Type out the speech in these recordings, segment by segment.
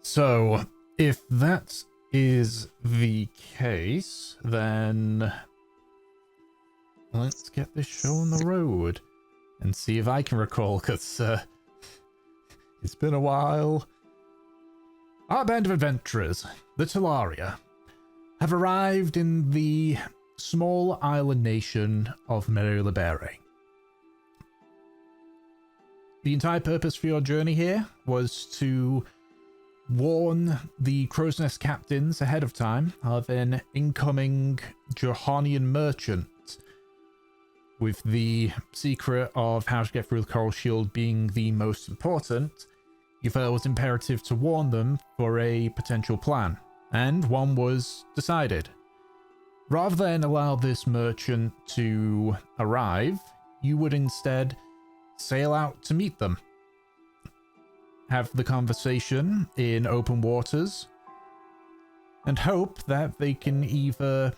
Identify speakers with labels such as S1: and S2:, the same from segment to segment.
S1: So, if that is the case, then let's get this show on the road and see if I can recall, because it's been a while. Our band of adventurers, the Talaria, have arrived in the small island nation of Mari Libere. The entire purpose for your journey here was to warn the Crow's Nest captains ahead of time of an incoming Johanian merchant, with the secret of how to get through the Coral Shield being the most important. You felt it was imperative to warn them for a potential plan, and one was decided. Rather than allow this merchant to arrive, you would instead sail out to meet them. Have the conversation in open waters, and hope that they can either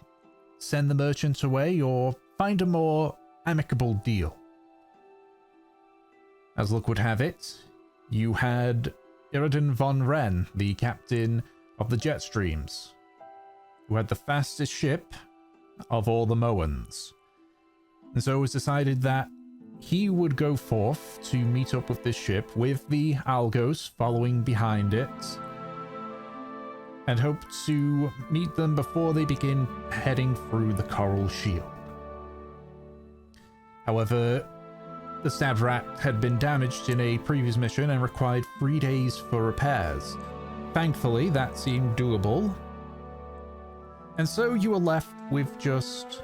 S1: send the merchant away or find a more amicable deal. As luck would have it, you had Iridan von Wren, the captain of the Jetstreams, who had the fastest ship of all the Moans. And so it was decided that he would go forth to meet up with this ship, with the Algos following behind it, and hope to meet them before they begin heading through the Coral Shield. However, the stabbed rat had been damaged in a previous mission and required 3 days for repairs. Thankfully, that seemed doable, and so you were left with just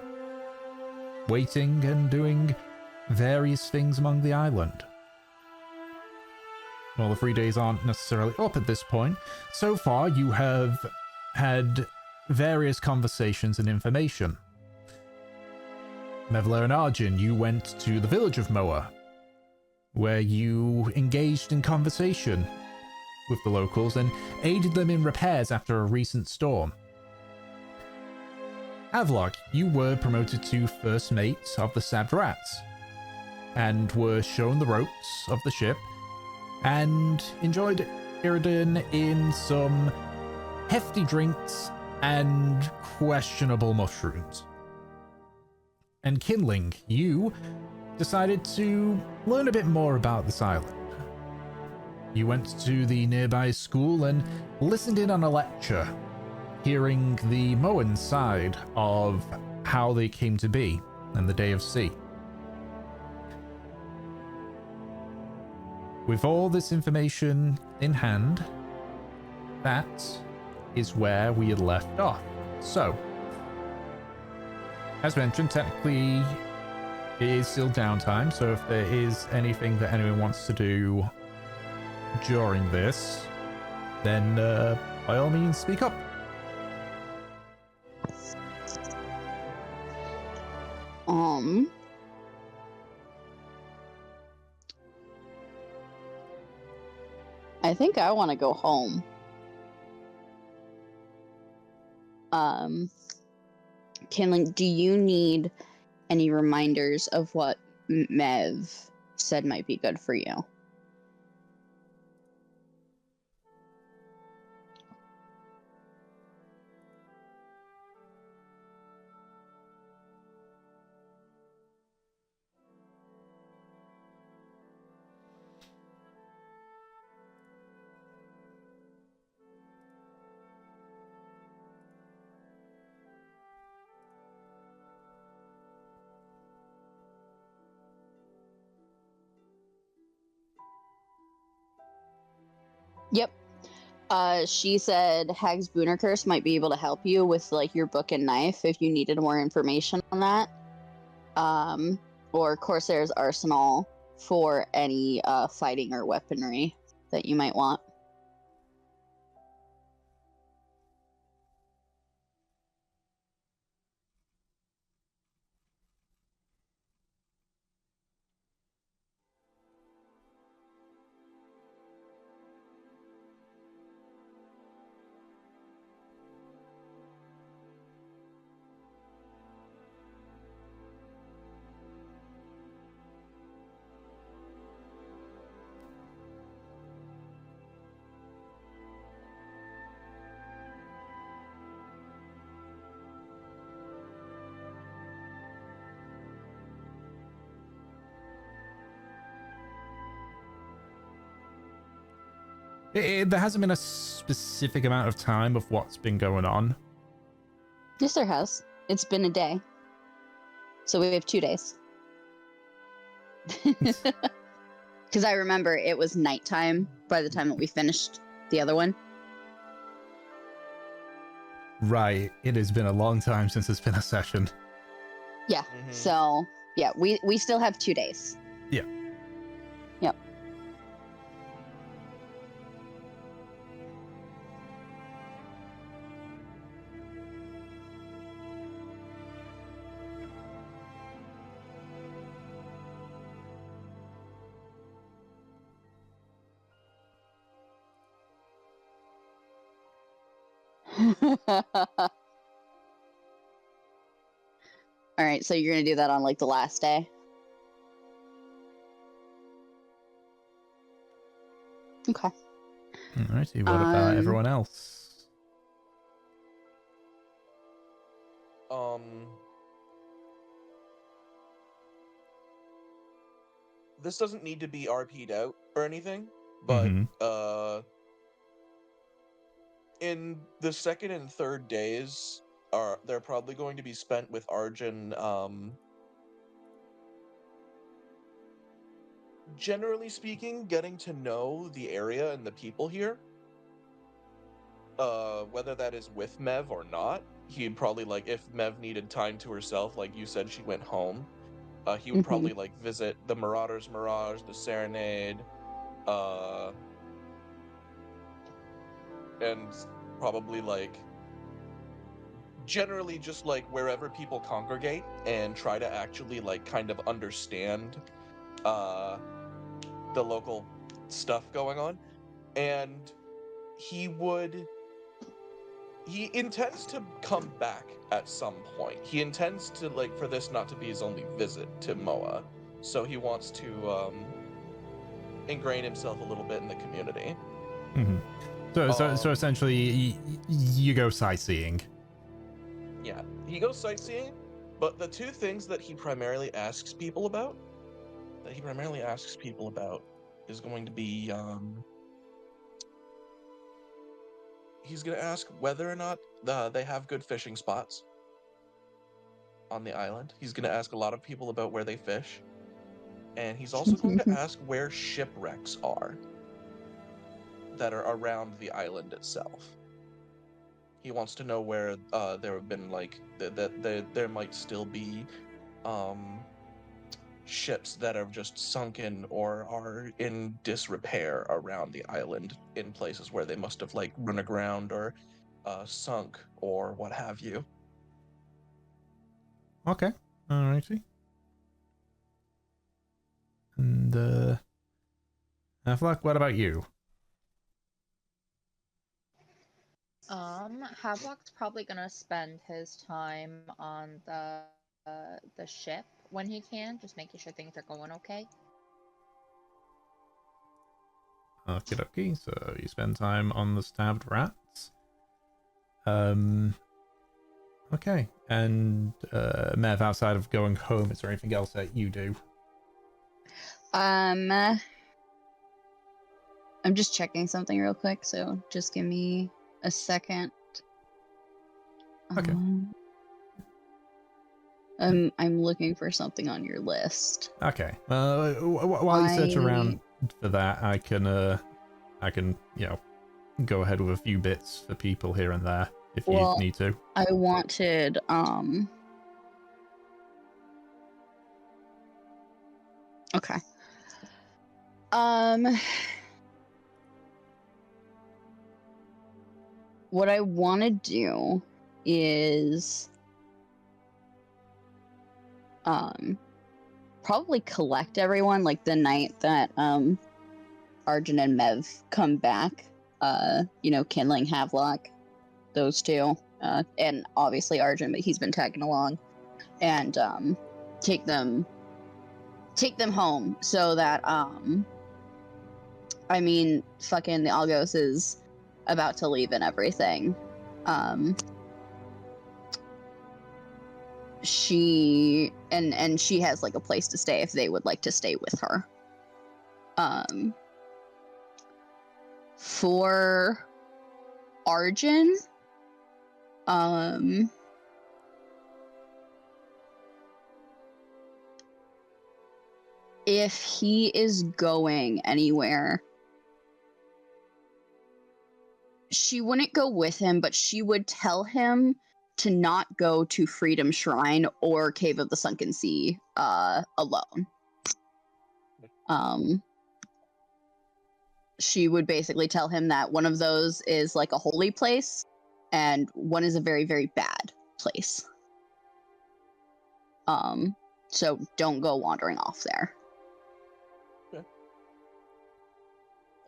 S1: waiting and doing various things among the island. Well, the 3 days aren't necessarily up at this point. So far, you have had various conversations and information. Mevler and Arjun, you went to the village of Moa, where you engaged in conversation with the locals and aided them in repairs after a recent storm. Avlok, you were promoted to first mate of the Stabbed Rats, and were shown the ropes of the ship, and enjoyed Iridan in some hefty drinks and questionable mushrooms. And Kindling, you decided to learn a bit more about this island. You went to the nearby school and listened in on a lecture, hearing the Moan side of how they came to be and the Day of Sea. With all this information in hand, that is where we had left off. So, as mentioned, technically it is still downtime, so if there is anything that anyone wants to do during this, then by all means speak up.
S2: I think I want to go home. Kindling, do you need any reminders of what Mev said might be good for you? Yep. She said Hag's Booner Curse might be able to help you with like your book and knife if you needed more information on that. Or Corsair's Arsenal for any fighting or weaponry that you might want.
S1: There hasn't been a specific amount of time of what's been going on.
S2: Yes, there has. It's been a day. So we have 2 days. Because I remember it was nighttime by the time that we finished the other one.
S1: Right. It has been a long time since it's been a session.
S2: Yeah. So, yeah, we still have 2 days.
S1: Yeah.
S2: Yep. All right, so you're gonna do that on like the last day? Okay.
S1: Alrighty, what about everyone else?
S3: This doesn't need to be RP'd out or anything, but in the second and third days, they're probably going to be spent with Arjun. Generally speaking, getting to know the area and the people here. Whether that is with Mev or not, he'd probably, like, if Mev needed time to herself, like you said, she went home. He would probably like visit the Marauder's Mirage, the Serenade, and probably like generally just like wherever people congregate and try to actually like kind of understand the local stuff going on. And he intends to come back at some point. He intends to, like, for this not to be his only visit to Moa. So he wants to ingrain himself a little bit in the community.
S1: So essentially, you go sightseeing.
S3: Yeah, he goes sightseeing, but the 2 things that he primarily asks people about, is going to be, he's going to ask whether or not they have good fishing spots on the island. He's going to ask a lot of people about where they fish. And he's also going to ask where shipwrecks are that are around the island itself. He wants to know where there have been, like, there might still be ships that are just sunken or are in disrepair around the island in places where they must have, like, run aground or sunk or what have you.
S1: Okay, alrighty. And Affleck, what about you?
S4: Havelock's probably gonna spend his time on the ship when he can, just making sure things are going okay.
S1: Okie dokie, so you spend time on the stabbed rats. Okay, and Mev, outside of going home, is there anything else that you do?
S2: I'm just checking something real quick, so just give me a second.
S1: Okay.
S2: I'm looking for something on your list.
S1: Okay. While you search around for that, I can go ahead with a few bits for people here and there if you need to.
S2: I wanted okay. What I want to do is probably collect everyone like the night that Arjun and Mev come back. Kindling, Havelock, those 2, and obviously Arjun, but he's been tagging along, and take them home so that fucking the Algos is about to leave and everything. She and she has like a place to stay if they would like to stay with her. For Arjun, if he is going anywhere, she wouldn't go with him, but she would tell him to not go to Freedom Shrine or Cave of the Sunken Sea alone. She would basically tell him that one of those is like a holy place and one is a very, very bad place. So don't go wandering off there.
S3: Okay.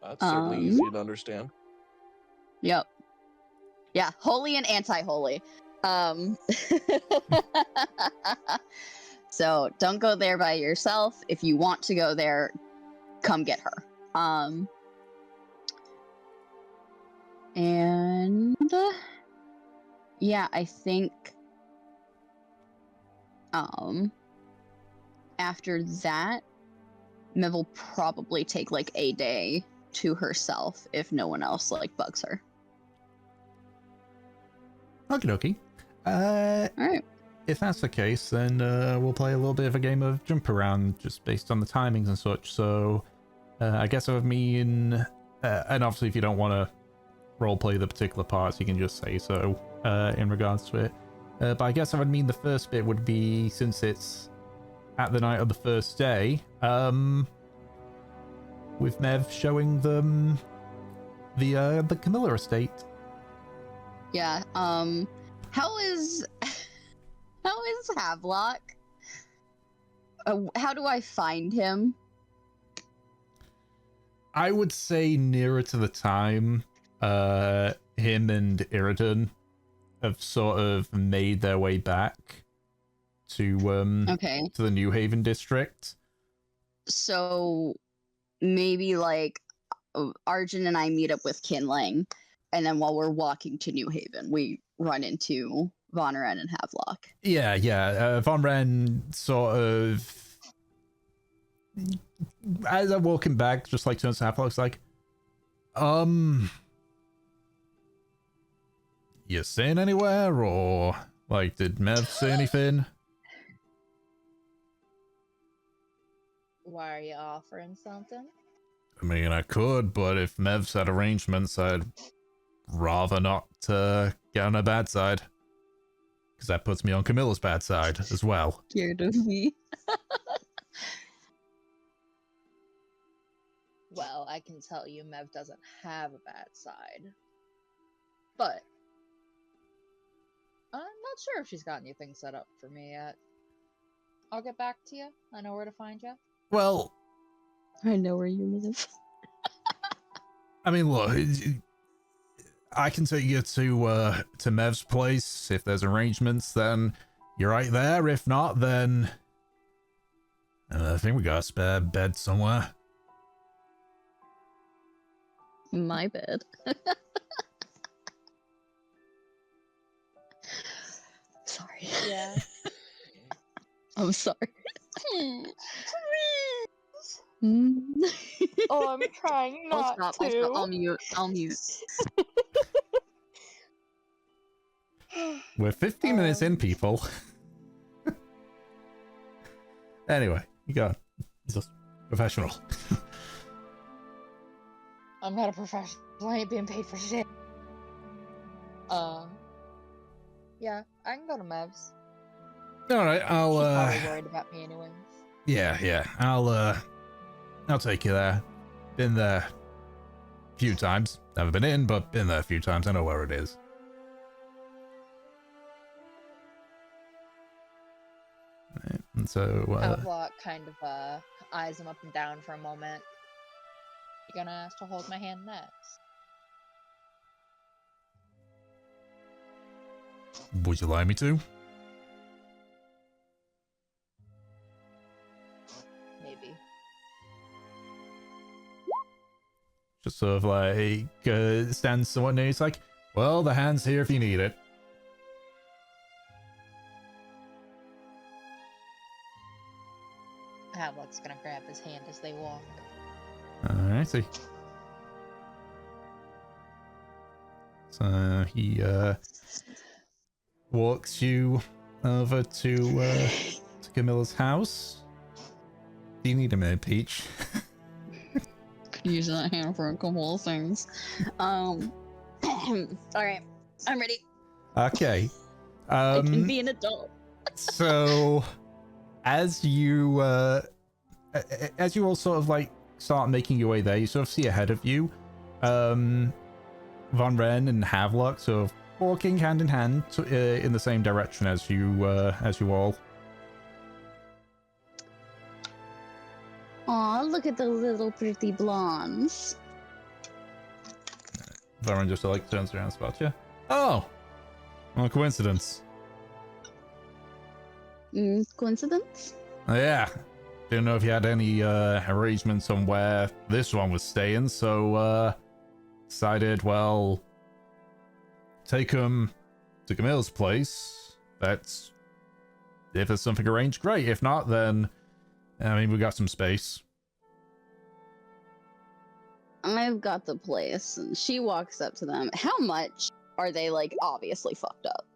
S3: That's certainly easy to understand.
S2: Yep. Yeah, holy and anti-holy. So don't go there by yourself. If you want to go there, come get her. And yeah, I think after that, Mev will probably take like a day to herself if no one else like bugs her.
S1: Okie dokie.
S2: Alright.
S1: If that's the case, then we'll play a little bit of a game of jump around just based on the timings and such. So I guess I would mean, and obviously if you don't want to roleplay the particular parts, you can just say so in regards to it. But I guess I would mean the first bit would be, since it's at the night of the first day, with Mev showing them the Camilla estate.
S2: Yeah. How is Havelock? How do I find him?
S1: I would say nearer to the time, him and Iridan have sort of made their way back to to the New Haven district.
S2: So maybe like Arjun and I meet up with Kinling, and then while we're walking to New Haven, we run into Von Ren and Havelock.
S1: Yeah. Von Ren sort of, as I'm walking back, just like turns to Havelock's like, you saying anywhere, or like did Mev say anything?
S4: Why are you offering something?
S1: I mean, I could, but if Mev's had arrangements, I'd rather not get on her bad side. Because that puts me on Camilla's bad side as well.
S2: Scared of me.
S4: Well, I can tell you Mev doesn't have a bad side. But I'm not sure if she's got anything set up for me yet. I'll get back to you. I know where to find you.
S1: Well,
S2: I know where you live.
S1: I mean, look, I can take you to Mev's place. If there's arrangements, then you're right there. If not, then I think we got a spare bed somewhere.
S2: My bed. Sorry.
S4: Yeah.
S2: I'm sorry.
S4: Oh, I'm trying not to.
S2: I'll stop. I'll mute.
S1: We're 15 minutes in, people. Anyway, you go. He's a professional.
S4: I'm not a professional. I ain't being paid for shit. Yeah, I can go to Mev's.
S1: All right,
S4: She's probably worried about me anyways.
S1: Yeah. I'll take you there. Been there a few times. Never been in, but been there a few times. I know where it is. Right, and so
S4: Havelock kind of eyes him up and down for a moment. You gonna ask to hold my hand next?
S1: would you like me to?
S4: Maybe.
S1: Just sort of like stands somewhat near. He's like, well, the hand's here if you need it.
S4: Havelock's gonna grab his hand as they walk.
S1: Alrighty. So he walks you over to Camilla's house. Do you need a minute, Peach?
S2: Use that hand for a couple of things. All right, I'm ready.
S1: Okay.
S2: I can be an adult.
S1: So as you all sort of like start making your way there, you sort of see ahead of you Von Ren and Havelock sort of walking hand in hand in the same direction as you all.
S2: Aw, look at the little pretty blondes.
S1: Von Ren just like turns around and spots you. Oh, well, coincidence.
S2: Coincidence?
S1: Yeah. Didn't know if you had any arrangements on where this one was staying, so decided, well, take him to Camilla's place. That's if there's something arranged, great. If not, then I mean we got some space.
S2: I've got the place, and she walks up to them. How much are they like obviously fucked up?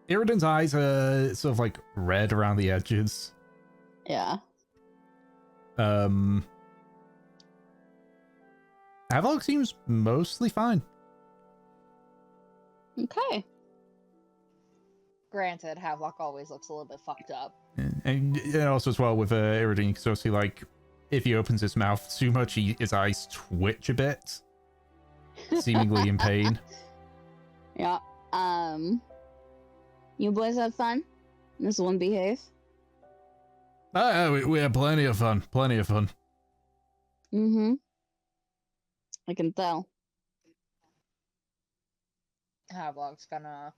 S1: Iridan's eyes are sort of like red around the edges.
S2: Yeah.
S1: Havelock seems mostly fine.
S2: Okay.
S4: Granted, Havelock always looks a little bit fucked up.
S1: And also as well with Iridan, you can sort of see like if he opens his mouth too much, his eyes twitch a bit, seemingly in pain.
S2: Yeah. You boys have fun? This one behave?
S1: We had plenty of fun. Plenty of fun.
S2: Mm-hmm. I can tell.
S4: Havelock's gonna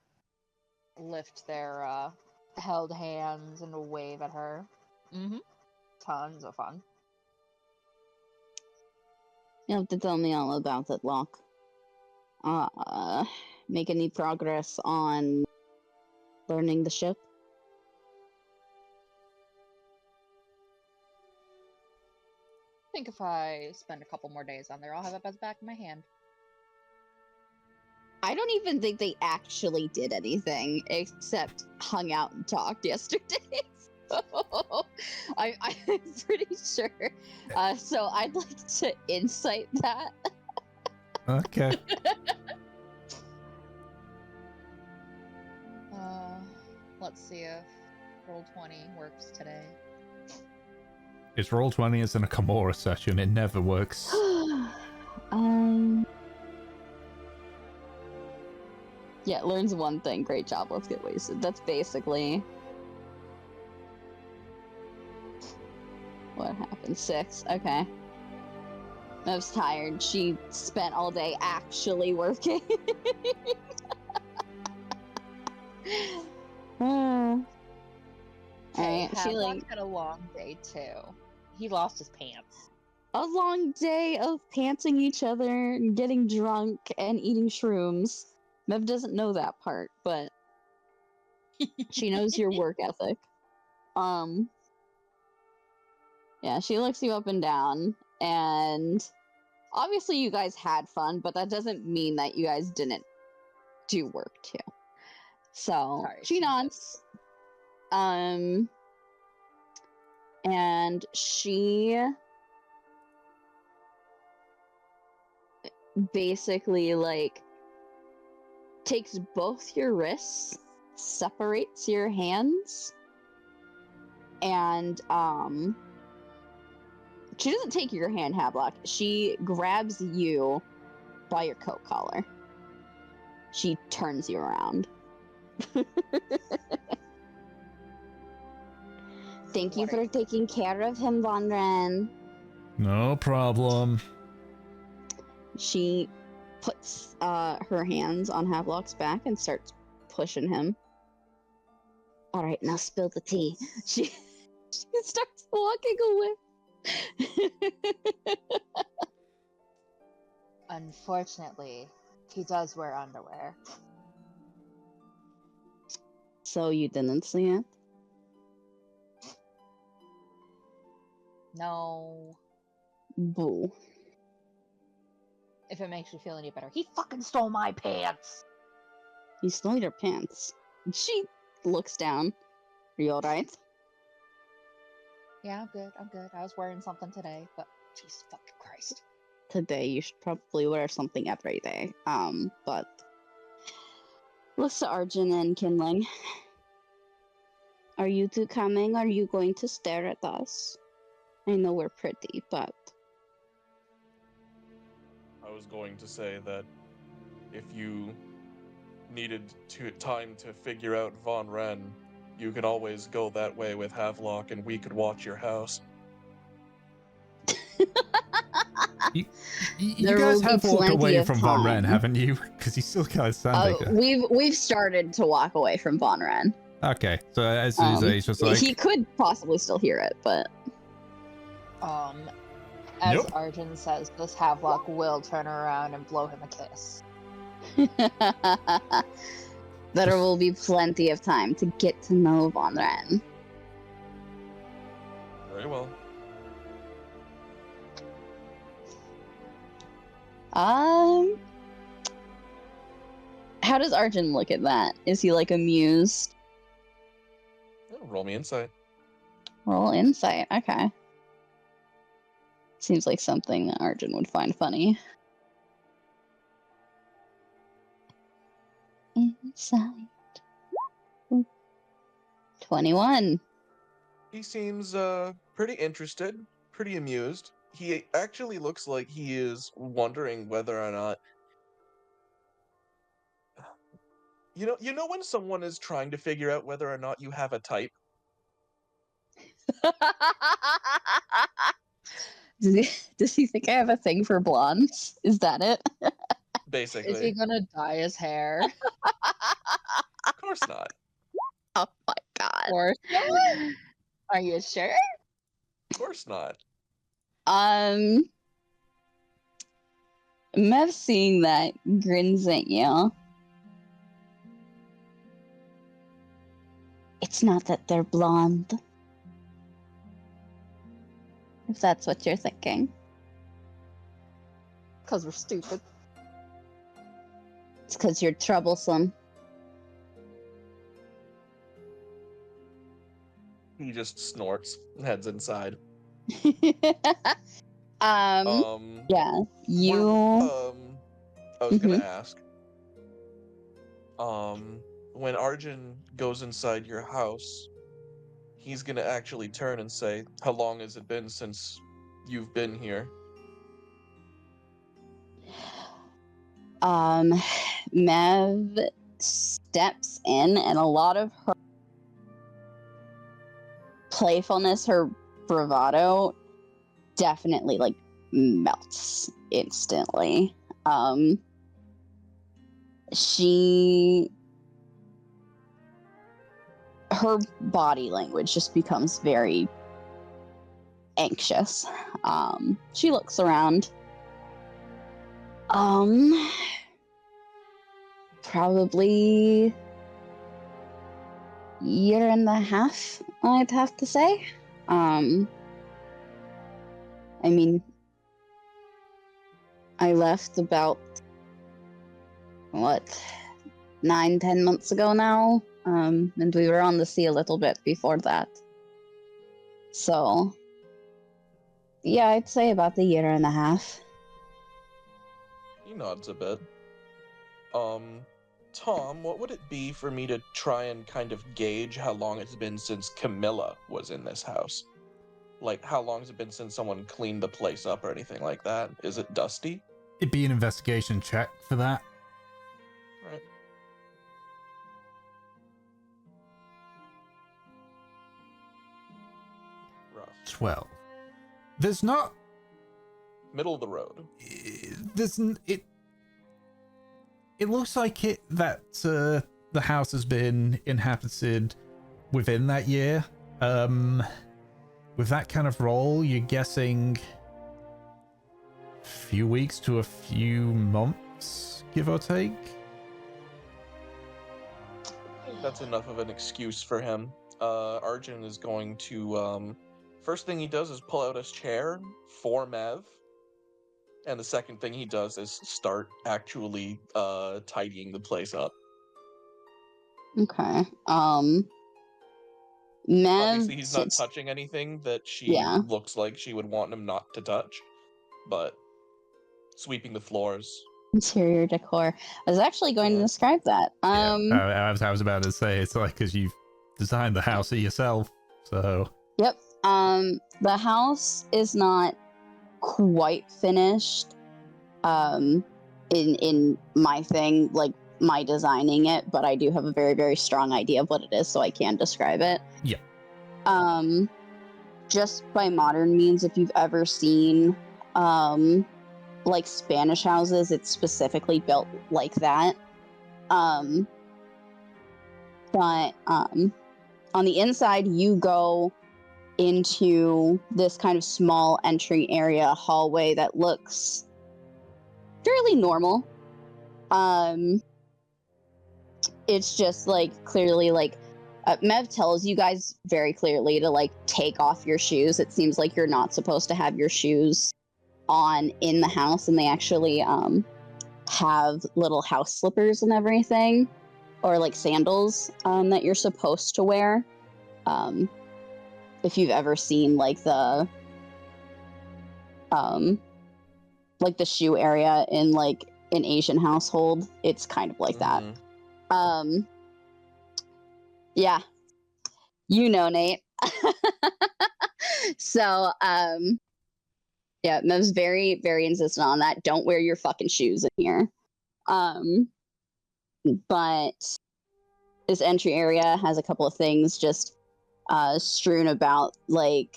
S4: lift their held hands and wave at her. Mm-hmm. Tons of fun.
S2: You have to tell me all about it, Locke. Make any progress on learning the ship?
S4: I think if I spend a couple more days on there, I'll have it by the back of my hand.
S2: I don't even think they actually did anything except hung out and talked yesterday. So I'm pretty sure. So I'd like to insight that.
S1: Okay.
S4: Let's see if Roll20 works today.
S1: It's Roll20 is in a Karmora session. It never works.
S2: Yeah, it learns one thing. Great job. Let's get wasted. That's basically what happened. 6. Okay. I was tired. She spent all day actually working. Alright, she like
S4: had a long day too. He lost his pants.
S2: a long day of pantsing each other and getting drunk and eating shrooms. Mev doesn't know that part, but she knows your work ethic. Yeah, she looks you up and down, and obviously you guys had fun, but that doesn't mean that you guys didn't do work too. So she nods. And she basically like takes both your wrists, separates your hands, and she doesn't take your hand, Havelock. She grabs you by your coat collar. She turns you around. Thank you for taking care of him, Von Ren.
S1: No problem.
S2: She puts her hands on Havelock's back and starts pushing him. All right, now spill the tea. She starts walking away.
S4: Unfortunately, he does wear underwear.
S2: So you didn't see it?
S4: No.
S2: Boo.
S4: If it makes you feel any better, he fucking stole my pants.
S2: You stole your pants. She looks down. Are you alright?
S4: Yeah, I'm good. I'm good. I was wearing something today, but Jesus fucking Christ.
S2: Today, you should probably wear something every day. But looks to Arjun and Kinling. Are you two coming? Are you going to stare at us? I know we're pretty, but
S3: I was going to say that if you needed time to figure out Von Ren, you could always go that way with Havelock and we could watch your house.
S1: You
S2: There
S1: guys
S2: will be
S1: have walked
S2: plenty
S1: away
S2: of
S1: from Von Ren,
S2: time.
S1: haven't you? Because he's still kind of standing there.
S2: We've started to walk away from Von Ren.
S1: Okay, so as soon as he's just like...
S2: He could possibly still hear it, but...
S4: As
S1: Nope.
S4: Arjun says, this Havelock will turn around and blow him a kiss.
S2: There will be plenty of time to get to know Von Ren.
S3: Very well.
S2: How does Arjun look at that? Is he like amused?
S3: Roll me insight.
S2: Roll insight. Okay. Seems like something that Arjun would find funny. Insight. 21.
S3: He seems pretty interested, pretty amused. He actually looks like he is wondering whether or not you know when someone is trying to figure out whether or not you have a type?
S2: Does he think I have a thing for blondes? Is that it?
S3: Basically.
S4: Is he gonna dye his hair?
S3: Of course not.
S2: Oh my god.
S4: Or are you sure?
S3: Of course not.
S2: Mev seeing that grins at you. It's not that they're blonde. If that's what you're thinking.
S4: Because we're stupid.
S2: It's because you're troublesome.
S3: He just snorts and heads inside.
S2: Yeah. You.
S3: I was gonna ask. When Arjun goes inside your house, he's gonna actually turn and say, "How long has it been since you've been here?"
S2: Mev steps in, and a lot of her playfulness, her bravado, definitely like melts instantly. Her body language just becomes very anxious. She looks around. Probably year and a half, I'd have to say. I mean, I left about 9-10 months ago now. And we were on the sea a little bit before that. So yeah, I'd say about a year and a half.
S3: He nods a bit. Tom, what would it be for me to try and kind of gauge how long it's been since Camilla was in this house? Like, how long has it been since someone cleaned the place up or anything like that? Is it dusty?
S1: It'd be an investigation check for that.
S3: Right. Rough.
S1: 12. There's not...
S3: Middle of the road.
S1: It looks like that the house has been inhabited within that year. With that kind of roll, you're guessing a few weeks to a few months, give or take.
S3: I think that's enough of an excuse for him. Arjun is going to, first thing he does is pull out his chair for Mev, And the second thing he does is start actually tidying the place up.
S2: Okay. Mev
S3: Obviously, he's not
S2: sits.
S3: touching anything that she
S2: Yeah.
S3: looks like she would want him not to touch, but sweeping the floors.
S2: Interior decor. I was actually going to
S3: Yeah.
S2: describe that.
S1: I was about to say, it's like because you've designed the house yourself, so...
S2: Yep. The house is not quite finished. In my thing, like my designing it, but I do have a very, very strong idea of what it is, so I can describe it.
S1: Yeah.
S2: Just by modern means, if you've ever seen, like Spanish houses, it's specifically built like that. But on the inside, you go into this kind of small entry area hallway that looks fairly normal. It's just like clearly like Mev tells you guys very clearly to like take off your shoes. It seems like you're not supposed to have your shoes on in the house, and they actually have little house slippers and everything, or like sandals that you're supposed to wear. If you've ever seen like the shoe area in like an Asian household, it's kind of like that. Yeah, you know, Nate. So yeah, Mev's very, very insistent on that. Don't wear your fucking shoes in here. But this entry area has a couple of things just strewn about, like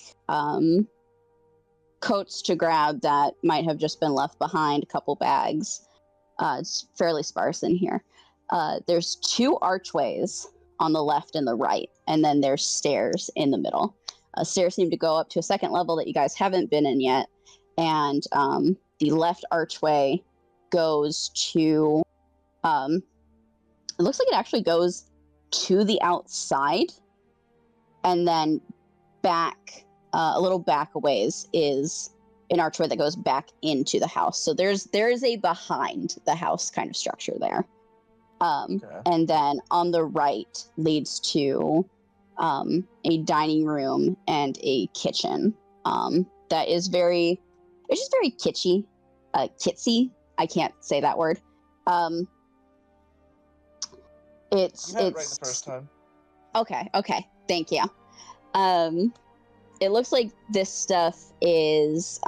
S2: coats to grab that might have just been left behind, a couple bags. It's fairly sparse in here. There's 2 archways on the left and the right, and then there's stairs in the middle. Stairs seem to go up to a second level that you guys haven't been in yet, and the left archway goes to it looks like it actually goes to the outside, and then back a little back a ways is an archway that goes back into the house. So there is a behind the house kind of structure there.
S3: Okay.
S2: And then on the right leads to a dining room and a kitchen that is it's just very kitschy, kitsy. I can't say that word. It's
S3: You had it right the first time.
S2: Okay, thank you. It looks like this stuff is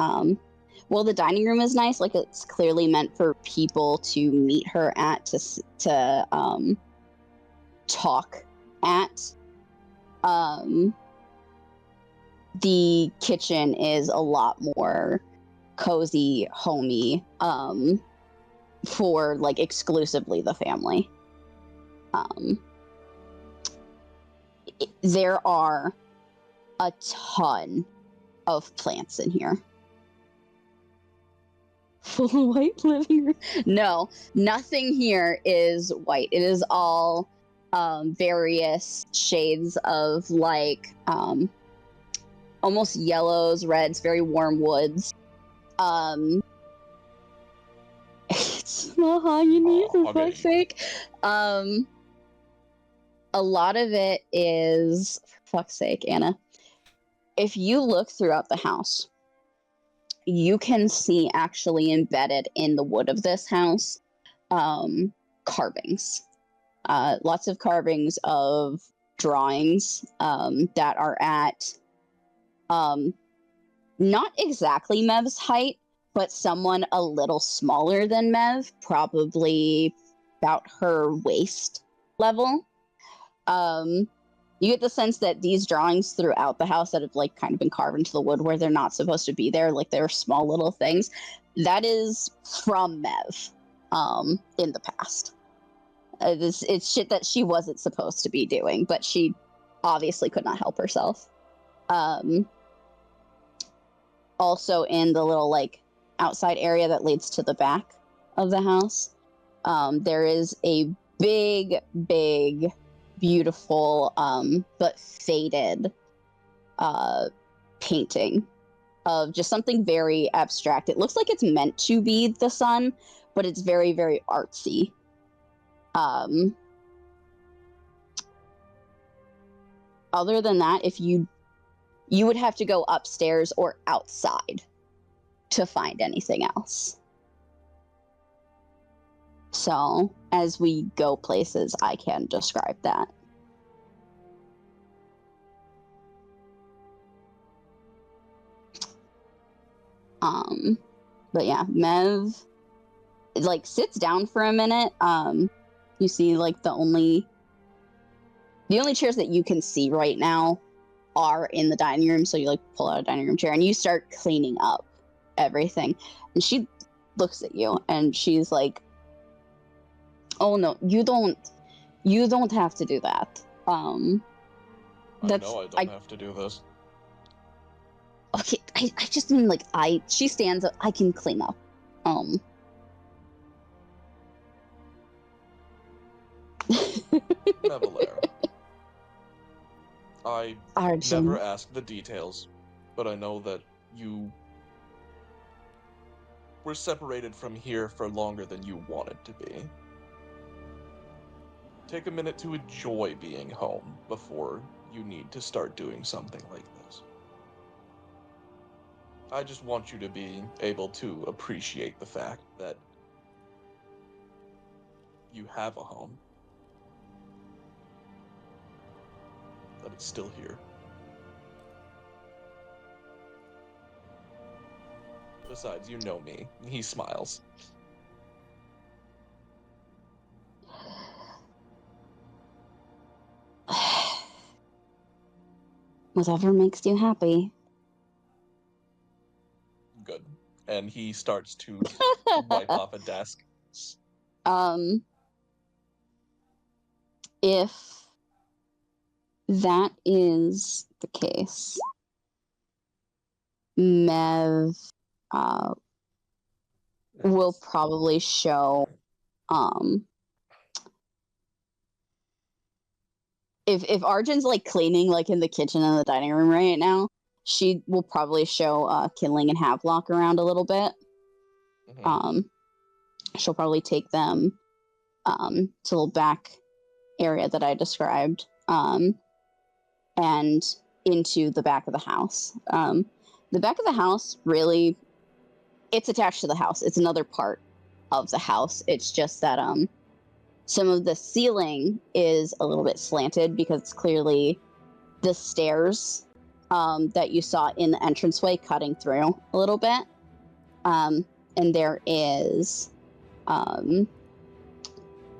S2: well, the dining room is nice, like it's clearly meant for people to meet her at, to talk at. The kitchen is a lot more cozy, homey, for like exclusively the family. There are a ton of plants in here. Full white living room? No, nothing here is white. It is all various shades of like almost yellows, reds, very warm woods. It's mahogany, for fuck's sake. A lot of it is, for fuck's sake, Anna. If you look throughout the house, you can see actually embedded in the wood of this house carvings. Lots of carvings of drawings that are at not exactly Mev's height, but someone a little smaller than Mev, probably about her waist level. You get the sense that these drawings throughout the house that have like kind of been carved into the wood where they're not supposed to be there, like they're small little things, that is from Mev in the past. It's shit that she wasn't supposed to be doing, but she obviously could not help herself. Also in the little like outside area that leads to the back of the house, there is a big, beautiful but faded painting of just something very abstract. It looks like it's meant to be the sun, but it's very, very artsy. Other than that, if you would have to go upstairs or outside to find anything else. So, as we go places, I can describe that. But yeah, Mev, like, sits down for a minute. You see, like, the only chairs that you can see right now are in the dining room, so you, like, pull out a dining room chair, and you start cleaning up everything. And she looks at you, and she's like, oh, no, you don't have to do that.
S3: I know I don't have to do this.
S2: Okay, I just mean, like, she stands up, I can clean up.
S3: Mevalair. I
S2: Arjun.
S3: never asked the details, but I know that you were separated from here for longer than you wanted to be. Take a minute to enjoy being home before you need to start doing something like this. I just want you to be able to appreciate the fact that you have a home. That it's still here. Besides, you know me. He smiles.
S2: Whatever makes you happy.
S3: Good. And he starts to wipe off a desk.
S2: If that is the case, Mev will probably show if Arjun's, like, cleaning, like, in the kitchen and the dining room right now, she will probably show Kindling and Havelock around a little bit.
S3: Mm-hmm.
S2: She'll probably take them to the back area that I described, and into the back of the house. The back of the house, really, it's attached to the house. It's another part of the house. It's just that some of the ceiling is a little bit slanted because it's clearly the stairs that you saw in the entranceway cutting through a little bit. And there is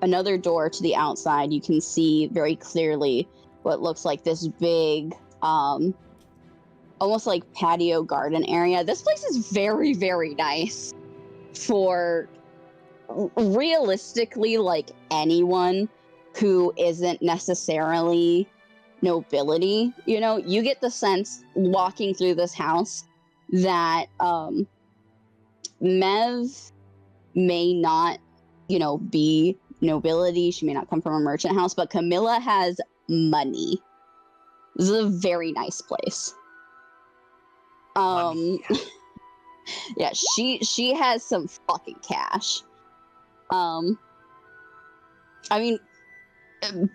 S2: another door to the outside. You can see very clearly what looks like this big, almost like patio garden area. This place is very, very nice for realistically, like, anyone who isn't necessarily nobility. You know, you get the sense walking through this house that Mev may not, be nobility. She may not come from a merchant house, but Camilla has money. This is a very nice place. Yeah, she has some fucking cash. I mean,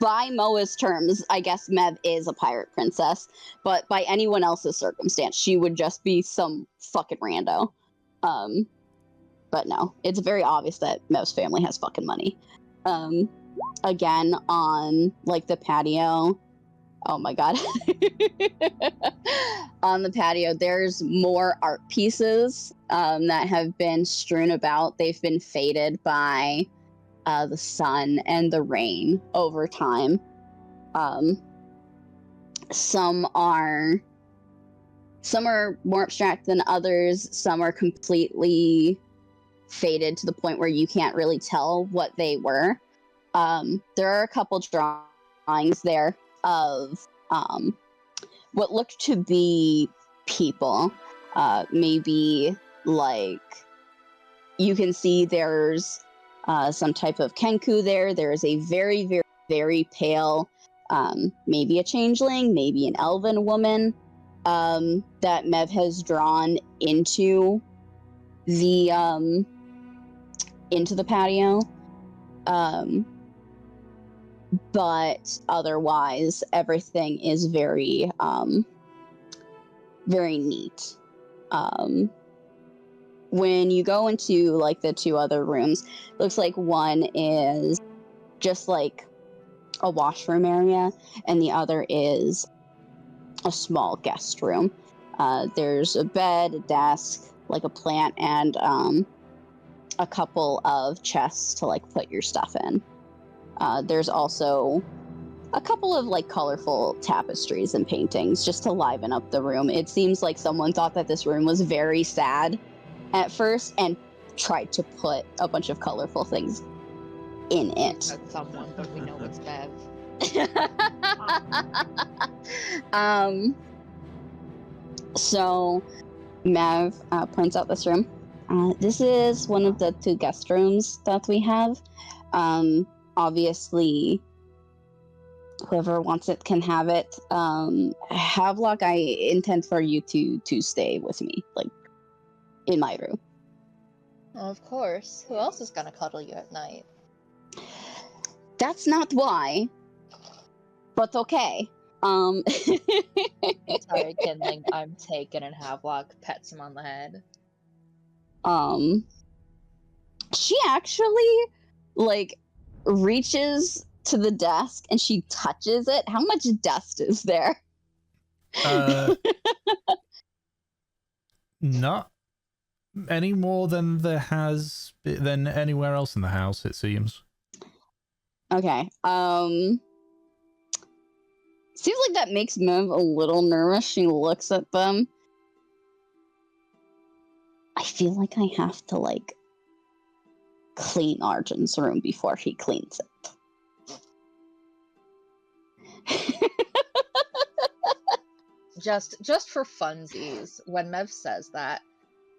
S2: by Moa's terms, I guess Mev is a pirate princess, but by anyone else's circumstance, she would just be some fucking rando. But no, it's very obvious that Mev's family has fucking money. Again, on, like, the patio, oh my god. On the patio, there's more art pieces that have been strewn about. They've been faded by the sun and the rain over time. Some are more abstract than others. Some are completely faded to the point where you can't really tell what they were. There are a couple drawings there of what looked to be people. Maybe, like, you can see there's some type of Kenku there. There's a very, very, very pale, maybe a changeling, maybe an elven woman. that Mev has drawn into the patio. But otherwise, everything is very very neat. When you go into like the two other rooms, looks like one is just like a washroom area, and the other is a small guest room. There's a bed, a desk, like a plant, and a couple of chests to like put your stuff in. There's also a couple of like colorful tapestries and paintings just to liven up the room. It seems like someone thought that this room was very sad at first and tried to put a bunch of colorful things in it.
S4: Said someone, but we know it's Bev.
S2: So Mav points out this room. This is one of the two guest rooms that we have. Obviously, whoever wants it can have it. Havelock, I intend for you to stay with me, like, in my room.
S4: Of course. Who else is gonna cuddle you at night?
S2: That's not why, but okay.
S4: Sorry, Kindling, I'm taken, and Havelock pets him on the head.
S2: She actually, like, reaches to the desk and she touches it. How much dust is there?
S1: Not any more than than anywhere else in the house, it seems.
S2: Okay. Seems like that makes Mev a little nervous. She looks at them. I feel like I have to, like, clean Arjun's room before he cleans it.
S4: Just for funsies, when Mev says that,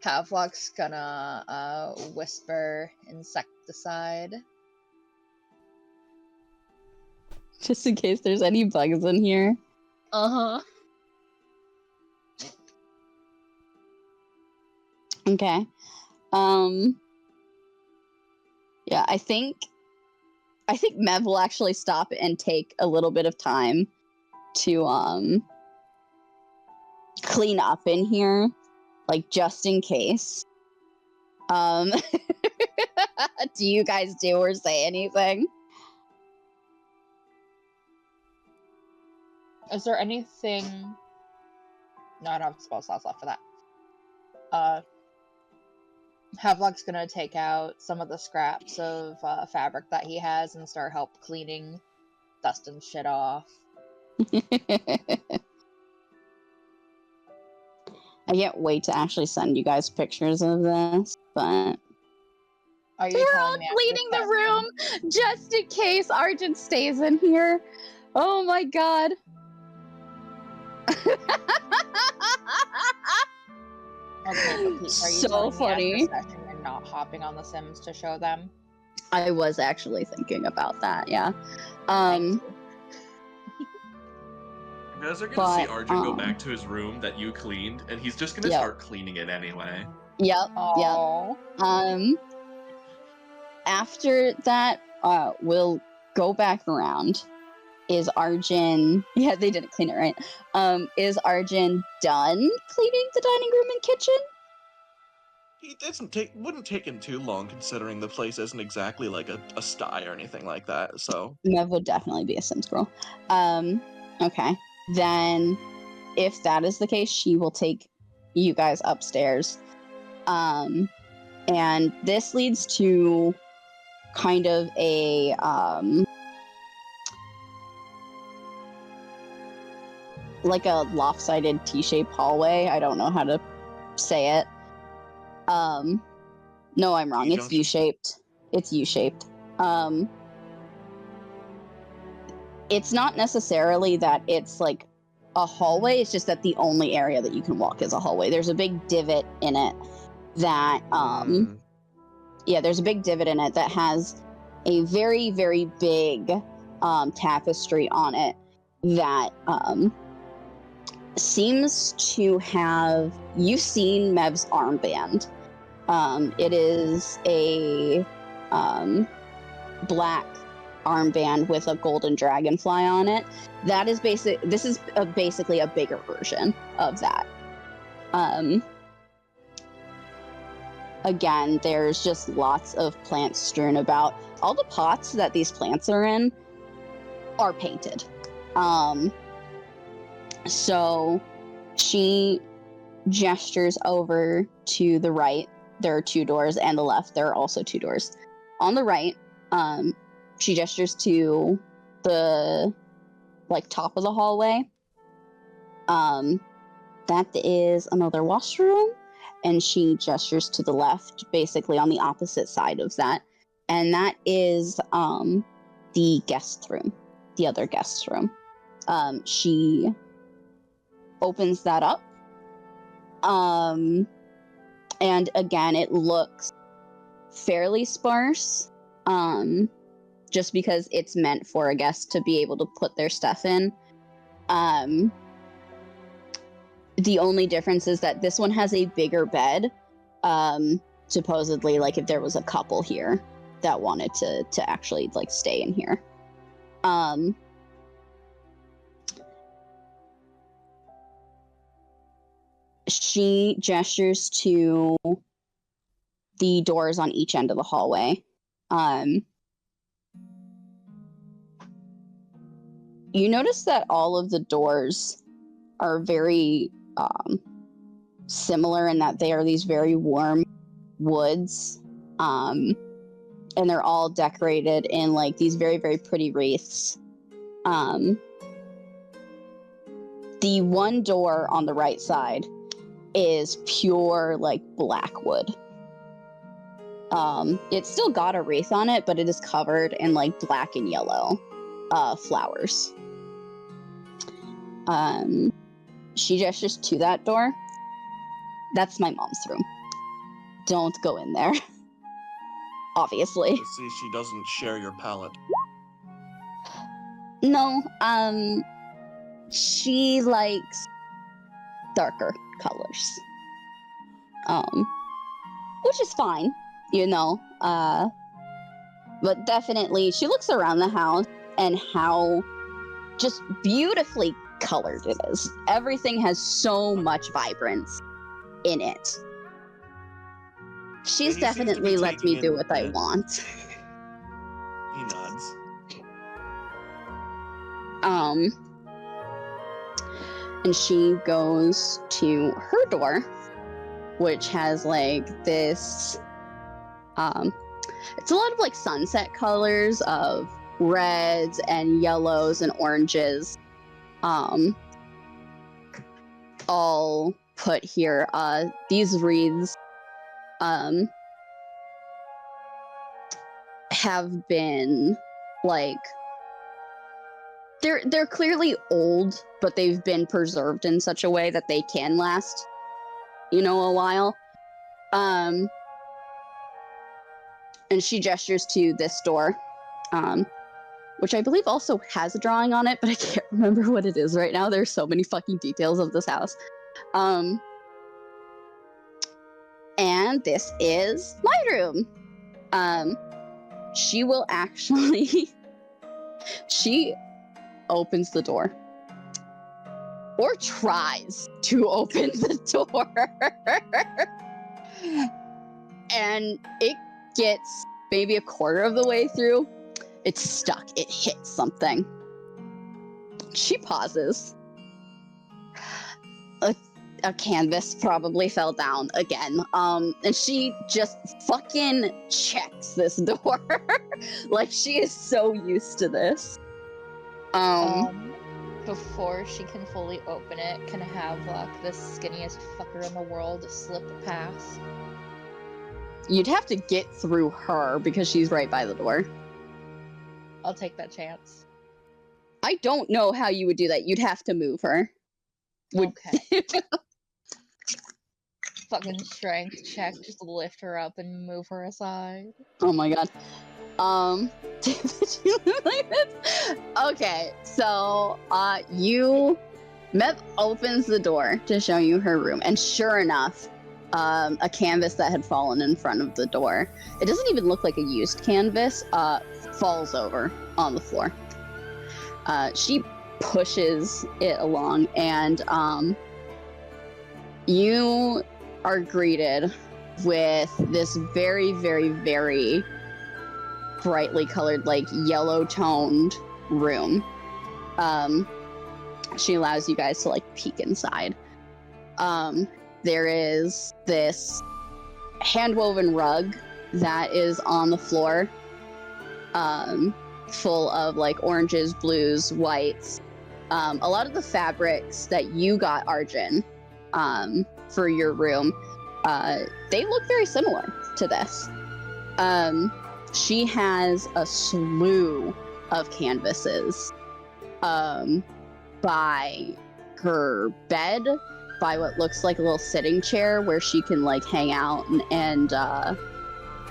S4: Havelock's gonna whisper insecticide.
S2: Just in case there's any bugs in here.
S4: Uh-huh.
S2: Okay. Yeah, I think Mev will actually stop and take a little bit of time to clean up in here, like, just in case. Do you guys do or say anything?
S4: Is there anything... No, I don't have spell slots left for that. Havelock's gonna take out some of the scraps of fabric that he has and start help cleaning dust and shit off.
S2: I can't wait to actually send you guys pictures of this, but...
S4: Are you
S2: We're all
S4: telling me
S2: cleaning the room just in case Arjun stays in here. Oh my god.
S4: Okay, but Pete, are you
S2: So
S4: telling
S2: funny.
S4: me after session you're not hopping on the Sims to show them?
S2: I was actually thinking about that, yeah.
S3: You guys are gonna see Arjun go back to his room that you cleaned, and he's just gonna start cleaning it anyway.
S2: Yep,
S4: Aww.
S2: yep. After that, we'll go back around. Is Arjun... Yeah, they didn't clean it right. Is Arjun done cleaning the dining room and kitchen?
S3: It wouldn't take him too long, considering the place isn't exactly like a sty or anything like that, so...
S2: Mev would definitely be a Sims girl. Okay. Then, if that is the case, she will take you guys upstairs. And this leads to kind of a, like a lopsided T-shaped hallway. I don't know how to say it. No, I'm wrong. It's U-shaped. It's U-shaped. It's not necessarily that it's like a hallway. It's just that the only area that you can walk is a hallway. There's a big divot in it that, there's a big divot in it that has a very, very big tapestry on it that seems to have... You've seen Mev's armband. It is a black armband with a golden dragonfly on it. That is this is basically a bigger version of that. Again, there's just lots of plants strewn about. All the pots that these plants are in are painted. So she gestures over to the right. There are 2 doors, and the left, there are also 2 doors. On the right, she gestures to the top of the hallway. That is another washroom, and she gestures to the left, basically on the opposite side of that, and that is the guest room, the other guest room. She opens that up, and again, it looks fairly sparse. Just because it's meant for a guest to be able to put their stuff in. The only difference is that this one has a bigger bed. Supposedly, if there was a couple here that wanted to actually stay in here. She gestures to the doors on each end of the hallway. You notice that all of the doors are very similar in that they are these very warm woods. And they're all decorated in these very, very pretty wreaths. The one door on the right side is pure black wood. It's still got a wreath on it, but it is covered in black and yellow flowers. She gestures to that door. That's my mom's room. Don't go in there. Obviously.
S3: Let's see, she doesn't share your palette.
S2: No, she likes darker colors. Which is fine, but definitely she looks around the house and how just beautifully colored it is. Everything has so much vibrance in it. She's definitely let me do what I want.
S3: He nods.
S2: And she goes to her door, which has this it's a lot of sunset colors of reds and yellows and oranges, all put here. These wreaths have been they're clearly old, but they've been preserved in such a way that they can last a while. And she gestures to this door, which I believe also has a drawing on it, but I can't remember what it is right now. There's so many fucking details of this house. And this is my room. She will actually... She opens the door. Or tries to open the door. And it gets maybe a quarter of the way through. It's stuck. It hits something. She pauses. A canvas probably fell down again. And she just fucking checks this door. She is so used to this.
S4: Before she can fully open it, can Havelock, the skinniest fucker in the world, slip past?
S2: You'd have to get through her because she's right by the door.
S4: I'll take that chance.
S2: I don't know how you would do that. You'd have to move her.
S4: Okay. Fucking strength check, just lift her up and move her aside.
S2: Oh my god. Okay, so you Mev opens the door to show you her room, and sure enough, a canvas that had fallen in front of the door, it doesn't even look like a used canvas, falls over on the floor. She pushes it along, and you are greeted with this very, very, very brightly colored, like yellow toned room. She allows you guys to like peek inside. There is this hand-woven rug that is on the floor, full of like oranges, blues, whites. A lot of the fabrics that you got, Arjun, for your room, they look very similar to this. She has a slew of canvases by her bed, by what looks like a little sitting chair where she can like hang out and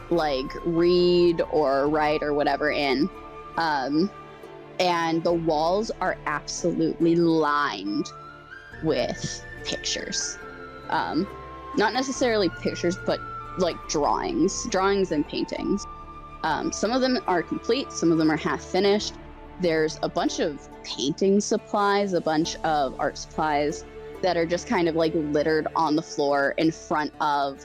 S2: like read or write or whatever in. And the walls are absolutely lined with pictures. Not necessarily pictures, but like drawings and paintings. Some of them are complete, some of them are half finished. There's a bunch of painting supplies, a bunch of art supplies that are just kind of like littered on the floor in front of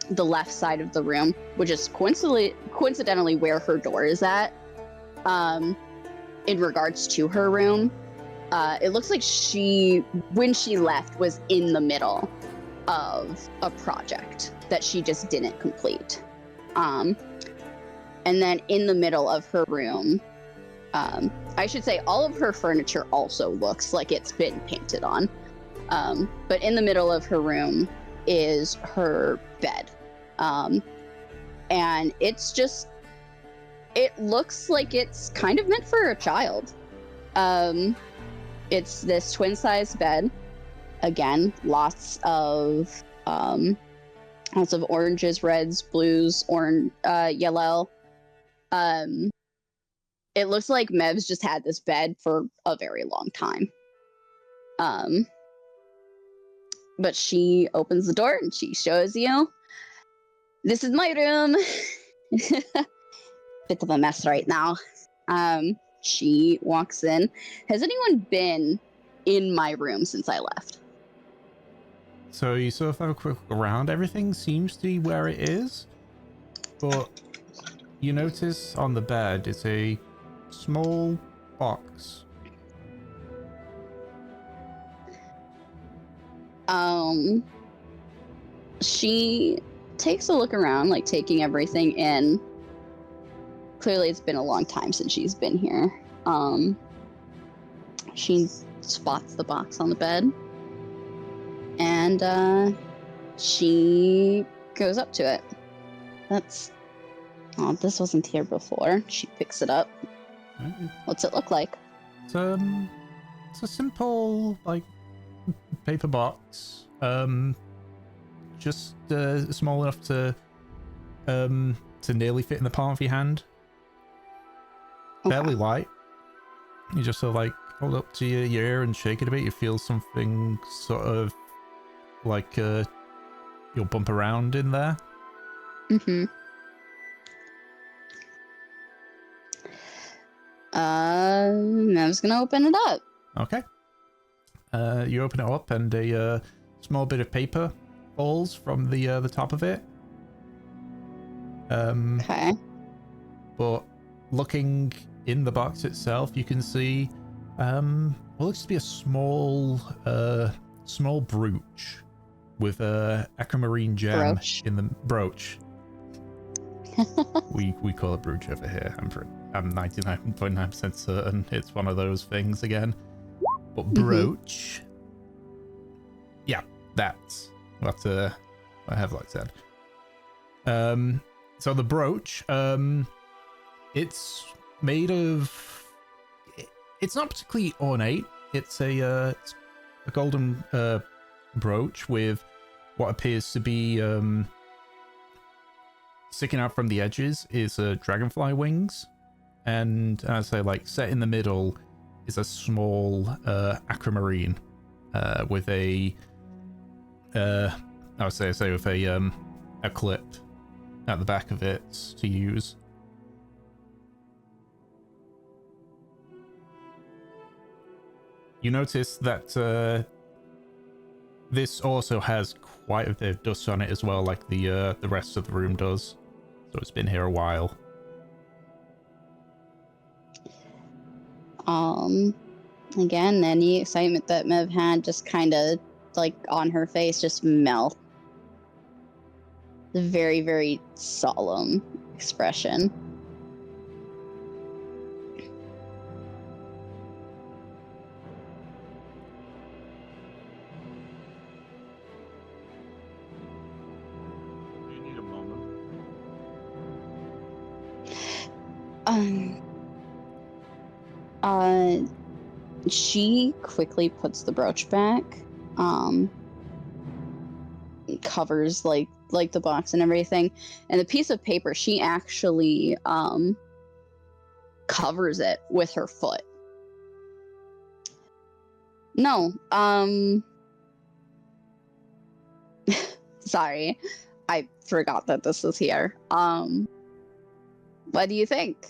S2: the left side of the room, which is coincidentally where her door is at. In regards to her room, it looks like when she left, was in the middle of a project that she just didn't complete. And then in the middle of her room, I should say all of her furniture also looks like it's been painted on. But in the middle of her room is her bed. And it looks like it's kind of meant for a child. It's this twin-size bed. Again, lots of oranges, reds, blues, yellow. It looks like Mev's just had this bed for a very long time. But she opens the door and she shows you, this is my room. Bit of a mess right now. She walks in. Has anyone been in my room since I left?
S1: So you sort of have a quick look around. Everything seems to be where it is, but you notice on the bed it's a small box.
S2: She takes a look around, like taking everything in. Clearly it's been a long time since she's been here. She spots the box on the bed, and she goes up to it. This wasn't here before. She picks it up. What's it look like?
S1: It's a simple, like, paper box. Just small enough to nearly fit in the palm of your hand.
S2: Okay.
S1: Fairly light. You just sort of like hold up to your ear and shake it a bit. You feel something sort of like you'll bump around in there.
S2: Mm-hmm. I was gonna open it up.
S1: Okay. You open it up and a small bit of paper falls from the top of it.
S2: Okay.
S1: But looking in the box itself, you can see what looks to be a small brooch with a aquamarine gem in the brooch. we call it brooch over here. I'm 99.9% certain it's one of those things again. But brooch, yeah, that's what Havelock said. So the brooch, it's made of. It's not particularly ornate. It's a golden brooch with what appears to be sticking out from the edges is dragonfly wings, and as I say, like set in the middle is a small aquamarine with a I would say with a clip at the back of it to use. You notice that this also has quite a bit of dust on it as well, like the rest of the room does. So it's been here a while.
S2: Again, any excitement that Mev had just kind of, like, on her face just melt. A very, very solemn expression.
S3: You need a moment.
S2: She quickly puts the brooch back, covers like the box and everything, and the piece of paper, she actually covers it with her foot. No, sorry, I forgot that this is here. What do you think?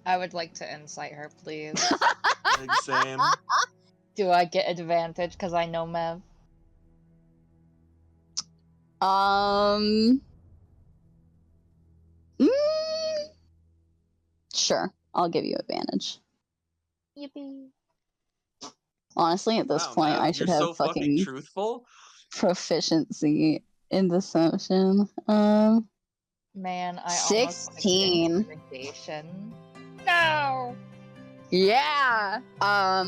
S4: I would like to incite her, please.
S3: Like, same.
S4: Do I get advantage because I know Mev?
S2: Sure, I'll give you advantage.
S4: Yippee.
S2: Honestly, at this
S3: Wow,
S2: point,
S3: Mav,
S2: I should
S3: you're
S2: have
S3: so fucking
S2: fucking
S3: truthful.
S2: proficiency in deception.
S4: Man, I
S2: 16.
S4: almost clicked intimidation. No!
S2: Yeah. I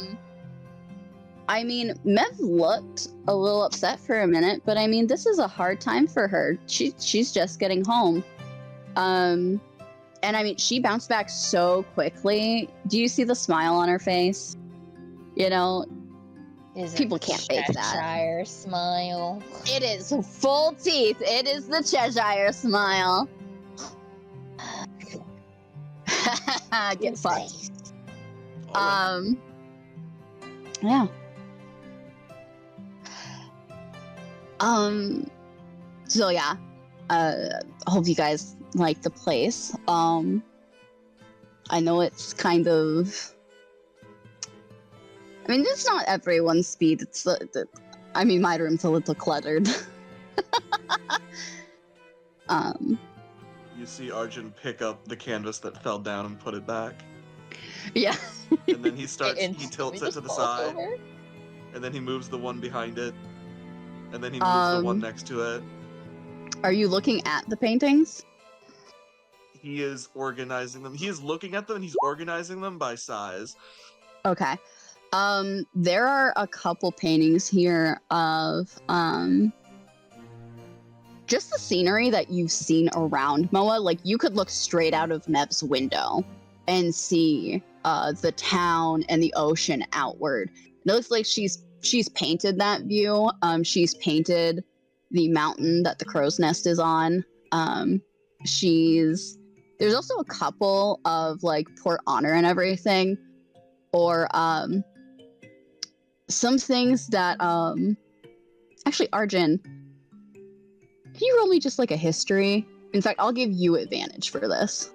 S2: mean, Mev looked a little upset for a minute, but I mean, this is a hard time for her. She's just getting home. And I mean, she bounced back so quickly. Do you see the smile on her face? You know, people can't fake that.
S4: Cheshire smile.
S2: It is full teeth. It is the Cheshire smile. Get fucked. Yeah. So yeah. Hope you guys like the place. I know it's kind of, I mean, it's not everyone's speed. It's I mean, my room's a little cluttered.
S3: You see Arjun pick up the canvas that fell down and put it back.
S2: Yeah.
S3: And then he tilts it
S4: Just
S3: to the
S4: falls
S3: side.
S4: over?
S3: And then he moves the one behind it. And then he moves the one next to it.
S2: Are you looking at the paintings?
S3: He is organizing them. He is looking at them and he's organizing them by size.
S2: Okay. There are a couple paintings here of just the scenery that you've seen around Moa. Like, you could look straight out of Mev's window and see the town and the ocean outward. It looks like she's painted that view. She's painted the mountain that the crow's nest is on. There's also a couple of like Port Honor and everything, or some things that actually, Arjun, can you roll me just like a history? In fact, I'll give you advantage for this.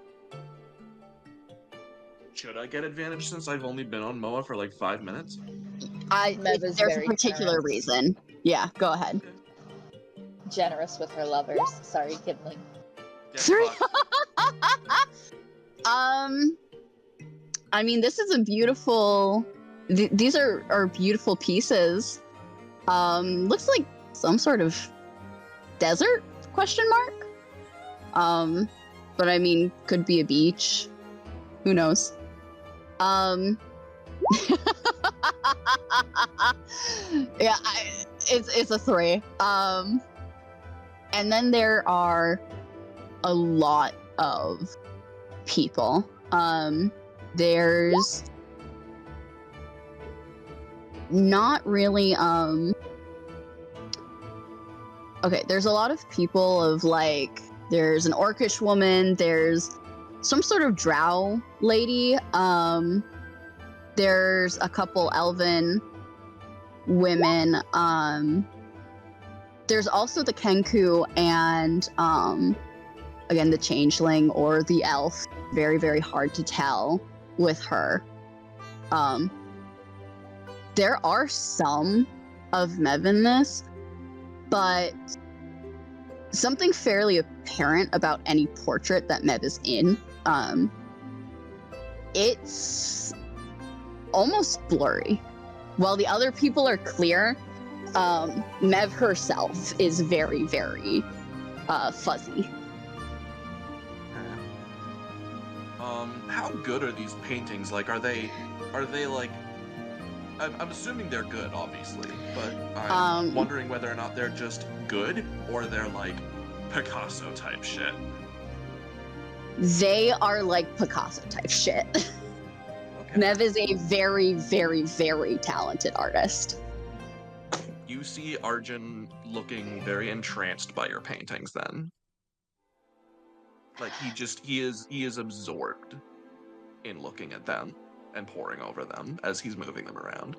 S3: Should I get advantage since I've only been on Moa for like 5 minutes?
S4: Mev is
S2: There's a
S4: very
S2: particular
S4: generous.
S2: reason. Yeah, go ahead.
S4: Generous with her lovers. Sorry, Kidling.
S3: Get
S2: Sorry.
S3: fucked.
S2: I mean, this is a beautiful. These are beautiful pieces. Looks like some sort of desert? Question mark. But I mean, could be a beach. Who knows? Yeah, it's a 3. And then there are a lot of people. There's not really okay, there's a lot of people of like, there's an orcish woman, there's some sort of drow lady. There's a couple elven women. There's also the Kenku and again the changeling or the elf. Very, very hard to tell with her. There are some of Mev in this, but something fairly apparent about any portrait that Mev is in. It's almost blurry. While the other people are clear, Mev herself is very, very fuzzy.
S3: How good are these paintings? Like, are they like? I'm assuming they're good, obviously, but I'm wondering whether or not they're just good or they're like Picasso type shit.
S2: They are like Picasso type shit.
S3: Okay.
S2: Mev is a very, very, very talented artist.
S3: You see Arjun looking very entranced by your paintings then. Like he is absorbed in looking at them and poring over them as he's moving them around.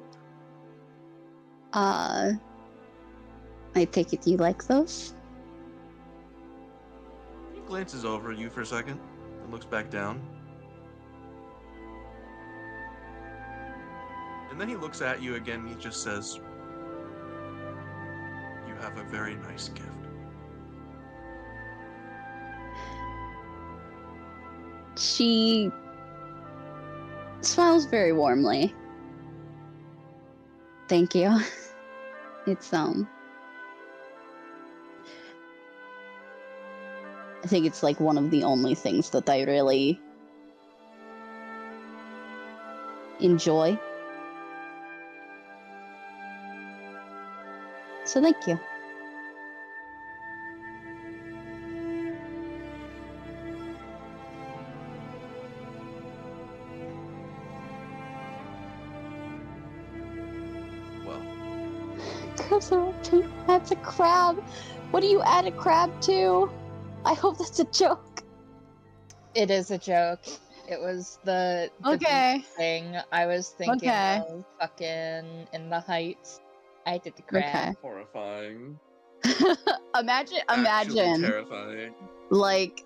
S2: I take it you like those?
S3: He glances over you for a second and looks back down. And then he looks at you again and he just says, "You have a very nice gift."
S2: She smiles very warmly. Thank you. It's I think it's like one of the only things that I really enjoy. So thank you.
S3: Well,
S2: That's a crab. What do you add a crab to? I hope that's a joke.
S4: It is a joke. It was the
S2: Okay.
S4: beach thing. I was thinking
S2: Okay.
S4: of fucking In the Heights. I did the crab.
S2: Okay.
S3: horrifying.
S2: Imagine,
S3: Actually terrifying.
S2: like,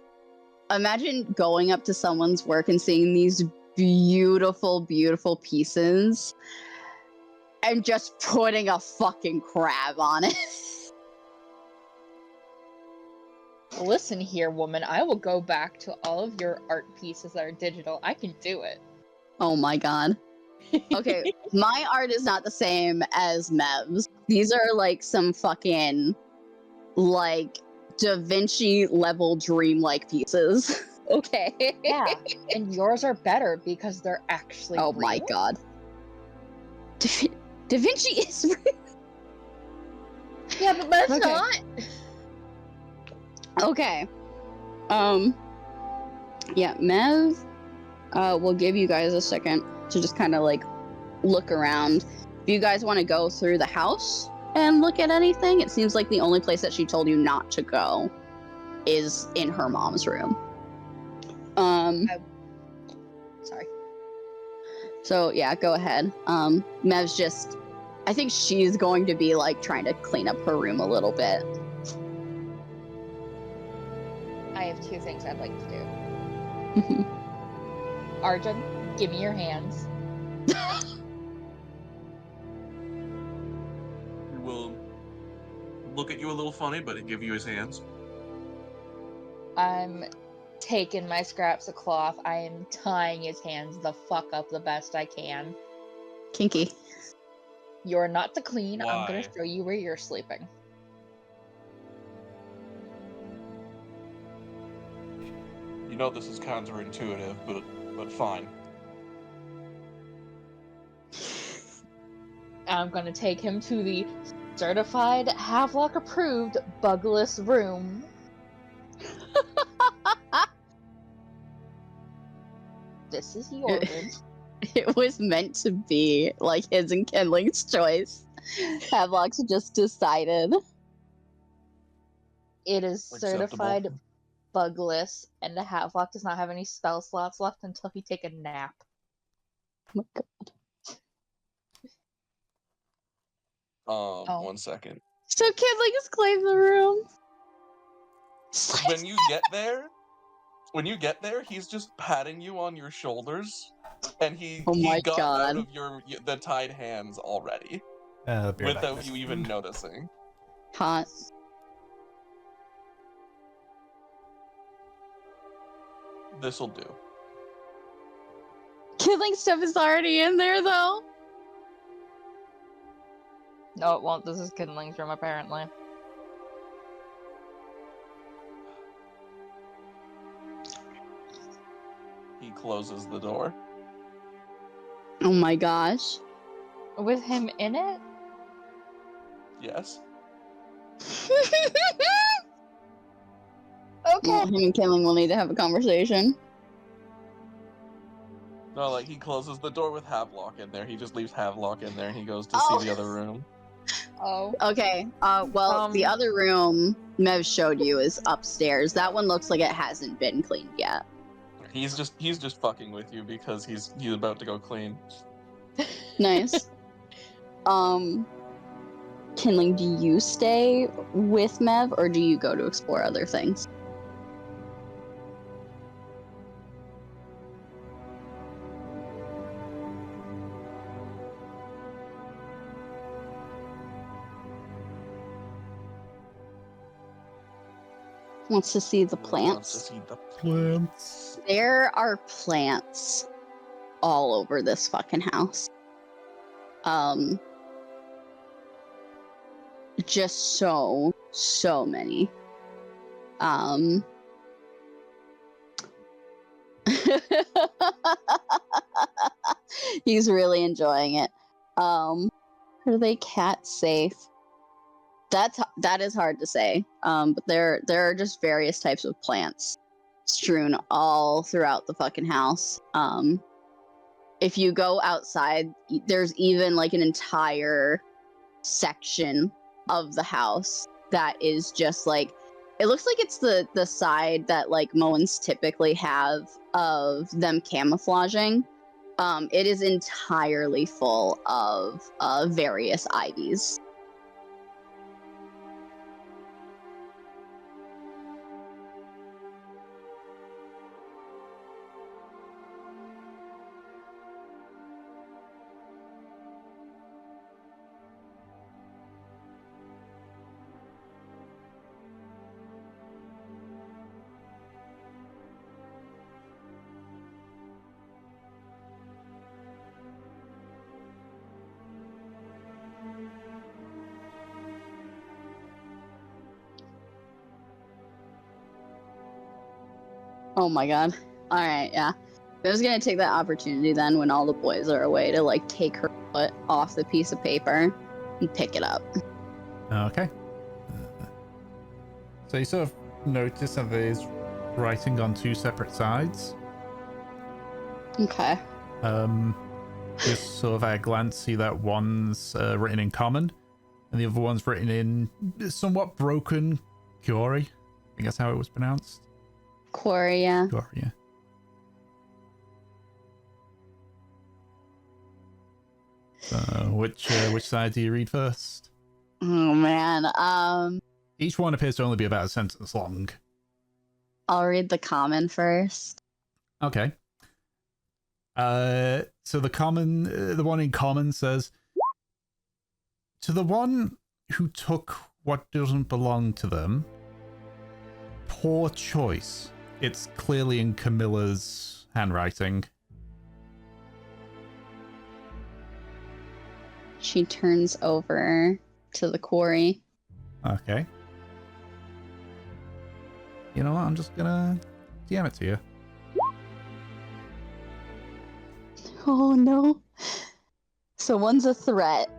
S2: imagine going up to someone's work and seeing these beautiful, beautiful pieces and just putting a fucking crab on it.
S4: Listen here, woman. I will go back to all of your art pieces that are digital. I can do it.
S2: Oh my god. Okay, my art is not the same as Mev's. These are like some fucking, like, Da Vinci level dreamlike pieces. Okay.
S4: Yeah, and yours are better because they're actually
S2: Oh
S4: real.
S2: my god. Da Vinci is real.
S4: Yeah, but that's
S2: Okay.
S4: not.
S2: Okay. Yeah, Mev will give you guys a second to just kind of like look around. If you guys want to go through the house and look at anything, it seems like the only place that she told you not to go is in her mom's room.
S4: Sorry.
S2: So yeah, go ahead. Mev's just, I think she's going to be like trying to clean up her room a little bit.
S4: I have two things I'd like to do. Arjun, give me your hands.
S3: He will look at you a little funny, but he'll give you his hands.
S4: I'm taking my scraps of cloth. I am tying his hands the fuck up the best I can.
S2: Kinky.
S4: You're not to clean. I'm gonna
S3: Why?
S4: show you where you're sleeping.
S3: You know this is counterintuitive, but fine.
S4: I'm gonna take him to the certified Havelock approved bugless room. This is your room.
S2: It was meant to be like his and Kenling's choice. Havelock's just decided.
S4: It is
S3: Acceptable.
S4: certified bugless, and the Havelock does not have any spell slots left until he take a nap.
S2: Oh my god.
S4: Oh.
S3: 1 second.
S2: So Kidling has claimed the room.
S3: When you get there, he's just patting you on your shoulders, and he
S2: Oh my
S3: got
S2: god.
S3: out of the tied hands already without you even noticing.
S2: Hot.
S3: This'll do.
S2: Kidling stuff is already in there though.
S4: No, it won't. This is Kindling's room, apparently.
S3: He closes the door.
S2: Oh my gosh.
S4: With him in it?
S3: Yes.
S4: Okay.
S2: Well, him and Kidling will need to have a conversation.
S3: No, like he closes the door with Havelock in there. He just leaves Havelock in there, and he goes to
S2: Oh.
S3: see the other room.
S4: Oh.
S2: Okay. Well, the other room Mev showed you is upstairs. That one looks like it hasn't been cleaned yet.
S3: He's just fucking with you because he's about to go clean.
S2: Nice. Kindling, do you stay with Mev or do you go to explore other things? Wants to see the
S3: Wants to
S2: plants.
S3: see the
S1: Plants.
S2: There are plants all over this fucking house. Just so many. He's really enjoying it. Are they cat safe? That is hard to say. But there are just various types of plants strewn all throughout the fucking house. If you go outside, there's even like an entire section of the house that is just like, it looks like it's the side that like Moans typically have of them camouflaging. It is entirely full of various ivies. Oh my god. Alright, yeah. I was gonna take that opportunity then when all the boys are away to like take her foot off the piece of paper and pick it up.
S1: Okay. So you sort of notice that there's writing on two separate sides.
S2: Okay.
S1: Just sort of at a glance, see that one's written in common, and the other one's written in somewhat broken Kiori. I think that's how it was pronounced.
S2: Quarry, yeah.
S1: Kiori, yeah. So which side do you read first?
S2: Oh man.
S1: Each one appears to only be about a sentence long.
S2: I'll read the common first.
S1: Okay. So the one in common says, to the one who took what doesn't belong to them, poor choice. It's clearly in Camilla's handwriting.
S2: She turns over to the quarry.
S1: Okay. You know what? I'm just gonna DM it to you.
S2: Oh no. So one's a threat.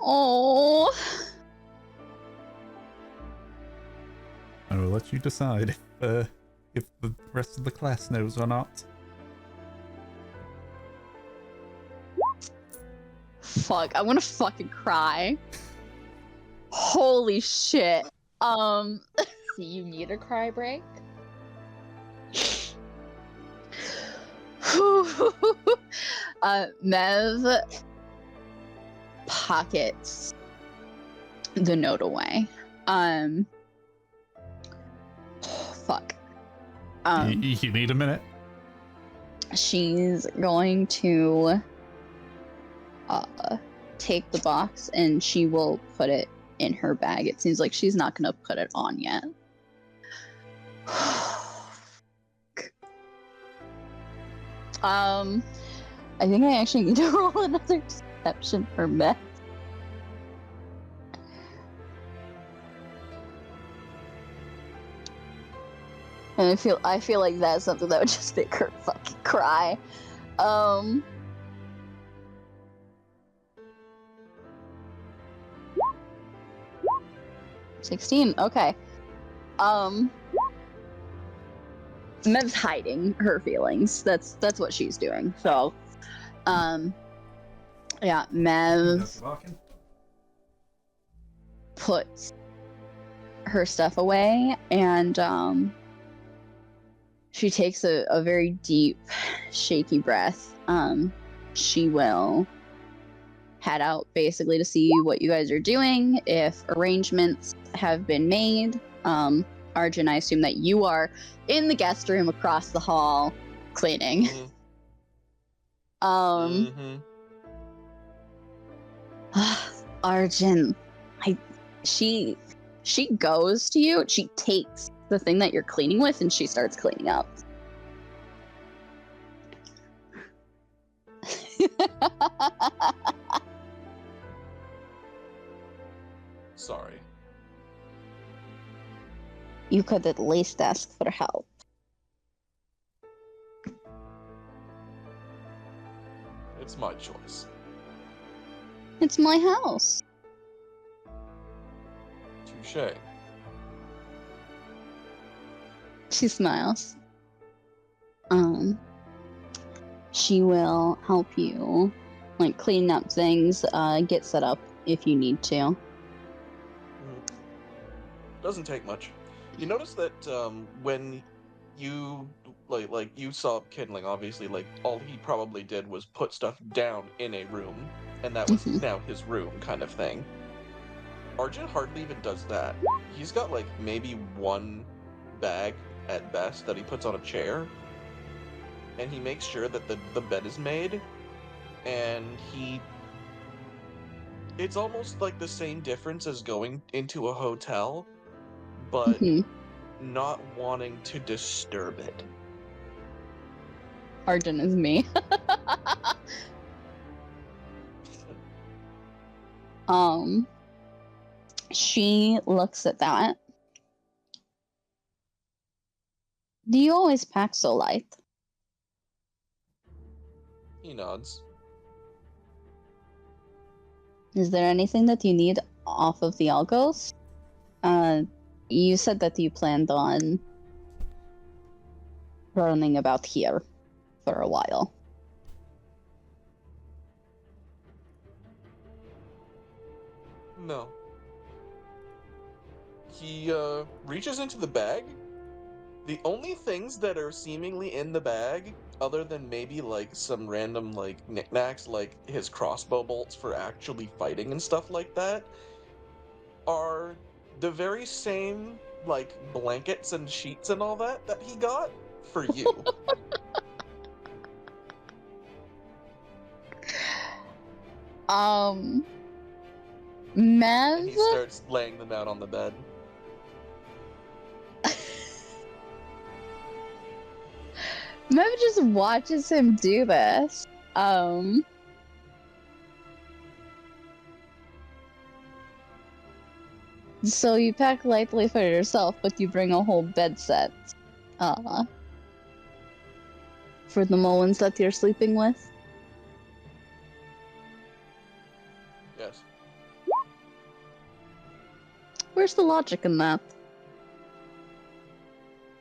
S2: Oh.
S1: I will let you decide if the rest of the class knows or not.
S2: Fuck, I want to fucking cry. Holy shit.
S4: Do you need a cry break?
S2: Mev pockets the note away. Fuck.
S1: You need a minute?
S2: She's going to take the box and she will put it in her bag. It seems like she's not gonna put it on yet. I think I actually need to roll another deception for Meth. And I feel like that's something that would just make her fucking cry. 16, okay. Mev's hiding her feelings. That's what she's doing. So, yeah, Mev puts her stuff away and she takes a very deep, shaky breath. She will head out basically to see what you guys are doing, if arrangements have been made. Arjun, I assume that you are in the guest room across the hall cleaning. Arjun, she goes to you, she takes the thing that you're cleaning with and she starts cleaning up.
S3: Sorry.
S2: You could at least ask for help.
S3: It's my choice.
S2: It's my house.
S3: Touché.
S2: She smiles. She will help you, like, clean up things, get set up if you need to.
S3: Doesn't take much. You notice that when you like you saw kindling, obviously, like all he probably did was put stuff down in a room, and that was now his room kind of thing. Arjun hardly even does that. He's got like maybe one bag at best that he puts on a chair, and he makes sure that the bed is made, and it's almost like the same difference as going into a hotel, but not wanting to disturb it.
S2: Arjun is me. She looks at that. Do you always pack so light?
S3: He nods.
S2: Is there anything that you need off of the Algos? You said that you planned on running about here for a while.
S3: No. He reaches into the bag. The only things that are seemingly in the bag, other than maybe like some random like knickknacks, like his crossbow bolts for actually fighting and stuff like that, are the very same like blankets and sheets and all that he got for you.
S2: Mev?
S3: And he starts laying them out on the bed.
S2: Mev just watches him do this. So you pack lightly for yourself, but you bring a whole bed set. For the Mullins that you're sleeping with?
S3: Yes.
S2: Where's the logic in that?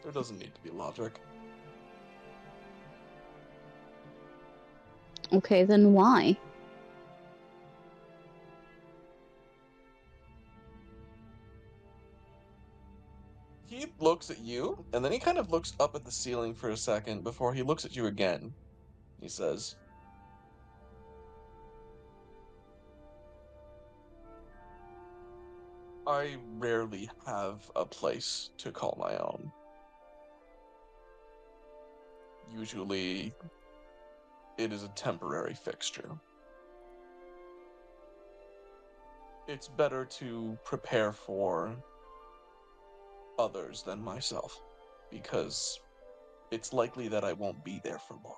S3: There doesn't need to be logic.
S2: Okay, then why?
S3: He looks at you, and then he kind of looks up at the ceiling for a second before he looks at you again. He says, I rarely have a place to call my own. Usually, it is a temporary fixture. It's better to prepare for others than myself, because it's likely that I won't be there for long.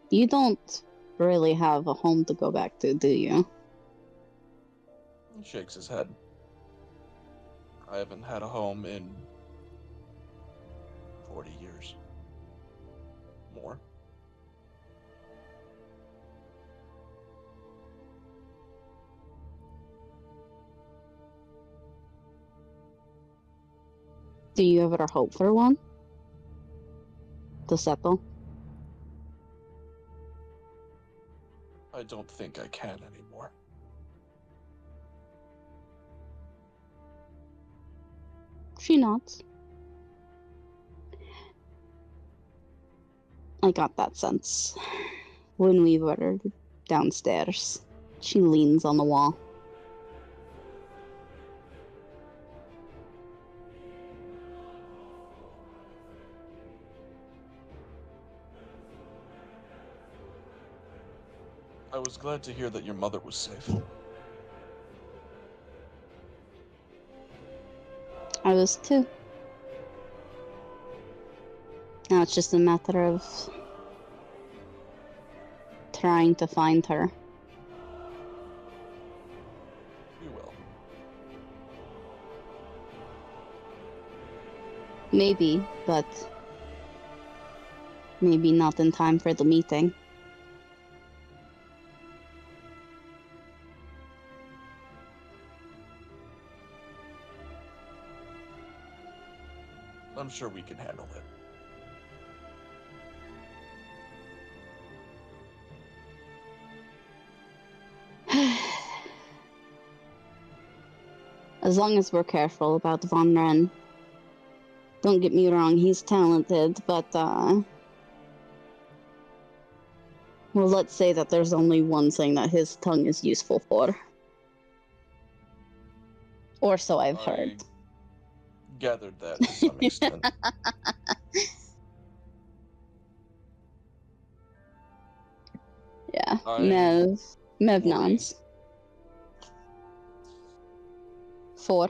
S2: You don't really have a home to go back to, do you?
S3: He shakes his head. I haven't had a home in 40 years. More.
S2: Do you ever hope for one? To settle?
S3: I don't think I can anymore.
S2: She nods. I got that sense when we were downstairs. She leans on the wall.
S3: I was glad to hear that your mother was safe.
S2: I was too. Now it's just a matter of trying to find her.
S3: We will.
S2: Maybe, but maybe not in time for the meeting.
S3: I'm sure we can handle it.
S2: As long as we're careful about Von Ren. Don't get me wrong, he's talented, but, well, let's say that there's only one thing that his tongue is useful for. Or so I've heard.
S3: I gathered that to some extent.
S2: Yeah,
S3: I
S2: Mev
S3: worry.
S2: nods. 4.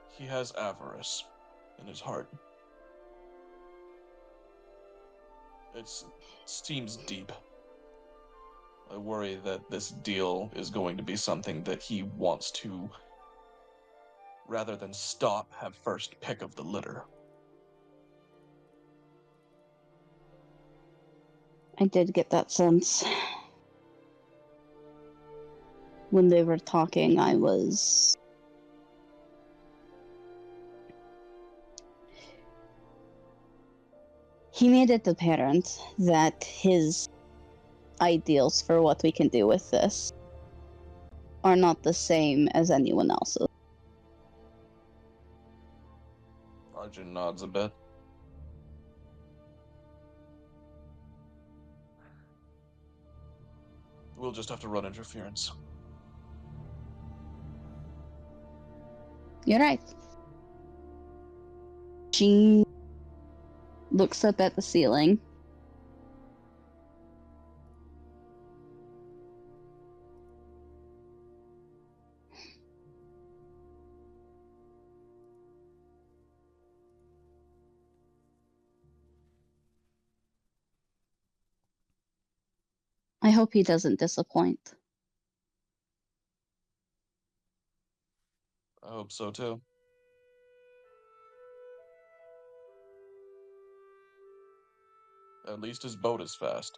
S3: He has avarice in his heart. It seems deep. I worry that this deal is going to be something that he wants to, rather than stop, have first pick of the litter.
S2: I did get that sense. When they were talking, I was... He made it apparent that his ideals for what we can do with this are not the same as anyone else's.
S3: Arjun nods a bit. We'll just have to run interference.
S2: You're right. She looks up at the ceiling. I hope he doesn't disappoint.
S3: I hope so too. At least his boat is fast.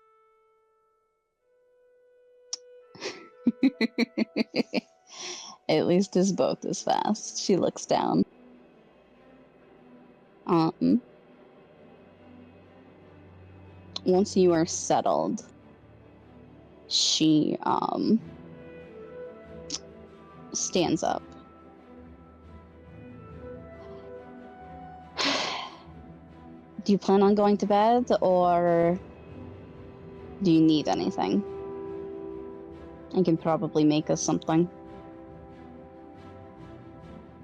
S2: At least his boat is fast. She looks down. Once you are settled, she stands up. Do you plan on going to bed, or do you need anything? I can probably make us something.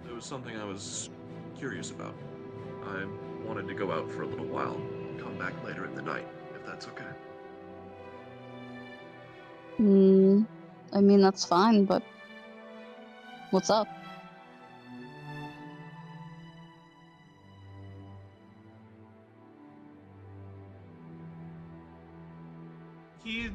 S3: It was something I was curious about. I wanted to go out for a little while and come back later in the night, if that's okay.
S2: I mean, that's fine, but what's up?
S3: He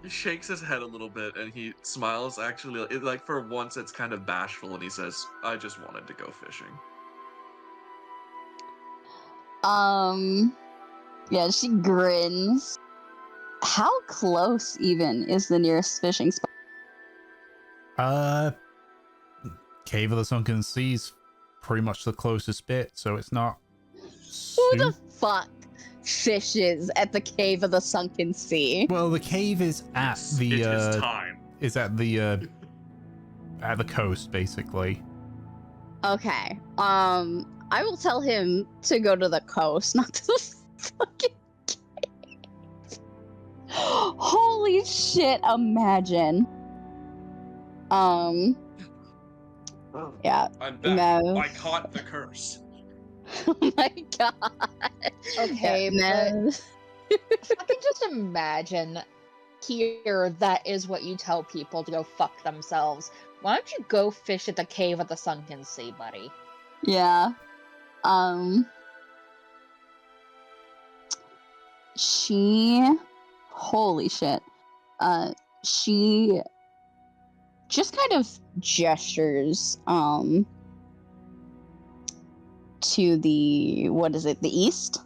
S3: shakes his head a little bit and he smiles. Actually, like for once, it's kind of bashful, and he says, "I just wanted to go fishing."
S2: Yeah, she grins. How close even is the nearest fishing spot?
S1: Cave of the Sunken Sea's pretty much the closest bit, so it's not.
S2: Who the fuck fishes at the Cave of the Sunken Sea?
S1: Well, the cave is at the
S3: It is time.
S1: is at the coast, basically.
S2: Okay. I will tell him to go to the coast, not to the fucking cave. Holy shit, imagine. Yeah.
S3: I'm back.
S2: No.
S3: I caught the curse.
S2: Oh my god.
S4: Okay,
S2: Yeah, no.
S4: I can just imagine here that is what you tell people to go fuck themselves. Why don't you go fish at the Cave of the Sunken Sea, buddy?
S2: Yeah. She... Holy shit. She just kind of gestures, to the... What is it? The east?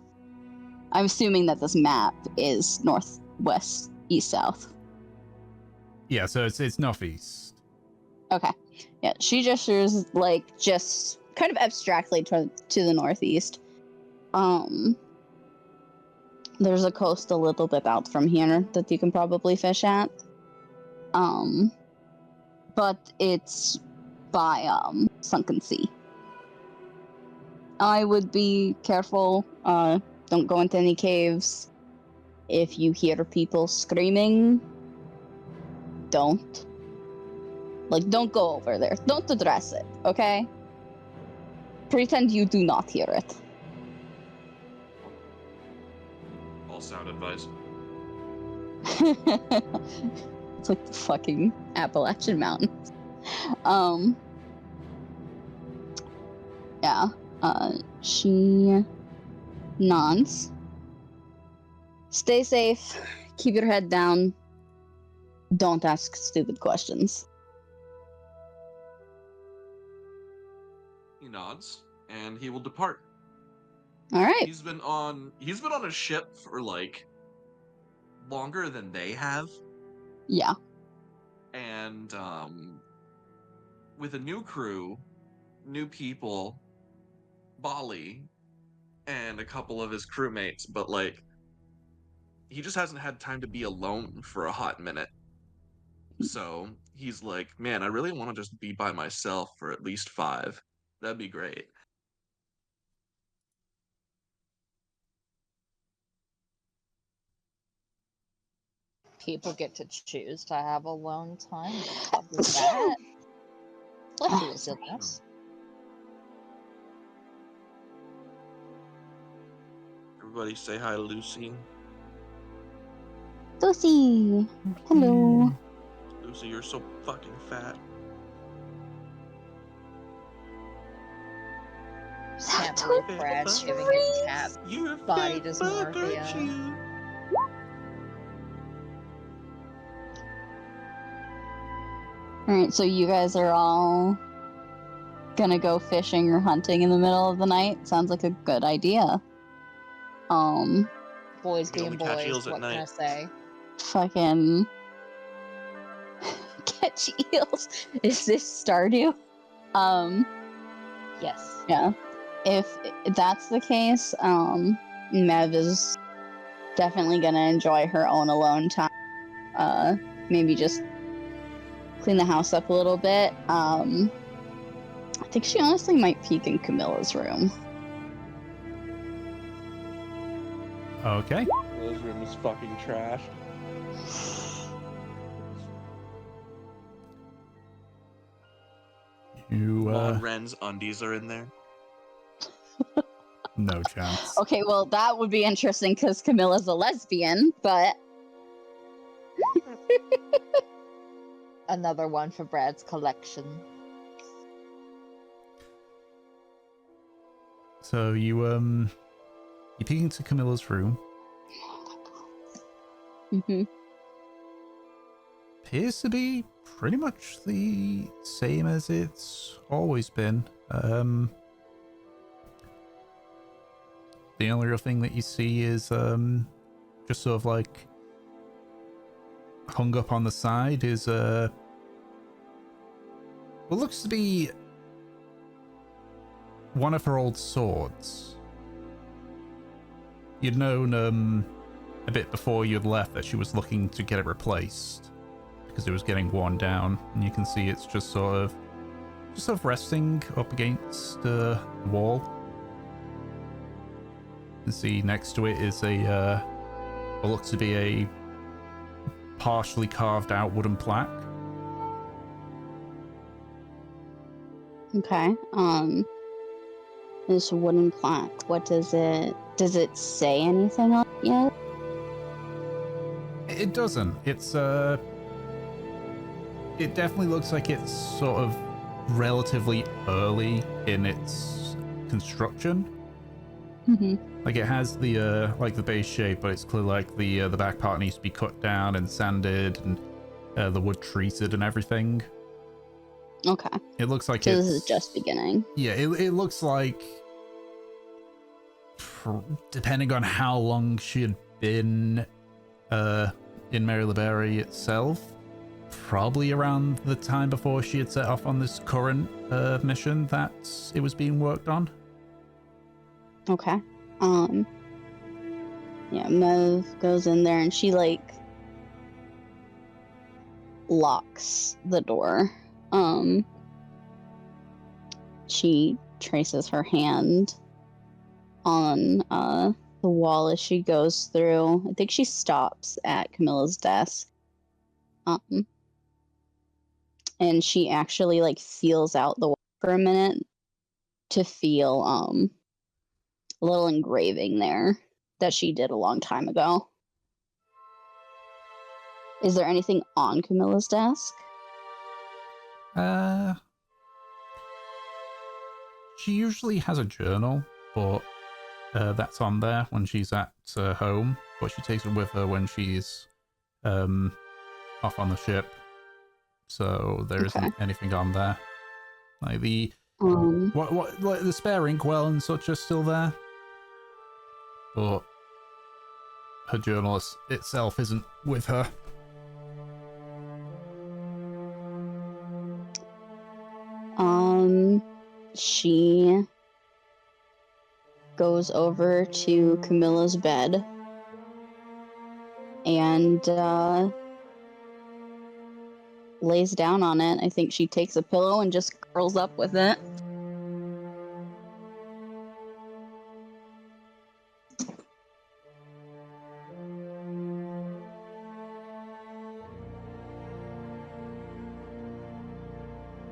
S2: I'm assuming that this map is northwest, east, south.
S1: Yeah, so it's northeast.
S2: Okay. Yeah, she gestures, like, just kind of abstractly to the northeast. There's a coast a little bit out from here that you can probably fish at. But it's by, Sunken Sea. I would be careful, don't go into any caves. If you hear people screaming, don't. Like, don't go over there. Don't address it, okay? Pretend you do not hear it.
S3: All sound advice.
S2: It's like the fucking Appalachian Mountains. Yeah. She nods. Stay safe. Keep your head down. Don't ask stupid questions.
S3: He nods, and he will depart.
S2: All right.
S3: He's been on a ship for like longer than they have,
S2: Yeah.
S3: and with a new crew, new people, Bali, and a couple of his crewmates, but like he just hasn't had time to be alone for a hot minute. So he's like, man, I really want to just be by myself for at least 5. That'd be great.
S4: People get to choose to have alone time. What the fuck is that? Let's do this, silliness.
S3: Everybody say hi to Lucy.
S2: Lucy. Hello.
S3: Lucy, you're so fucking fat.
S4: Can't believe Brad's giving his cat
S3: You're
S4: body
S3: fit for
S4: dysmorphia.
S3: virtue.
S2: Alright, so you guys are all gonna go fishing or hunting in the middle of the night? Sounds like a good idea.
S4: Boys
S3: You can
S4: being
S3: only catch
S4: boys,
S3: eels at
S4: what can I
S3: night.
S4: say?
S2: Fucking catch eels. Is this Stardew?
S4: Yes.
S2: Yeah. If that's the case, Mev is definitely gonna enjoy her own alone time. Maybe just clean the house up a little bit. I think she honestly might peek in Camilla's room.
S1: Okay.
S3: Those room is fucking trashed.
S1: You,
S3: Ren's undies are in there.
S1: no chance.
S2: Okay, well, that would be interesting because Camilla's a lesbian, but
S4: Another one for Brad's collection.
S1: So you peek into Camilla's room. Appears to be pretty much the same as it's always been. The only real thing that you see is just sort of like hung up on the side is what looks to be one of her old swords. You'd known a bit before you'd left that she was looking to get it replaced because it was getting worn down, and you can see it's just sort of resting up against the wall. You can see next to it is a what looks to be a partially carved out wooden plaque.
S2: okay. This wooden plaque. What does it say anything on it yet?
S1: It doesn't. It's it definitely looks like it's sort of relatively early in its construction. Like it has the like the base shape, but it's clear like the back part needs to be cut down and sanded and the wood treated and everything.
S2: Okay.
S1: It looks like
S2: So
S1: it's
S2: this is just beginning.
S1: Yeah, it looks like depending on how long she had been in Mari Libere itself, probably around the time before she had set off on this current mission that it was being worked on.
S2: Okay. Yeah, Mev goes in there and she like locks the door. She traces her hand on the wall as she goes through. I think she stops at Camilla's desk. And she actually like feels out the wall for a minute to feel a little engraving there that she did a long time ago. Is there anything on Camilla's desk?
S1: She usually has a journal, but that's on there when she's at home, but she takes it with her when she's off on the ship. So there isn't anything on there. Like the like the spare inkwell and such are still there, but her journal itself isn't with her.
S2: She goes over to Camilla's bed and lays down on it. I think she takes a pillow and just curls up with it.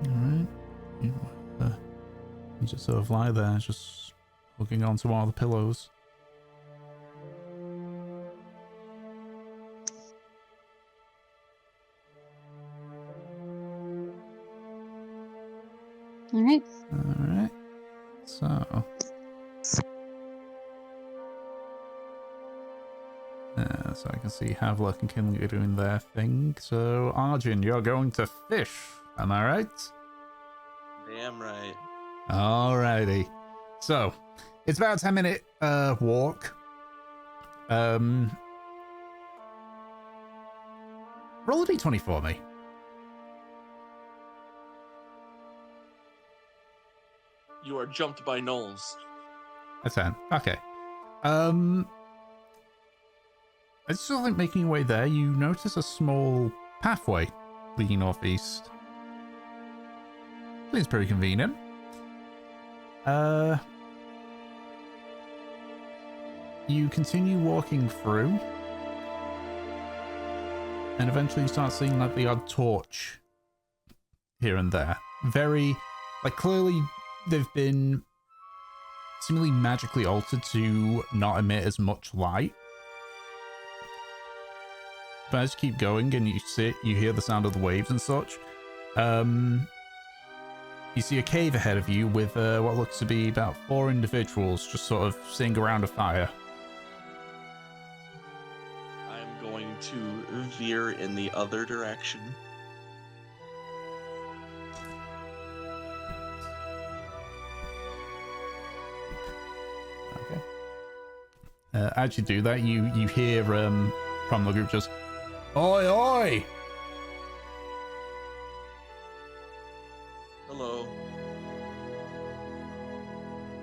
S1: Alright. You just sort of lie there, just hooking onto one of the pillows.
S2: Alright.
S1: Alright. So. So I can see Havlock and Kinley are doing their thing. So, Arjun, you're going to fish. Am I right?
S3: Damn right.
S1: Alrighty. So, it's about a 10-minute walk. Roll a d20 for me.
S3: You are jumped by gnolls.
S1: That's fine. Okay. As you sort of like making your way there, you notice a small pathway leading northeast. Seems pretty convenient. You continue walking through, and eventually you start seeing like the odd torch here and there. Very, like, clearly they've been seemingly magically altered to not emit as much light. But as you keep going and you hear the sound of the waves and such, you see a cave ahead of you with what looks to be about 4 individuals just sort of sitting around a fire.
S3: I'm going to veer in the other direction.
S1: Okay. As you do that, you hear from the group just, "Oi, oi!"
S3: Hello.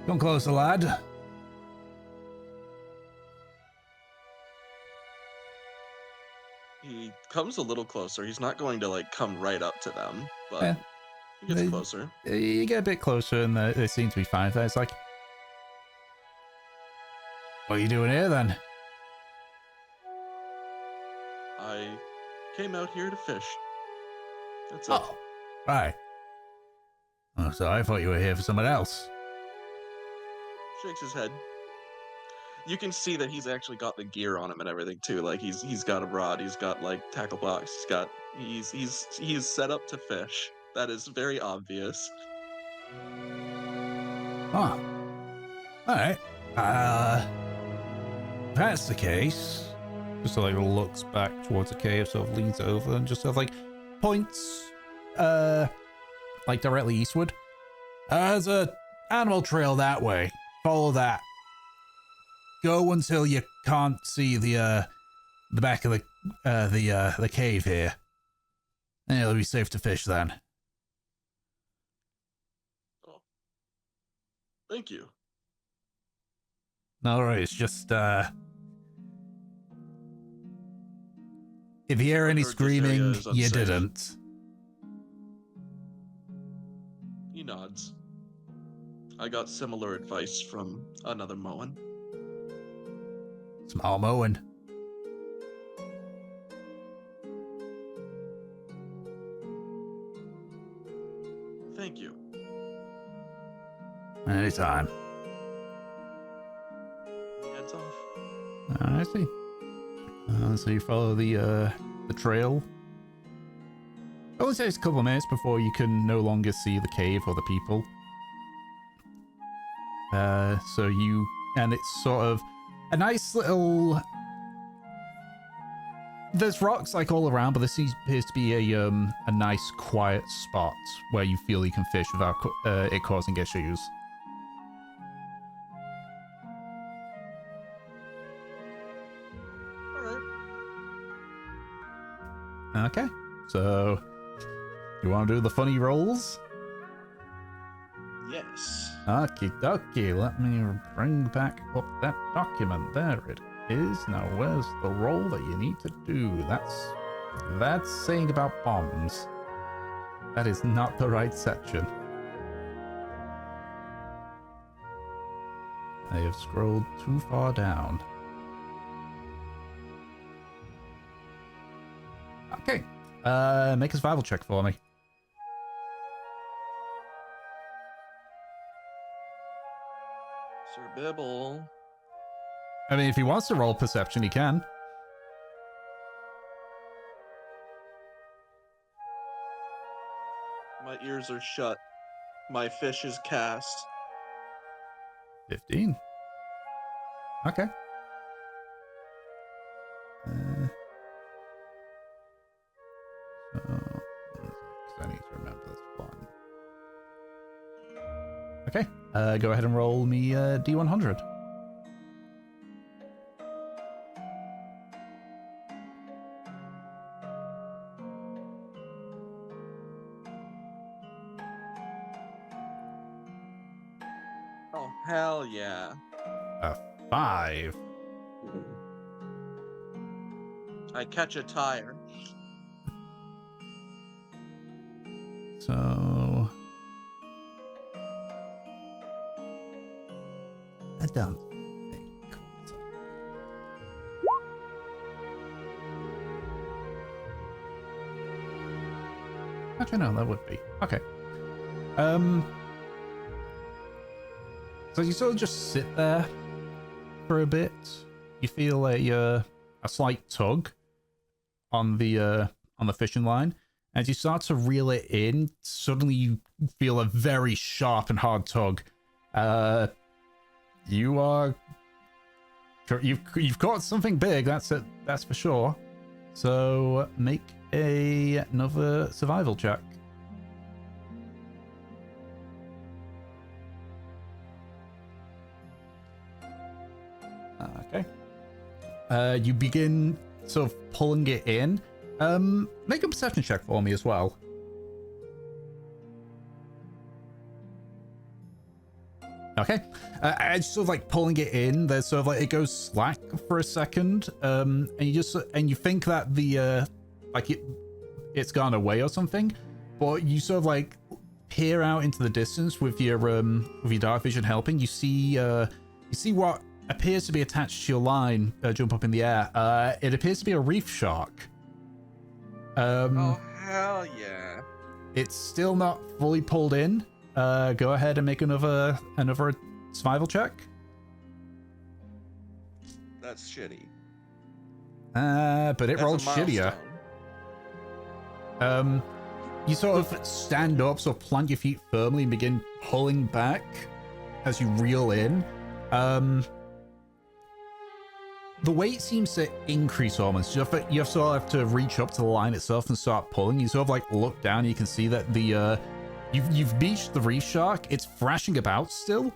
S1: Come closer, lad.
S3: He comes a little closer. He's not going to, like, come right up to them, but
S1: Yeah.
S3: he gets closer.
S1: You get a bit closer and they seem to be fine. It's like, "What are you doing here then?"
S3: I came out here to fish. That's it.
S1: Oh, right. Oh, so I thought you were here for someone else.
S3: Shakes his head. You can see that he's actually got the gear on him and everything too. Like he's got a rod, he's got like tackle box, he's set up to fish. That is very obvious.
S1: Oh. Alright. If that's the case. Just sort of like looks back towards the cave, sort of leans over and just sort of like points like directly eastward. There's a animal trail that way. Follow that. Go until you can't see the back of the cave here. And it'll be safe to fish then.
S3: Oh. Thank you.
S1: No worries, just if you hear any
S3: This area
S1: screaming,
S3: is
S1: you
S3: unsafe.
S1: didn't.
S3: He nods. I got similar advice from another Moen.
S1: Small mowing.
S3: Thank you.
S1: Anytime.
S3: He heads off.
S1: I see. So you follow the trail. It only takes a couple of minutes before you can no longer see the cave or the people. And it's sort of a nice little. There's rocks like all around, but this appears to be a nice quiet spot where you feel you can fish without it causing issues.
S3: Alright.
S1: Okay, so you want to do the funny rolls?
S3: Yes.
S1: Okie dokie, let me bring back up that document. There it is. Now, where's the roll that you need to do? That's saying about bombs. That is not the right section. I have scrolled too far down. Okay, make a survival check for me.
S3: Sir Bibble.
S1: I mean, if he wants to roll perception, he can.
S3: My ears are shut. My fish is cast.
S1: 15. Okay. So, 'cause I need to remember this one. Okay. Go ahead and roll me D100.
S3: Oh, hell yeah.
S1: A 5.
S3: I catch a tire.
S1: So I don't think. Actually, no, that would be okay. So you sort of just sit there for a bit. You feel a slight tug on the fishing line. As you start to reel it in, suddenly you feel a very sharp and hard tug. You've caught something big. That's it. That's for sure. So make another survival check. Okay. You begin sort of pulling it in. Make a perception check for me as well. Okay. As sort of like pulling it in, there's sort of like it goes slack for a second, and you think that the it's gone away or something, but you sort of like peer out into the distance with your dark vision helping. You see what appears to be attached to your line jump up in the air. It appears to be a reef shark.
S3: Oh, hell yeah.
S1: It's still not fully pulled in. Go ahead and make another survival check.
S3: That's shitty.
S1: But it
S3: That's
S1: rolled
S3: a
S1: shittier.
S3: milestone.
S1: You sort of stand up, sort of plant your feet firmly and begin pulling back as you reel in. The weight seems to increase almost. You sort of have to reach up to the line itself and start pulling. You sort of like look down and you can see that the you've beached the reef shark. It's thrashing about still.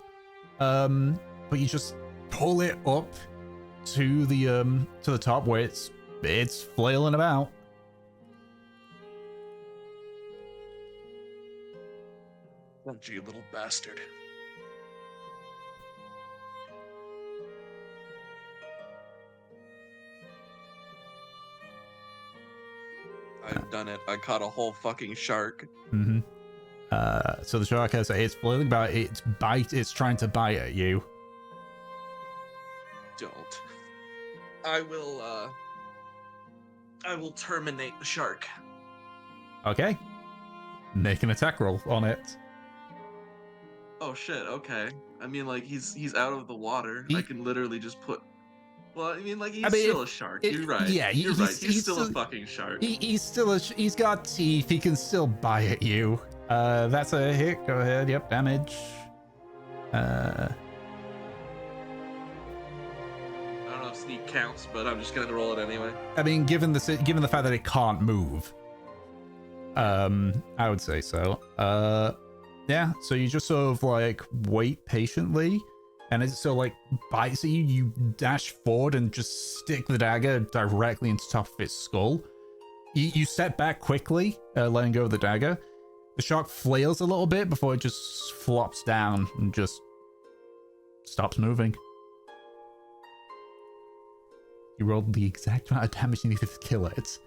S1: But you just pull it up to the top where it's flailing about.
S3: Oh, gee, little bastard. I've done it. I caught a whole fucking shark.
S1: Mm-hmm. So the shark it's flailing about. It's trying to bite at you.
S3: Don't. I will terminate the shark.
S1: Okay. Make an attack roll on it.
S3: Oh shit, okay. I mean, like, he's out of the water. I can literally just put... Well, I mean, like, he's still a shark. You're right.
S1: Yeah,
S3: you're right. He's still a
S1: still
S3: fucking shark.
S1: He's got teeth. He can still bite at you. That's a hit. Go ahead. Yep, damage.
S3: I don't know if sneak counts, but I'm just gonna roll it anyway.
S1: I mean, given the fact that it can't move, I would say so. Yeah. So you just sort of like wait patiently. And it's so like bites at you, you dash forward and just stick the dagger directly into the top of its skull. You step back quickly, letting go of the dagger. The shark flails a little bit before it just flops down and just stops moving. You rolled the exact amount of damage you needed to kill it.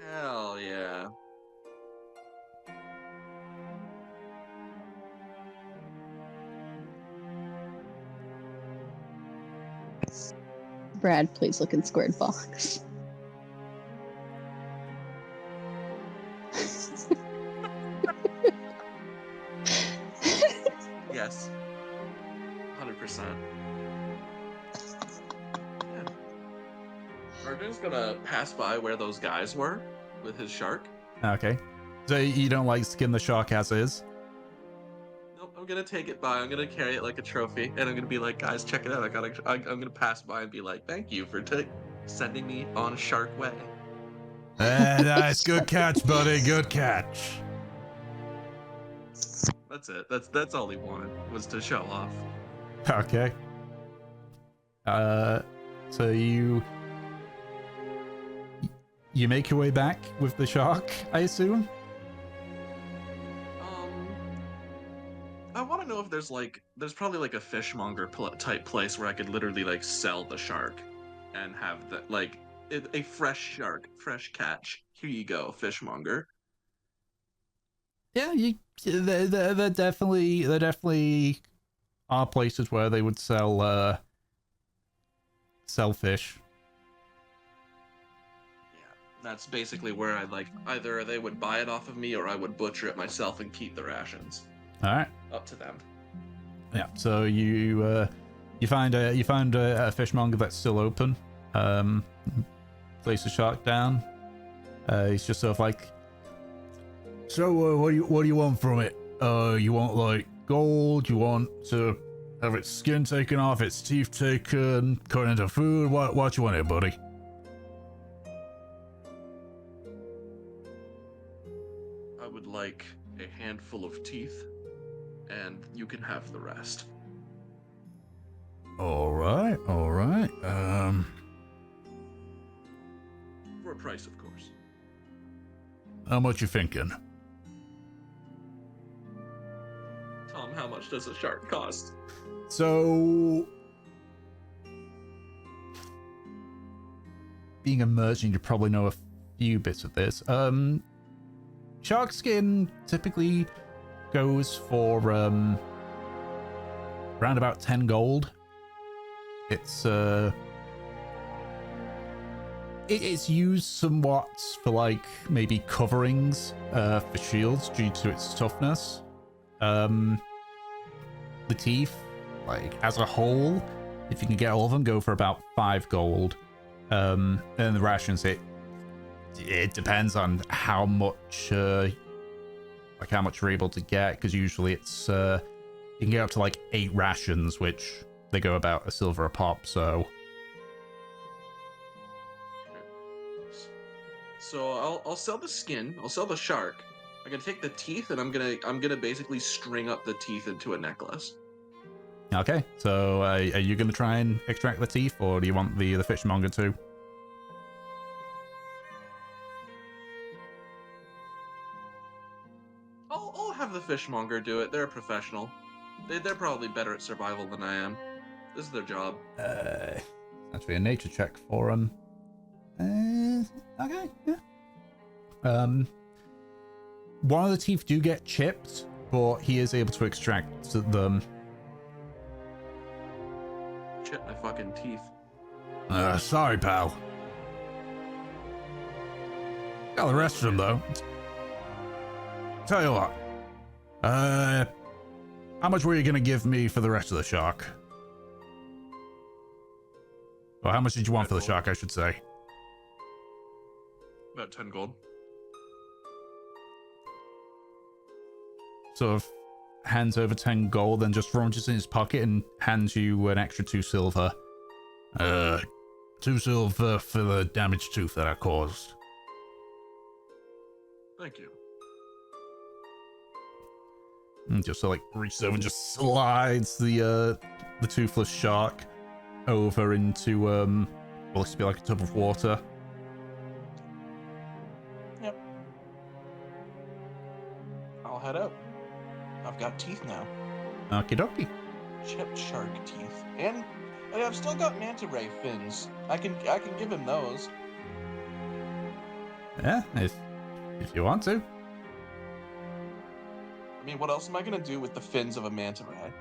S3: Hell yeah.
S2: Brad, please look in squared box.
S3: Yes. 100%. Yeah. Arjun's gonna pass by where those guys were with his shark.
S1: Okay. So you don't like skin the shark as is?
S3: Nope, I'm gonna take it by. I'm gonna carry it like a trophy, and I'm gonna be like, guys, check it out. I'm gonna pass by and be like, thank you for sending me on a shark way.
S1: Nice. Good catch, buddy. Good catch.
S3: That's it. That's all he wanted, was to show off.
S1: Okay. So you make your way back with the shark, I assume?
S3: I want to know if there's probably like a fishmonger type place where I could literally like sell the shark, and have that like a fresh shark, fresh catch. Here you go, fishmonger.
S1: Yeah, there definitely are places where they would sell fish.
S3: Yeah, that's basically where I'd like either they would buy it off of me or I would butcher it myself and keep the rations.
S1: All right.
S3: Up to them.
S1: Yeah. So you find a fishmonger that's still open. Place the shark down. He's just sort of like, so what do you want from it? You want like gold? You want to have its skin taken off, its teeth taken, cut into food? What you want here, buddy?
S3: I would like a handful of teeth, and you can have the rest.
S1: All right.
S3: For a price, of course.
S1: How much you thinking?
S3: Tom, how much does a shark cost?
S1: So, being a merchant, you probably know a few bits of this. Shark skin typically goes for around about 10 gold. It's used somewhat for like maybe coverings for shields due to its toughness. The teeth, like as a whole, if you can get all of them, go for about 5 gold. And the rations, it depends on how much you're able to get, because usually it's you can get up to like 8 rations, which they go about a silver a pop. So
S3: I'll sell the skin. I'll sell the shark. I'm gonna take the teeth, and I'm gonna basically string up the teeth into a necklace.
S1: okay, so are you gonna try and extract the teeth, or do you want the fishmonger too?
S3: I'll have the fishmonger do it. They're a professional. They're probably better at survival than I am. This is their job.
S1: Actually, a nature check for him. Okay, yeah. One of the teeth do get chipped, but he is able to extract them.
S3: Chip my fucking teeth.
S1: Sorry, pal. Got the rest of them, though. Tell you what. How much were you gonna give me for the rest of the shark? Well, how much did you want for the shark, I should say?
S3: About 10 gold.
S1: Sort of hands over 10 gold, then just rummages in his pocket and hands you an extra 2 silver. 2 silver for the damaged tooth that I caused.
S3: Thank you.
S1: And just so, like, reaches over and just slides the toothless shark over into well, this to be like a tub of water.
S3: Yep. I'll head out. I've got teeth now.
S1: Okie dokie.
S3: Chipped shark teeth. And I've still got manta ray fins. I can give him those.
S1: Yeah, if you want to.
S3: I mean, what else am I gonna do with the fins of a manta ray?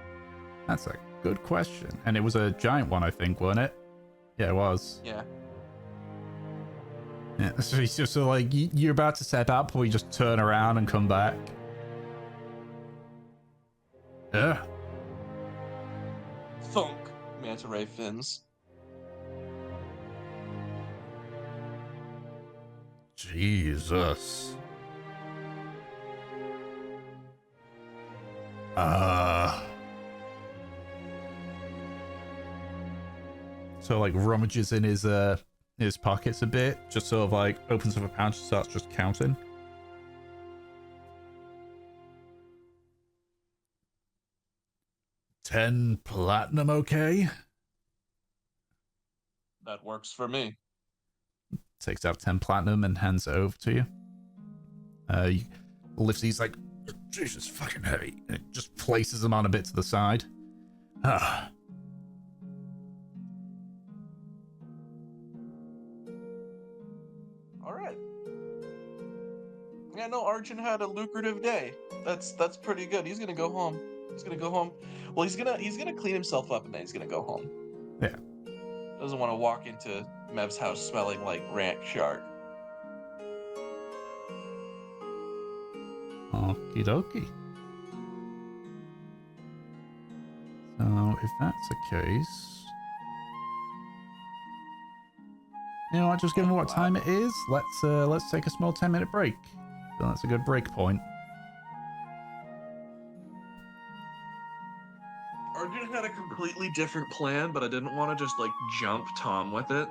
S1: That's a good question. And it was a giant one, I think, wasn't it? Yeah, it was.
S3: Yeah.
S1: Yeah, so he's just so like, you're about to set up, or you just turn around and come back. Yeah.
S3: Thunk. Manta ray fins.
S1: Jesus. So like rummages in his pockets a bit, just sort of like opens up a pouch and starts just counting. $10 platinum, okay?
S3: That works for me.
S1: Takes out 10 platinum and hands it over to you. He lifts these like Jesus, fucking heavy. And it just places them on a bit to the side. Ah.
S3: All right. Yeah, no, Arjun had a lucrative day. That's pretty good. He's gonna go home. He's gonna go home. Well, he's gonna clean himself up and then he's gonna go home.
S1: Yeah.
S3: Doesn't want to walk into Mev's house smelling like rank shark.
S1: Okie dokie. So, if that's the case... You know what, just given what time it is, let's take a small 10-minute break. So that's a good break point.
S3: Arjun had a completely different plan, but I didn't want to just, like, jump Tom with it.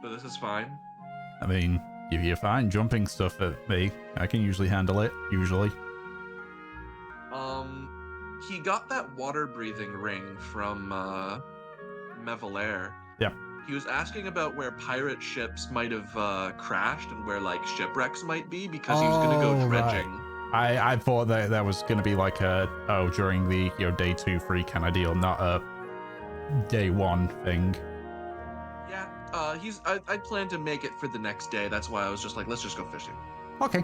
S3: But this is fine.
S1: I mean, if you're fine jumping stuff at me, I can usually handle it, usually.
S3: He got that water-breathing ring from, Mevalaire.
S1: Yeah.
S3: He was asking about where pirate ships might have, crashed and where, like, shipwrecks might be, because he was gonna go dredging.
S1: Right. I thought that was gonna be like during the, day 2 free kind of deal, not a day 1 thing.
S3: Yeah, I plan to make it for the next day. That's why I was just like, let's just go fishing.
S1: Okay.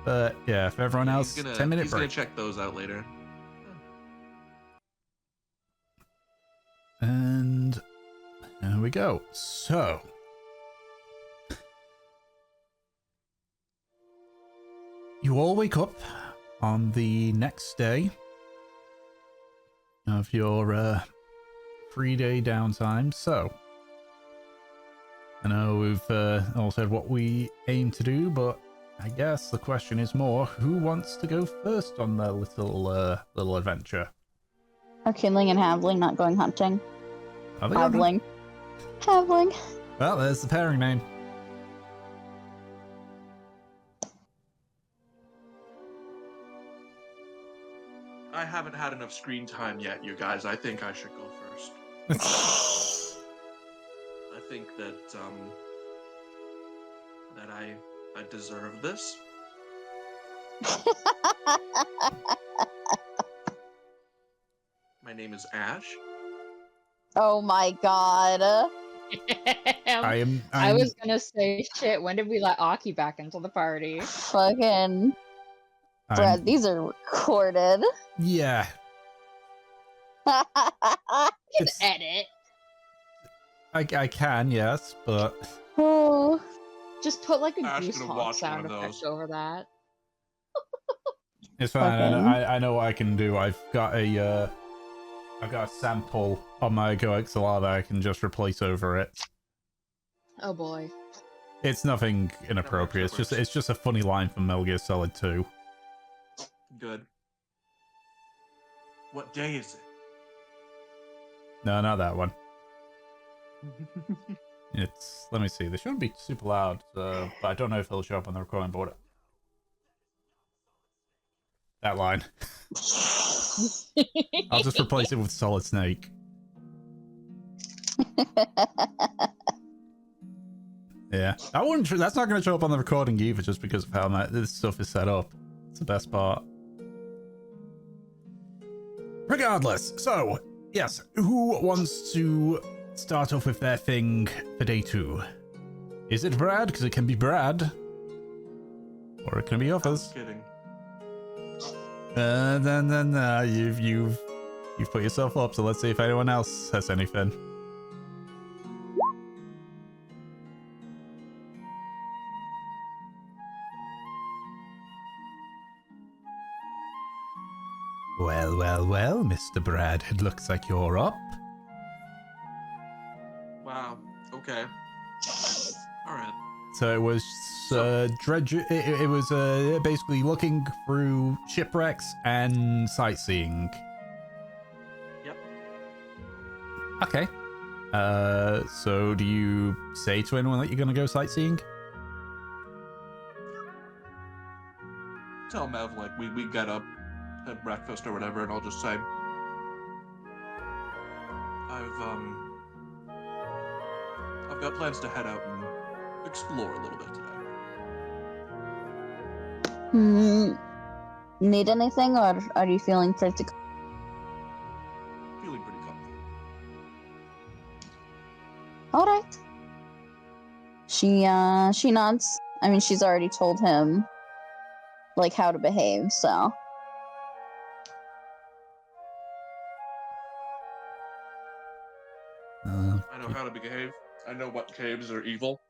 S1: But yeah, if everyone else, 10-minute break.
S3: He's gonna check those out later.
S1: And there we go. So, you all wake up on the next day of your 3-day downtime. So, I know we've all said what we aim to do, but I guess the question is more, who wants to go first on their little adventure?
S2: Are Kindling and Havling not going hunting?
S1: Are they going?
S2: Havling.
S1: Well, there's the pairing name.
S3: I haven't had enough screen time yet, you guys. I think I should go first. I think that I deserve this. My name is Ash.
S2: Oh my god.
S4: I was gonna say, shit, when did we let Aki back into the party?
S2: Fucking Brad, these are recorded.
S1: Yeah.
S4: You can edit.
S1: I can, yes, but
S2: Oh.
S4: Just put like a
S3: Ash
S4: goose
S3: gonna
S4: honk
S3: watch
S4: sound
S3: one of
S4: effect
S3: those.
S4: over that.
S1: it's fine.
S2: Okay.
S1: I know what I can do. I've got a sample on my GoXLR that I can just replace over it.
S4: Oh boy.
S1: It's nothing inappropriate. It's just a funny line from Metal Gear Solid 2.
S3: Good. What day is it?
S1: No, not that one. It's, let me see. They shouldn't be super loud, but I don't know if it'll show up on the recording board. That line. I'll just replace it with Solid Snake. Yeah, that's not going to show up on the recording either, just because of how this stuff is set up. It's the best part. Regardless, so yes, who wants to start off with their thing for day 2? Is it Brad? Because it can be Brad, or it can be others.
S3: Kidding.
S1: Then you've put yourself up. So let's see if anyone else has anything. Well, Mr. Brad, it looks like you're up.
S3: Wow. Okay. All right.
S1: So it was dredge. It was basically looking through shipwrecks and sightseeing.
S3: Yep.
S1: Okay. So do you say to anyone that you're gonna go sightseeing?
S3: Tell Mev like we get up at breakfast or whatever, and I'll just say I've got plans to head out and explore a little bit today.
S2: Need anything, or are you feeling pretty?
S3: Feeling pretty comfy.
S2: All right. She nods. I mean, she's already told him like how to behave, so.
S3: I know how to behave. I know what caves are evil.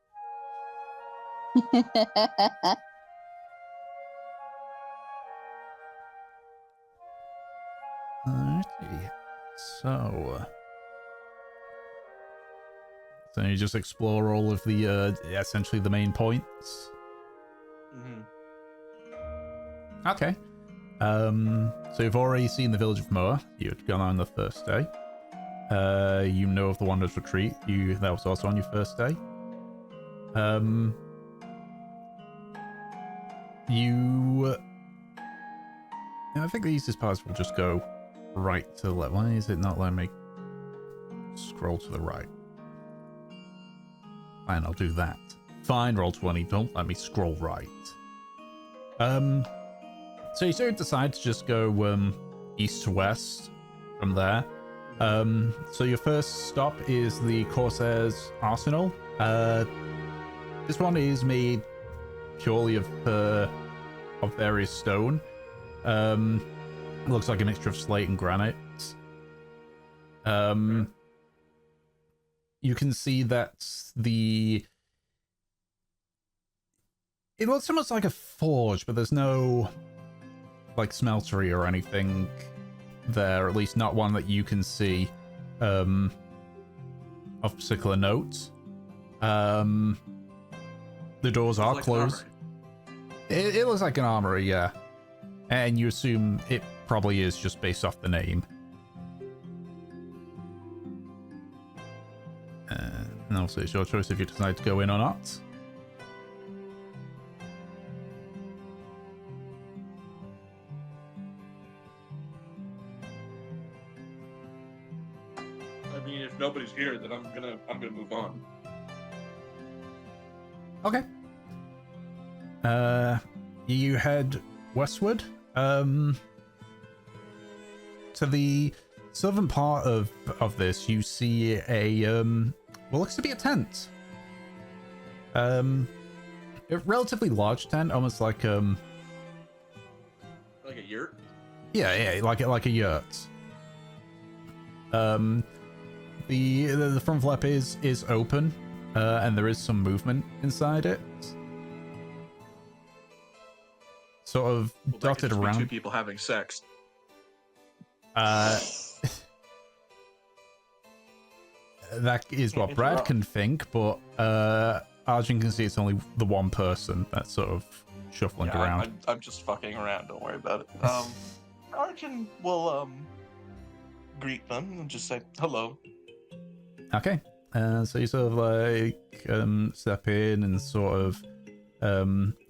S1: Alrighty. So you just explore all of the essentially the main points.
S3: Mm-hmm.
S1: Okay. So you've already seen the village of Moa. You'd gone on the first day. You know of the Wanderer's Retreat. That was also on your first day. I think the easiest parts will just go right to the left. Why is it not letting me scroll to the right? Fine, I'll do that. Fine, roll 20. Don't let me scroll right. So you sort of decide to just go east to west from there. So your first stop is the Corsair's Arsenal. This one is made purely of various stone. Looks like a mixture of slate and granite. You can see that it looks almost like a forge, but there's no like smeltery or anything there, at least not one that you can see of particular note. The doors are closed. It looks like an armory, yeah. And you assume it probably is just based off the name. And also it's your choice if you decide to go in or not.
S3: I mean, if nobody's here, then I'm gonna move on.
S1: Okay. You head westward. To the southern part of this, you see a what looks to be a tent. A relatively large tent, almost like
S3: Like a yurt?
S1: yeah, like a yurt. The front flap is open, and there is some movement inside it. Sort of
S3: Well,
S1: dotted
S3: that could just be
S1: around.
S3: two people having sex.
S1: That is what
S3: Can't
S1: Brad
S3: interrupt.
S1: can think, but Arjun can see it's only the one person that's sort of shuffling
S3: Yeah,
S1: around.
S3: I'm just fucking around. Don't worry about it. Arjun will greet them and just say hello.
S1: Okay. So you sort of like step in and sort of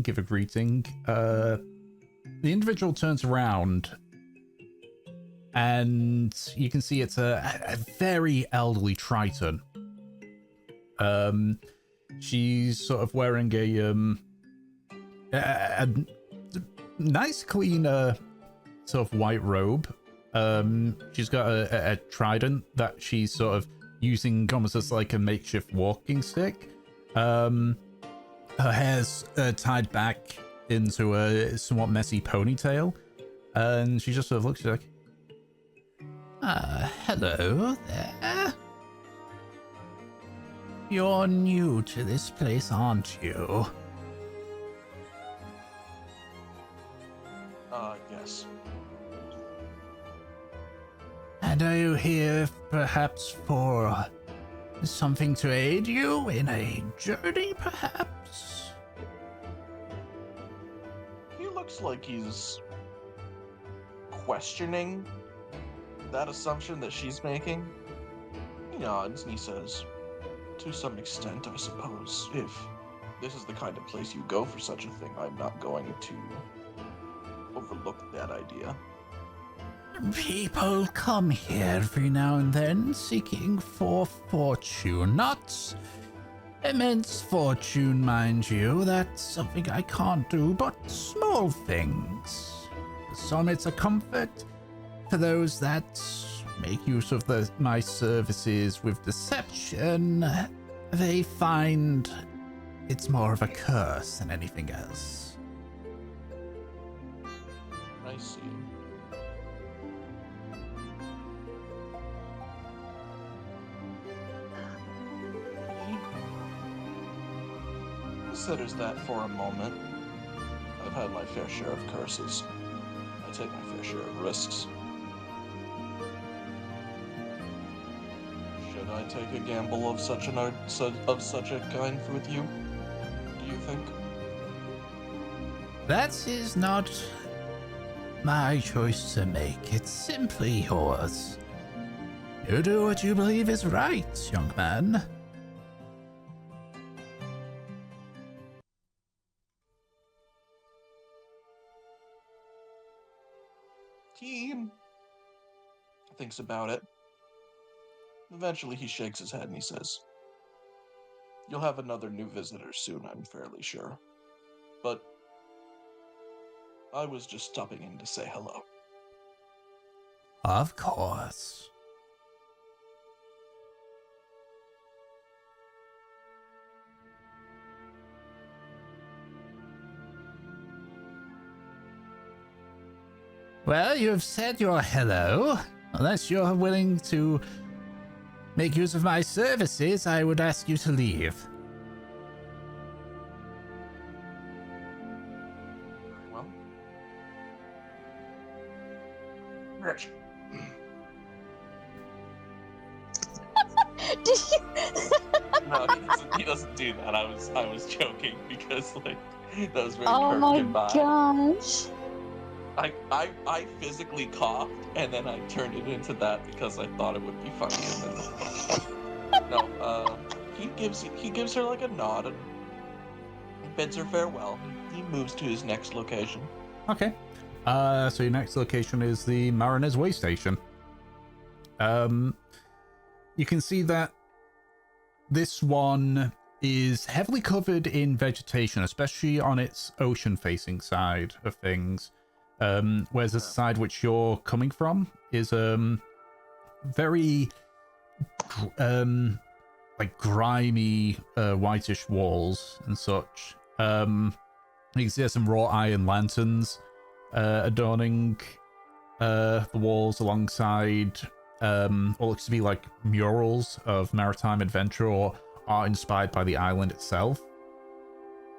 S1: give a greeting. The individual turns around and you can see it's a very elderly Triton. She's sort of wearing a nice clean sort of white robe. She's got a trident that she's sort of using almost as like a makeshift walking stick. Her hair's tied back into a somewhat messy ponytail, and she just sort of looks like, hello there. You're new to this place, aren't you?
S3: Yes.
S1: And are you here perhaps for something to aid you in a journey, perhaps?
S3: He looks like he's questioning that assumption that she's making. He nods and he says, to some extent, I suppose, if this is the kind of place you go for such a thing, I'm not going to overlook that idea.
S1: People come here every now and then seeking for fortune. Not immense fortune, mind you. That's something I can't do, but small things. some it's a comfort. For those that make use of my services with deception, they find it's more of a curse than anything else.
S3: I see. Considers that for a moment. I've had my fair share of curses. I take my fair share of risks. Should I take a gamble of such a kind with you? Do you think?
S1: That is not my choice to make. It's simply yours. You do what you believe is right, young man.
S3: Team thinks about it. Eventually he shakes his head and he says, "You'll have another new visitor soon, I'm fairly sure. But I was just stopping in to say hello."
S1: Of course. Well, you have said your hello. Unless you're willing to make use of my services, I would ask you to leave.
S3: Very well. Rich.
S2: Did you?
S3: No, he doesn't do that. I was joking because like that was very
S2: Oh
S3: curt
S2: my
S3: goodbye.
S2: gosh.
S3: I physically coughed and then I turned it into that because I thought it would be funny. And then, no, he gives her like a nod and bids her farewell. He moves to his next location.
S1: Okay. So your next location is the Mariner's Way Station. You can see that this one is heavily covered in vegetation, especially on its ocean-facing side of things. Whereas the side which you're coming from is very like grimy whitish walls and such. You can see there's some wrought iron lanterns adorning the walls alongside what looks to be like murals of maritime adventure or art inspired by the island itself.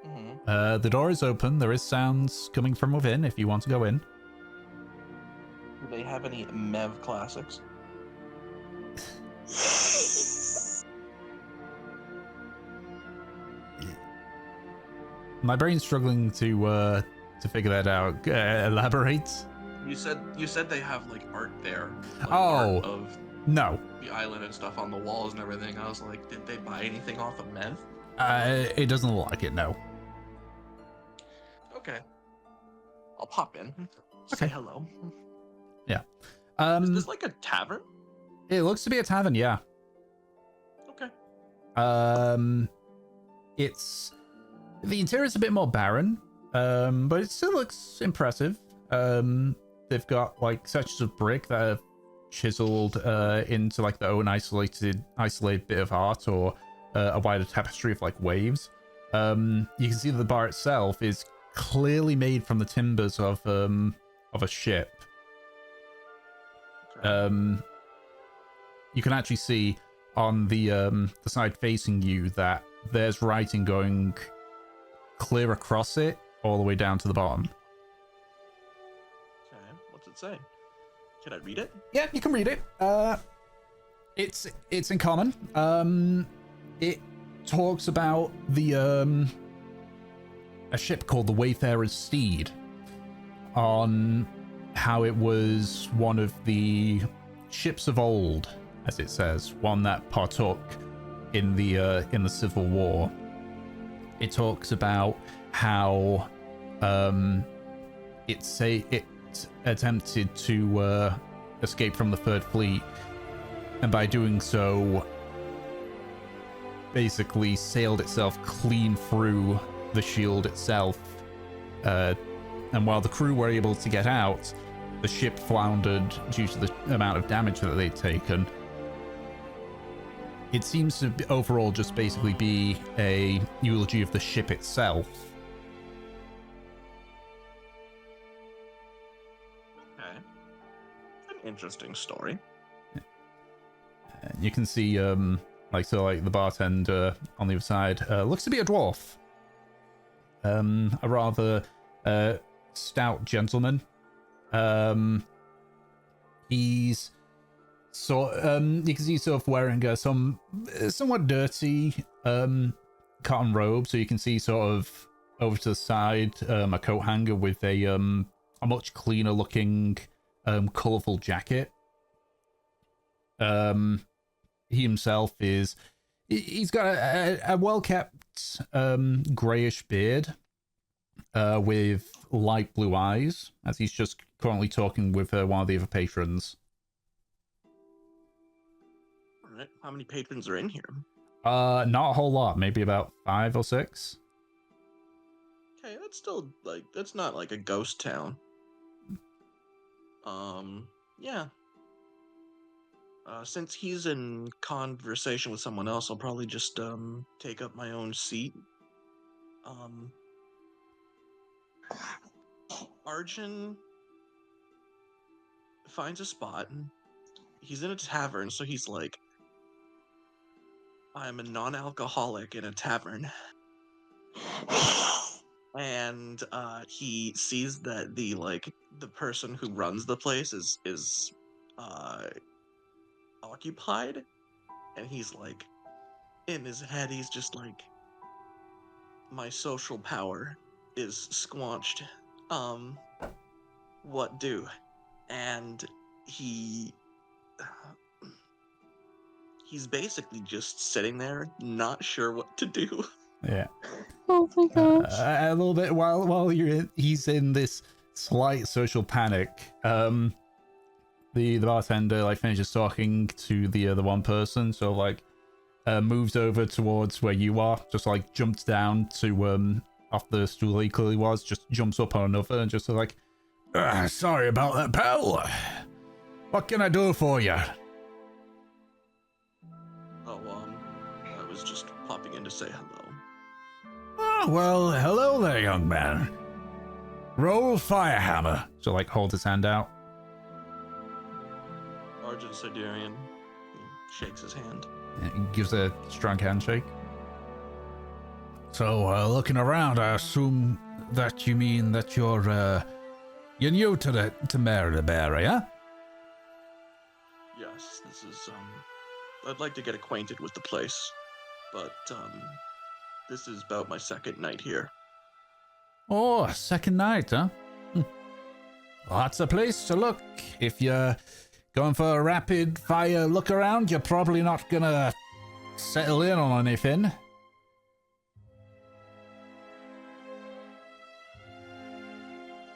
S3: Mm-hmm.
S1: The door is open. There is sounds coming from within if you want to go in.
S3: Do they have any Mev classics?
S1: My brain's struggling to figure that out. Elaborate?
S3: You said they have like art there. Like
S1: Oh.
S3: art of
S1: No.
S3: the island and stuff on the walls and everything. I was like, did they buy anything off of Mev?
S1: It doesn't look like it, no.
S3: Okay. I'll pop in. Say hello.
S1: Yeah.
S3: Is this like a tavern?
S1: It looks to be a tavern, yeah.
S3: Okay.
S1: It's the interior's a bit more barren, but it still looks impressive. They've got like sections of brick that are chiseled into like their own isolated bit of art or a wider tapestry of like waves. You can see that the bar itself is clearly made from the timbers of a ship.
S3: Okay.
S1: You can actually see on the side facing you that there's writing going clear across it all the way down to the bottom.
S3: Okay. What's it say? Can I read it?
S1: Yeah, you can read it. It's in common. It talks about the a ship called the Wayfarer's Steed, on how it was one of the ships of old, as it says, one that partook in the Civil War. It talks about how it attempted to escape from the Third Fleet, and by doing so basically sailed itself clean through the shield itself and while the crew were able to get out, the ship floundered due to the amount of damage that they'd taken. It seems to overall just basically be a eulogy of the ship itself.
S3: Okay. An interesting story.
S1: You can see, like the bartender on the other side looks to be a dwarf. A rather stout gentleman. He's you can see he's sort of wearing some somewhat dirty cotton robe, so you can see sort of over to the side a coat hanger with a much cleaner looking colorful jacket. He himself he's got a well-kept grayish beard with light blue eyes, as he's just currently talking with one of the other patrons.
S3: All right. How many patrons are in here?
S1: Not a whole lot, maybe about 5 or 6.
S3: Okay, that's still that's not like a ghost town. Yeah. Since he's in conversation with someone else, I'll probably just take up my own seat. Arjun finds a spot. He's in a tavern, so he's like, I'm a non-alcoholic in a tavern. And he sees that the person who runs the place is occupied, and he's like, in his head, he's just like, my social power is squanched. What do? And he's basically just sitting there, not sure what to do.
S1: Yeah.
S2: Oh my gosh.
S1: A little bit while he's in this slight social panic. The bartender finishes talking to the one person, so moves over towards where you are, just jumps down to off the stool he clearly was, just jumps up on another and just sorry about that, pal. What can I do for you?
S3: Oh, I was just popping in to say hello.
S1: Oh, well, hello there, young man. Roll Firehammer. So holds his hand out.
S3: Arjun Siderian shakes his hand.
S1: Yeah, he gives a strong handshake. So, looking around, I assume that you mean that you're new to Mari Libere, huh?
S3: Yes, this is, I'd like to get acquainted with the place, but, this is about my second night here.
S1: Oh, second night, huh? Well, that's a place to look. If you're going for a rapid fire look around, you're probably not gonna settle in on anything.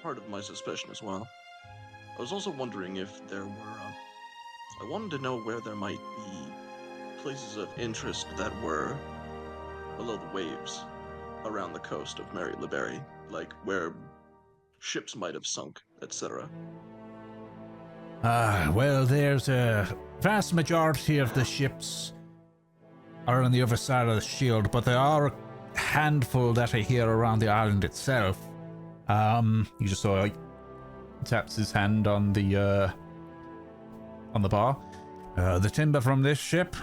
S3: Part of my suspicion as well. I was also wondering if there were, I wanted to know where there might be places of interest that were below the waves around the coast of Mari Libere, where ships might have sunk, etc.
S1: Well, there's a vast majority of the ships are on the other side of the shield, but there are a handful that are here around the island itself. You just saw taps his hand on the bar. The timber from this ship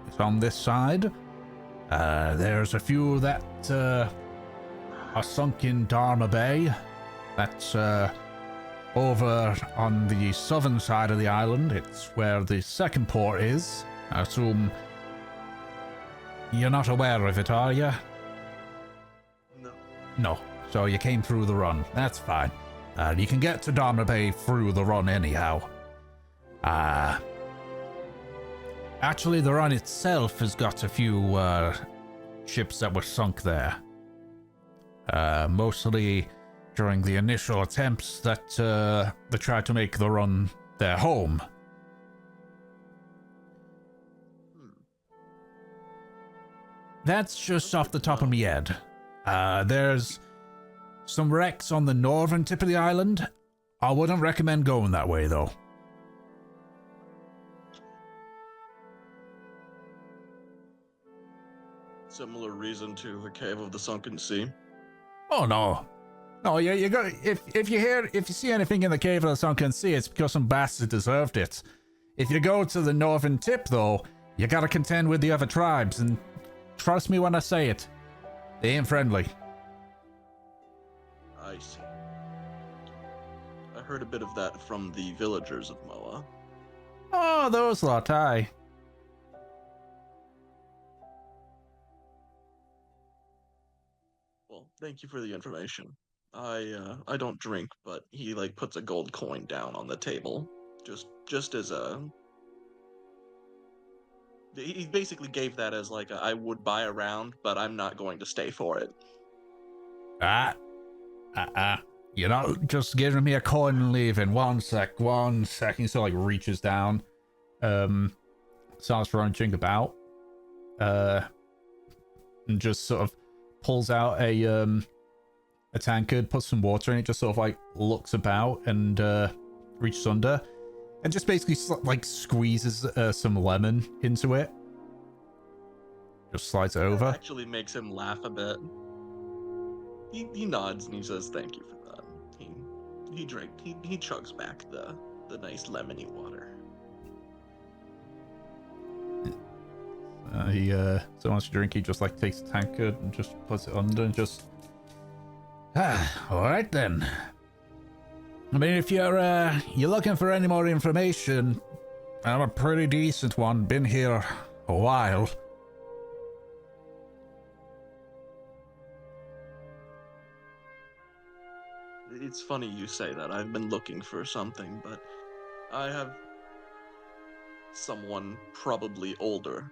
S1: is on this side. There's a few that are sunk in Dharma Bay. That's over on the southern side of the island. It's where the second port is. I assume you're not aware of it, are you?
S3: No.
S1: No. So you came through the run. That's fine. You can get to Dharma Bay through the run anyhow. Actually, the run itself has got a few ships that were sunk there. Mostly during the initial attempts that they tried to make the run their home. That's just off the top of my head. There's some wrecks on the northern tip of the island. I wouldn't recommend going that way, though.
S3: Similar reason to the Cave of the Sunken Sea.
S1: Oh, no. No, you got if you see anything in the Cave of the Sunken Sea, it's because some bastard deserved it. If you go to the northern tip, though, you gotta contend with the other tribes, and trust me when I say it, they ain't friendly.
S3: I see. I heard a bit of that from the villagers of Moa.
S1: Oh, those lot, aye.
S3: Well, thank you for the information. I don't drink, but he like puts a gold coin down on the table, just as a. He basically gave that as like I would buy a round, but I'm not going to stay for it.
S1: You're not just giving me a coin and leaving. One sec. He sort of like reaches down, starts rummaging about, and just sort of pulls out a tankard, puts some water in it, just sort of like looks about and reaches under, and just basically like squeezes some lemon into it. Just slides it over.
S3: That actually makes him laugh a bit. He nods and he says thank you for that. He chugs back the nice lemony water.
S1: So wants to drink, he just like takes the tankard and just puts it under and just alright then. I mean, if you're looking for any more information, I'm a pretty decent one, been here a while.
S3: It's funny you say that. I've been looking for something, but I have someone probably older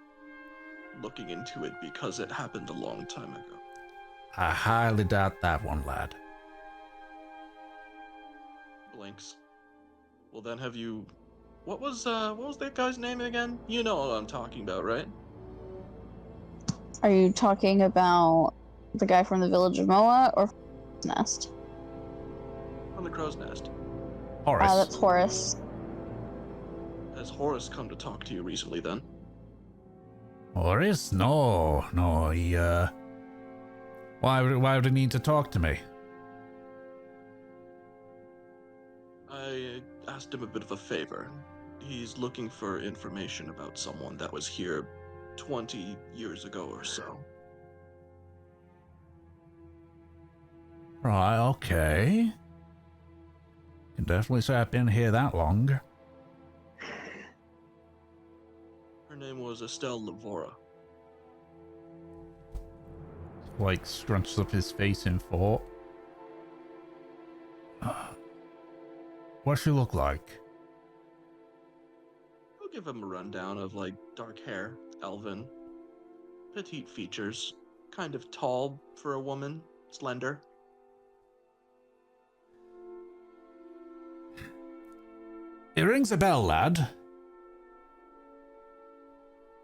S3: looking into it because it happened a long time ago.
S1: I highly doubt that one, lad.
S3: Blinks. Well then, have you? What was that guy's name again? You know what I'm talking about, right?
S2: Are you talking about the guy from the village of Moa or Nest?
S3: From the Crow's Nest.
S1: Horace.
S2: That's Horace.
S3: Has Horace come to talk to you recently then?
S1: Horace? No, he, why would he need to talk to me?
S3: I asked him a bit of a favor. He's looking for information about someone that was here 20 years ago or so.
S1: Right, okay. Can definitely say I've been here that long.
S3: Her name was Estelle Lavora.
S1: Like, scrunches up his face in thought. What's she look like?
S3: I'll give him a rundown of like dark hair, elven, petite features, kind of tall for a woman, slender.
S1: It rings a bell, lad.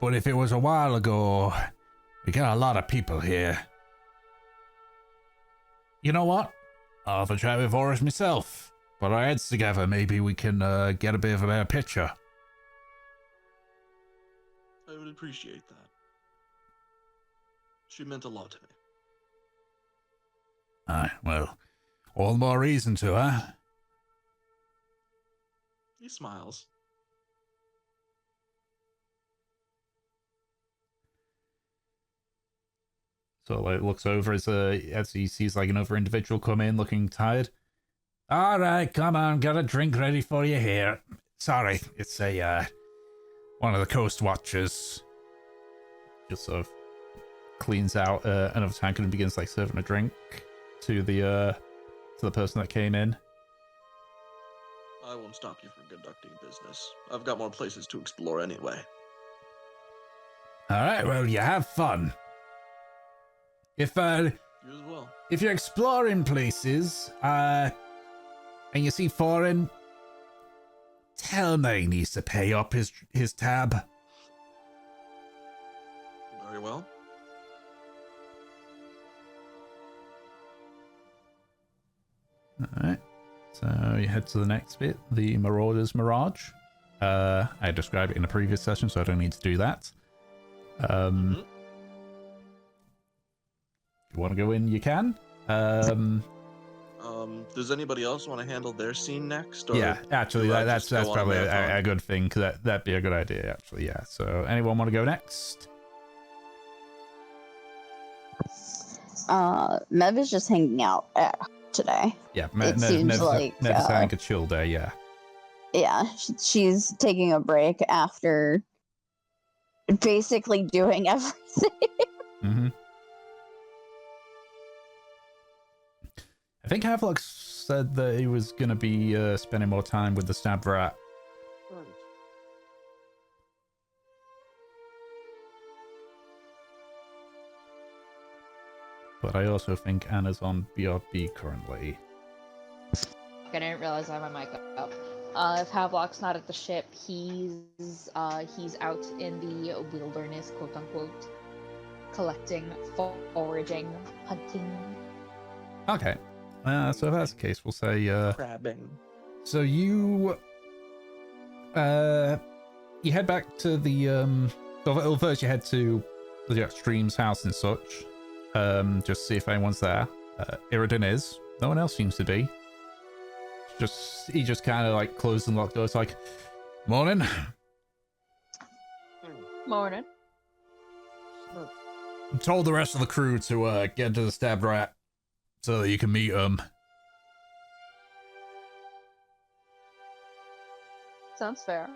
S1: But if it was a while ago, we got a lot of people here. You know what? I'll have a chat with Horace myself. Put our heads together, maybe we can get a bit of a better picture.
S3: I would appreciate that. She meant a lot to me.
S1: Aye, well, all the more reason to, huh?
S3: He smiles.
S1: So like looks over as he sees like another individual come in looking tired. All right, come on, got a drink ready for you here. Sorry, it's a one of the coast watchers. Just sort of cleans out another tankard and begins like serving a drink to the person that came in.
S3: I won't stop you from conducting business. I've got more places to explore anyway.
S1: All right, well, you have fun. If
S3: You as well.
S1: If you're exploring places, and you see foreign, tell him that he needs to pay up his tab.
S3: Very well.
S1: Alright. So you head to the next bit, the Marauder's Mirage. I described it in a previous session, so I don't need to do that. If you want to go in, you can.
S3: Does anybody else want to handle their scene next? Or
S1: yeah, actually,
S3: do I
S1: that's
S3: just go on
S1: probably
S3: marathon?
S1: a good thing, because that'd be a good idea, actually, yeah. So anyone want to go next?
S2: Mev is just hanging out today.
S1: Yeah,
S2: It seems like,
S1: Nev's having a chill day, yeah.
S2: Yeah, she's taking a break after basically doing everything.
S1: Mm-hmm. I think Havelock said that he was going to be spending more time with the stab rat. But I also think Anna's on BRB currently.
S4: I didn't realize I had my mic up. If Havelock's not at the ship, he's out in the wilderness, quote unquote, collecting, foraging, hunting.
S1: Okay. So if that's the case, we'll say
S3: Crabbing.
S1: so you head back to the well, first you head to the Stream's house and such. Just see if anyone's there. Iridan is. No one else seems to be. He just kind of like closed and locked doors like, morning.
S4: Morning.
S1: Told the rest of the crew to get to the stab rat so that you can meet him.
S4: Sounds fair.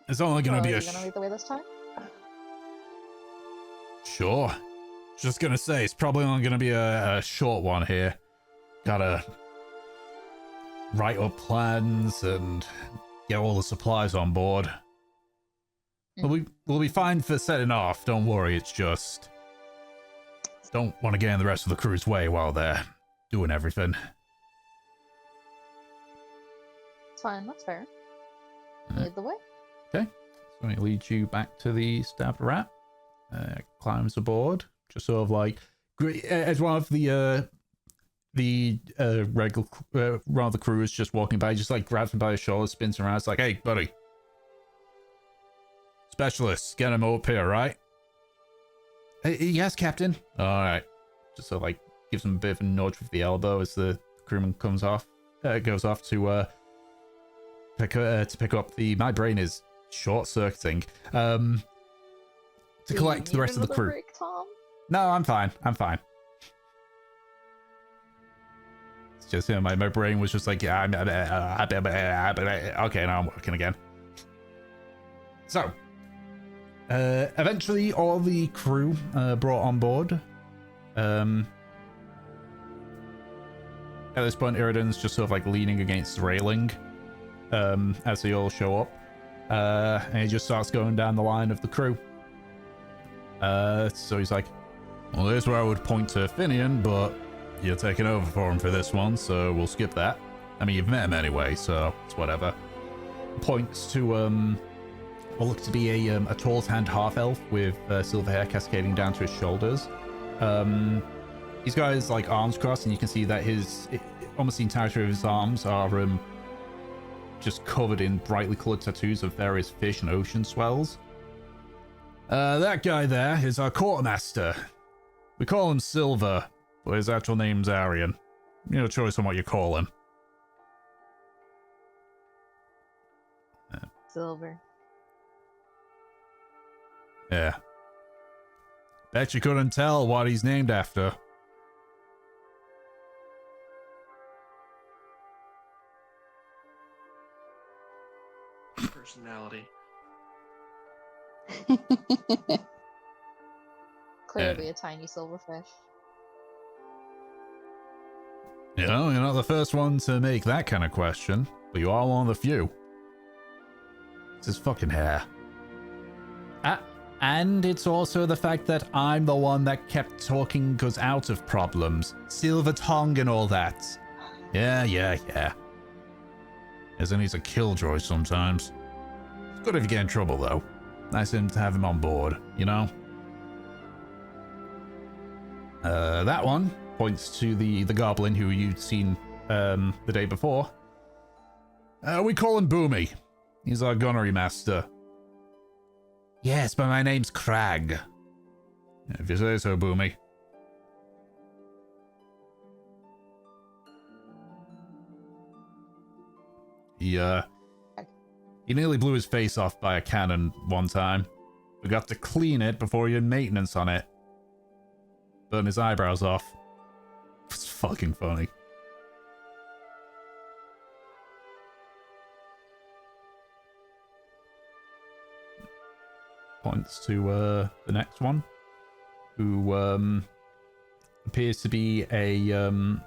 S1: It's only gonna be
S4: Are
S1: a
S4: you gonna lead the way this time?
S1: Sure. Just gonna say, it's probably only gonna be a short one here. Gotta write up plans and get all the supplies on board. We'll be fine for setting off, don't worry, it's just... Don't want to get in the rest of the crew's way while they're doing everything.
S4: It's fine, that's fair. Lead the way.
S1: Okay, so it leads you back to the stab rat. Climbs aboard, just sort of like as one of the regular one of the crew is just walking by, just like grabs him by the shoulder, spins around. It's like, hey, buddy, specialists, get him up here, right? Yes, Captain. All right, just sort of like gives him a bit of a nudge with the elbow as the crewman goes off to pick up the. My brain is short circuiting. To collect the rest of the crew.
S4: Break, Tom?
S1: No, I'm fine. It's just, you know, my brain was just like, yeah, okay, now I'm working again. So, eventually all the crew brought on board. At this point, Iridan's just sort of like leaning against the railing as they all show up. And he just starts going down the line of the crew. So he's like, well, here's where I would point to Finian, but you're taking over for him for this one, so we'll skip that. I mean, you've met him anyway, so it's whatever. Points to what looks to be a tall tanned half elf with silver hair cascading down to his shoulders. He's got his like arms crossed, and you can see that almost the entirety of his arms are just covered in brightly colored tattoos of various fish and ocean swells. That guy there is our quartermaster. We call him Silver, but his actual name's Arian. Your choice on what you call him.
S4: Silver.
S1: Yeah. Bet you couldn't tell what he's named after.
S3: Personality.
S4: Clearly a tiny silverfish.
S1: You know, you're not the first one to make that kind of question, but you are one of the few. It's his fucking hair. And it's also the fact that I'm the one that kept talking us out of problems. Silver tongue and all that. Yeah. Isn't he a killjoy sometimes? It's good if you get in trouble, though. Nice of him to have him on board, you know? That one points to the goblin who you'd seen the day before. We call him Boomy. He's our gunnery master. Yes, but my name's Crag. If you say so, Boomy. He nearly blew his face off by a cannon one time. We got to clean it before he had maintenance on it. Burn his eyebrows off. It's fucking funny. Points to the next one, who appears to be a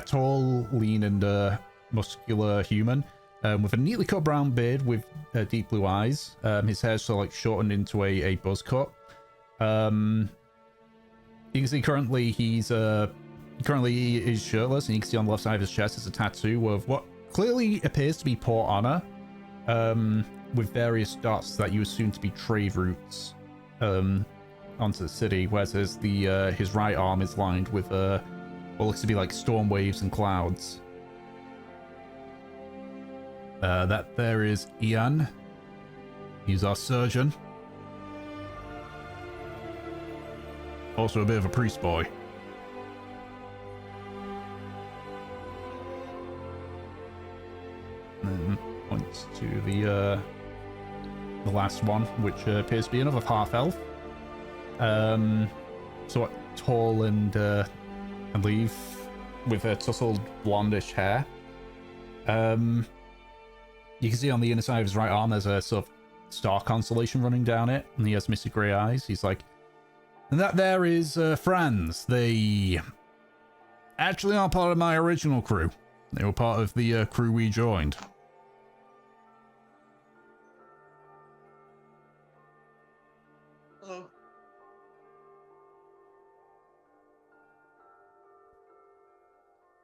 S1: tall, lean, and muscular human with a neatly cut brown beard with deep blue eyes. His hair's sort of like shortened into a buzz cut. You can see currently he is shirtless, and you can see on the left side of his chest is a tattoo of what clearly appears to be Port Honor, with various dots that you assume to be trade routes onto the city, whereas his right arm is lined with what looks to be like storm waves and clouds. That there is Ian. He's our surgeon. Also a bit of a priest boy. And then points to the last one, which appears to be another half-elf. Sort of tall and leaf with a tousled blondish hair. You can see on the inner side of his right arm there's a sort of star constellation running down it, and he has misty grey eyes. He's like, and that there is Franz. They actually aren't part of my original crew. They were part of the crew we joined.
S3: Hello.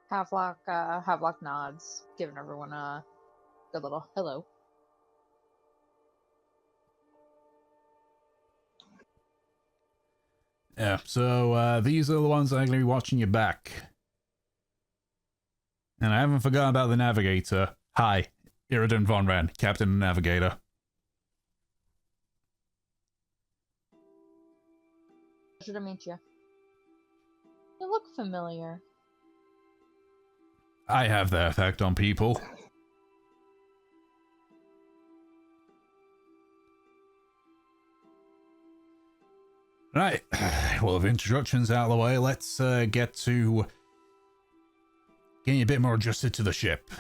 S4: Havelock nods, giving everyone a good little hello.
S1: Yeah, so these are the ones that are going to be watching your back. And I haven't forgotten about the navigator. Hi, Iridan von Ren, Captain and Navigator.
S4: Pleasure to meet you. You look familiar.
S1: I have that effect on people. Right, well, if introductions out of the way, let's get to getting a bit more adjusted to the ship.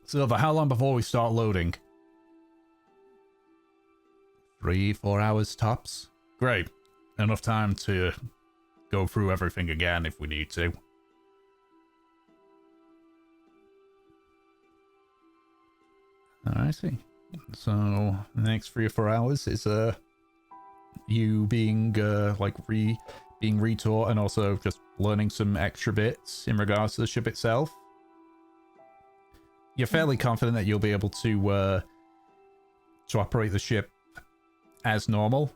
S1: Silver, how long before we start loading? 3-4 hours tops? Great. Enough time to go through everything again if we need to. I see. So the next 3 or 4 hours is you being being retaught and also just learning some extra bits in regards to the ship itself. You're fairly confident that you'll be able to operate the ship as normal.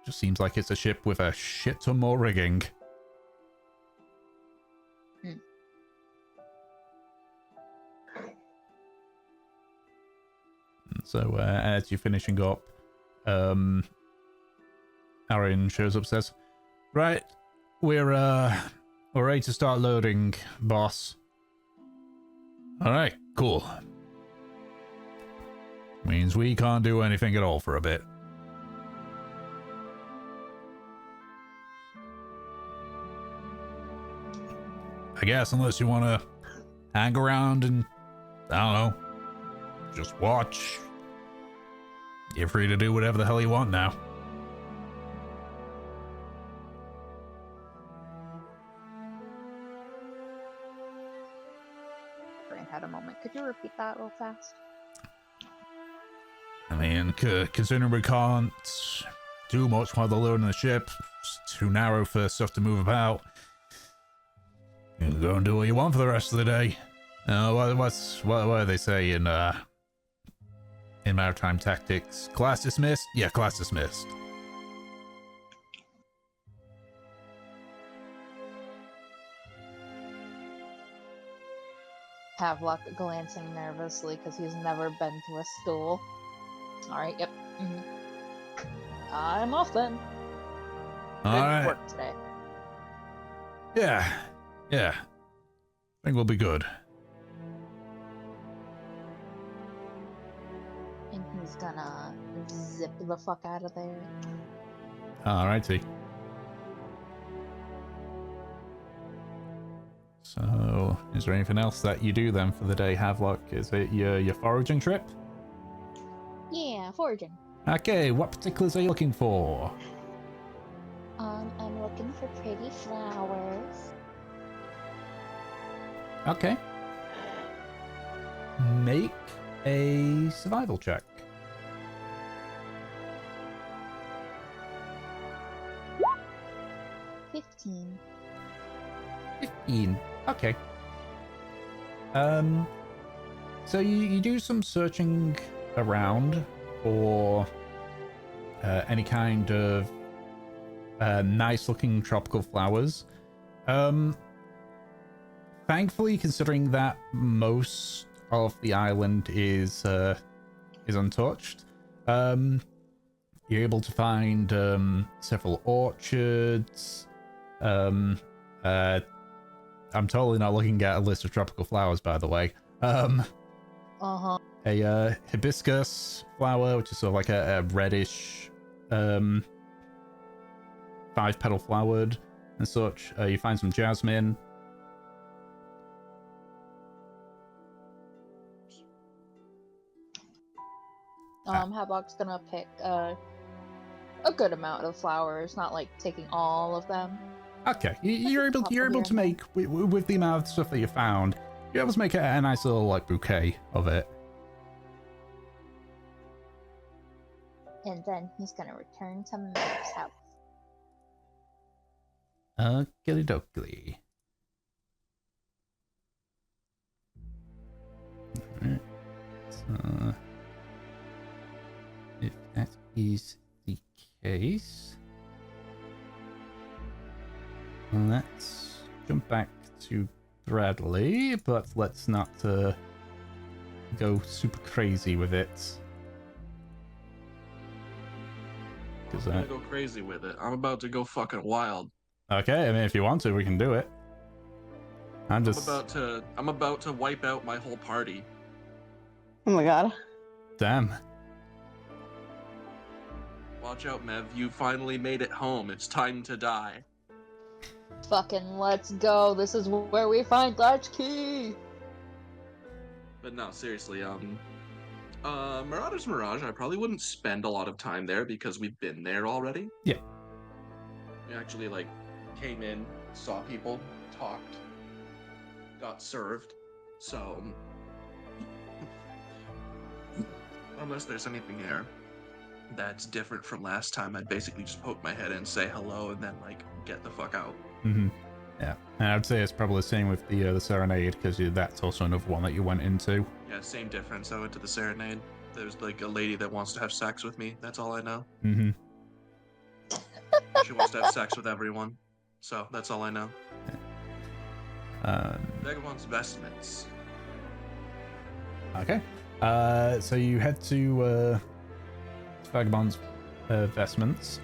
S1: Just seems like it's a ship with a shit ton more rigging. So as you're finishing up, Aaron shows up, says, "Right, we're ready to start loading, boss." All right, cool. Means we can't do anything at all for a bit. I guess unless you want to hang around and, I don't know, just watch. You're free to do whatever the hell you want now.
S4: Brain had a moment. Could you repeat that real fast?
S1: I mean, considering we can't do much while they're loading the ship, it's too narrow for stuff to move about. You can go and do what you want for the rest of the day. What do they say in in maritime tactics. Class dismissed? Yeah, class dismissed.
S4: Havelock glancing nervously because he's never been to a school. Alright, yep. I'm off then.
S1: All
S4: Good
S1: right.
S4: work today.
S1: Yeah. I think we'll be good.
S4: And he's gonna zip the fuck out of there.
S1: Alrighty. So, is there anything else that you do then for the day, Havelock? Is it your foraging trip?
S4: Yeah, foraging.
S1: Okay, what particulars are you looking for?
S4: I'm looking for pretty flowers.
S1: Okay. Make a survival check.
S4: 15.
S1: 15. Okay. So you do some searching around for any kind of nice looking tropical flowers. Thankfully, considering that most of the island is untouched, you're able to find several orchards. I'm totally not looking at a list of tropical flowers, by the way.
S4: Uh-huh.
S1: A hibiscus flower, which is sort of like a reddish 5-petal flowered and such. You find some jasmine.
S4: Havelock's gonna pick a good amount of flowers, not like taking all of them.
S1: Okay, you're able to make with the amount of stuff that you found, you're able to make a nice little like bouquet of it.
S4: And then he's gonna return to Mav's house.
S1: Okie dokie. Alright. So, if that is the case, let's jump back to Bradley, but let's not go super crazy with it.
S3: I'm gonna go crazy with it. I'm about to go fucking wild.
S1: Okay, I mean, if you want to, we can do it. I'm
S3: about to wipe out my whole party.
S2: Oh my god.
S1: Damn.
S3: Watch out, Mev. You finally made it home. It's time to die.
S4: Fucking let's go. This is where we find Latchkey.
S3: But no, seriously, Marauder's Mirage, I probably wouldn't spend a lot of time there because we've been there already.
S1: Yeah.
S3: We actually, came in, saw people, talked, got served, so... Unless there's anything there that's different from last time, I'd basically just poke my head in, say hello, and then, get the fuck out.
S1: Mm-hmm. Yeah, and I'd say it's probably the same with the Serenade, because that's also another one that you went into.
S3: Yeah, same difference. I went to the Serenade. There's, a lady that wants to have sex with me. That's all I know.
S1: Mm-hmm.
S3: She wants to have sex with everyone. So, that's all I know. Vagabond's Vestments.
S1: Okay. So you head to Vagabond's Vestments.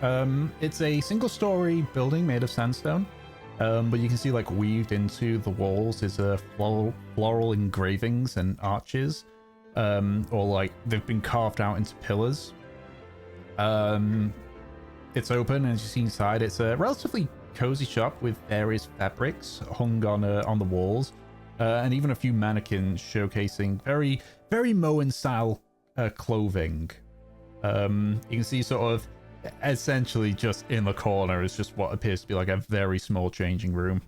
S1: It's a single-story building made of sandstone. But you can see, weaved into the walls is floral engravings and arches. Or, they've been carved out into pillars. It's open, and as you see inside, it's a relatively cozy shop with various fabrics hung on the walls. And even a few mannequins showcasing very, very Moen-style clothing. You can see sort of essentially just in the corner is just what appears to be a very small changing room.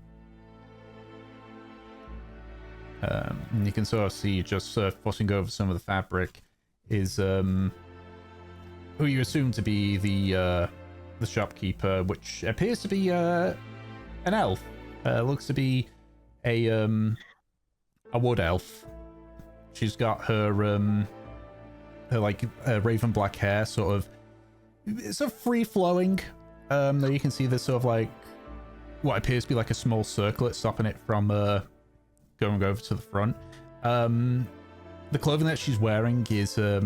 S1: And you can sort of see just fussing over some of the fabric is who you assume to be the shopkeeper, which appears to be an elf. Looks to be a wood elf. She's got her her like raven black hair sort of, it's a free flowing. Though you can see there's sort of like what appears to be like a small circlet stopping it from going over to the front. The clothing that she's wearing is a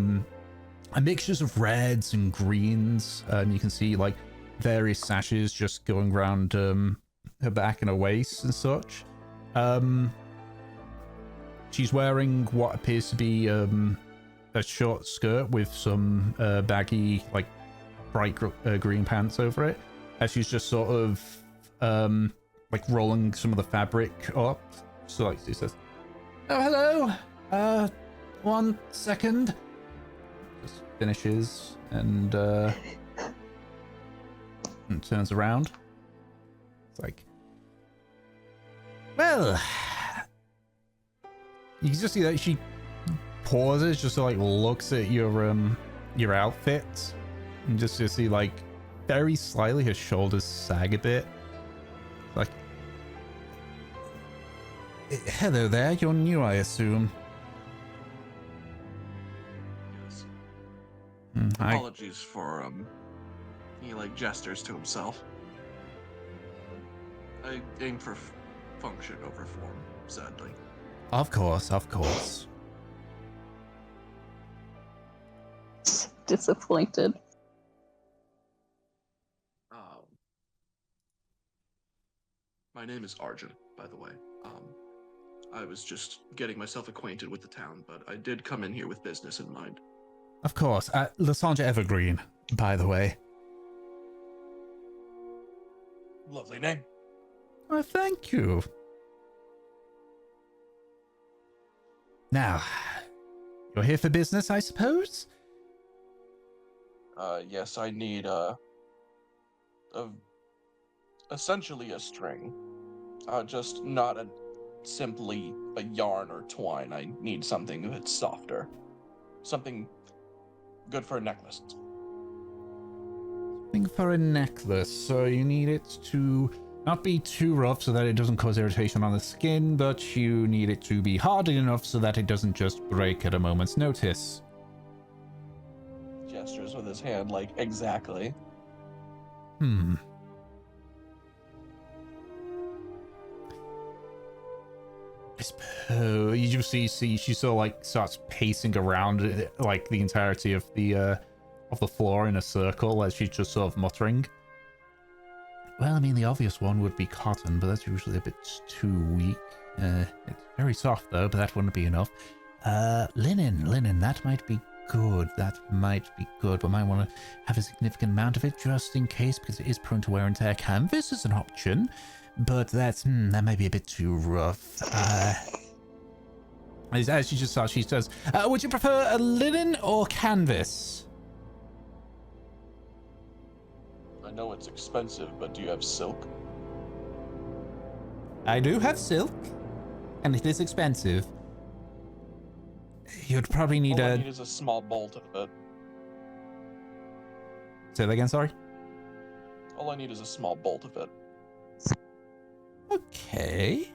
S1: mixture of reds and greens. You can see like various sashes just going around her back and her waist and such. She's wearing what appears to be a short skirt with some baggy, like bright green pants over it, as she's just sort of like rolling some of the fabric up. So like she says, "Oh, hello. 1 second." Just finishes and turns around. It's like, well, you can just see that she pauses, just to like looks at your outfit, and just to see like very slightly her shoulders sag a bit. Like, hello there, you're new, I assume.
S3: Yes.
S1: I
S3: Apologies for he like gestures to himself. I aim for function over form, sadly.
S1: Of course, of course.
S2: Disappointed.
S3: My name is Arjun, by the way. I was just getting myself acquainted with the town, but I did come in here with business in mind.
S1: Of course. Lysandra Evergreen, by the way.
S3: Lovely name.
S1: Oh, thank you. Now, you're here for business, I suppose?
S3: Yes, I need, essentially a string. Just not simply a yarn or twine. I need something that's softer. Something good for a necklace.
S1: Something for a necklace, so you need it to not be too rough so that it doesn't cause irritation on the skin, but you need it to be hardened enough so that it doesn't just break at a moment's notice.
S3: Gestures with his hand, like, exactly.
S1: I suppose you just see she sort of like starts pacing around like the entirety of the floor in a circle as she's just sort of muttering. Well, I mean, the obvious one would be cotton, but that's usually a bit too weak. It's very soft though, but that wouldn't be enough. Linen, that might be good. But might want to have a significant amount of it just in case, because it is prone to wear and tear. Canvas is an option, but that might be a bit too rough. As she just starts, she says, would you prefer a linen or canvas?
S3: I know it's expensive, but do you have silk?
S1: I do have silk, and it is expensive. You'd probably need
S3: All I need is a small bolt of it.
S1: Say that again, sorry?
S3: All I need is a small bolt of it.
S1: Okay.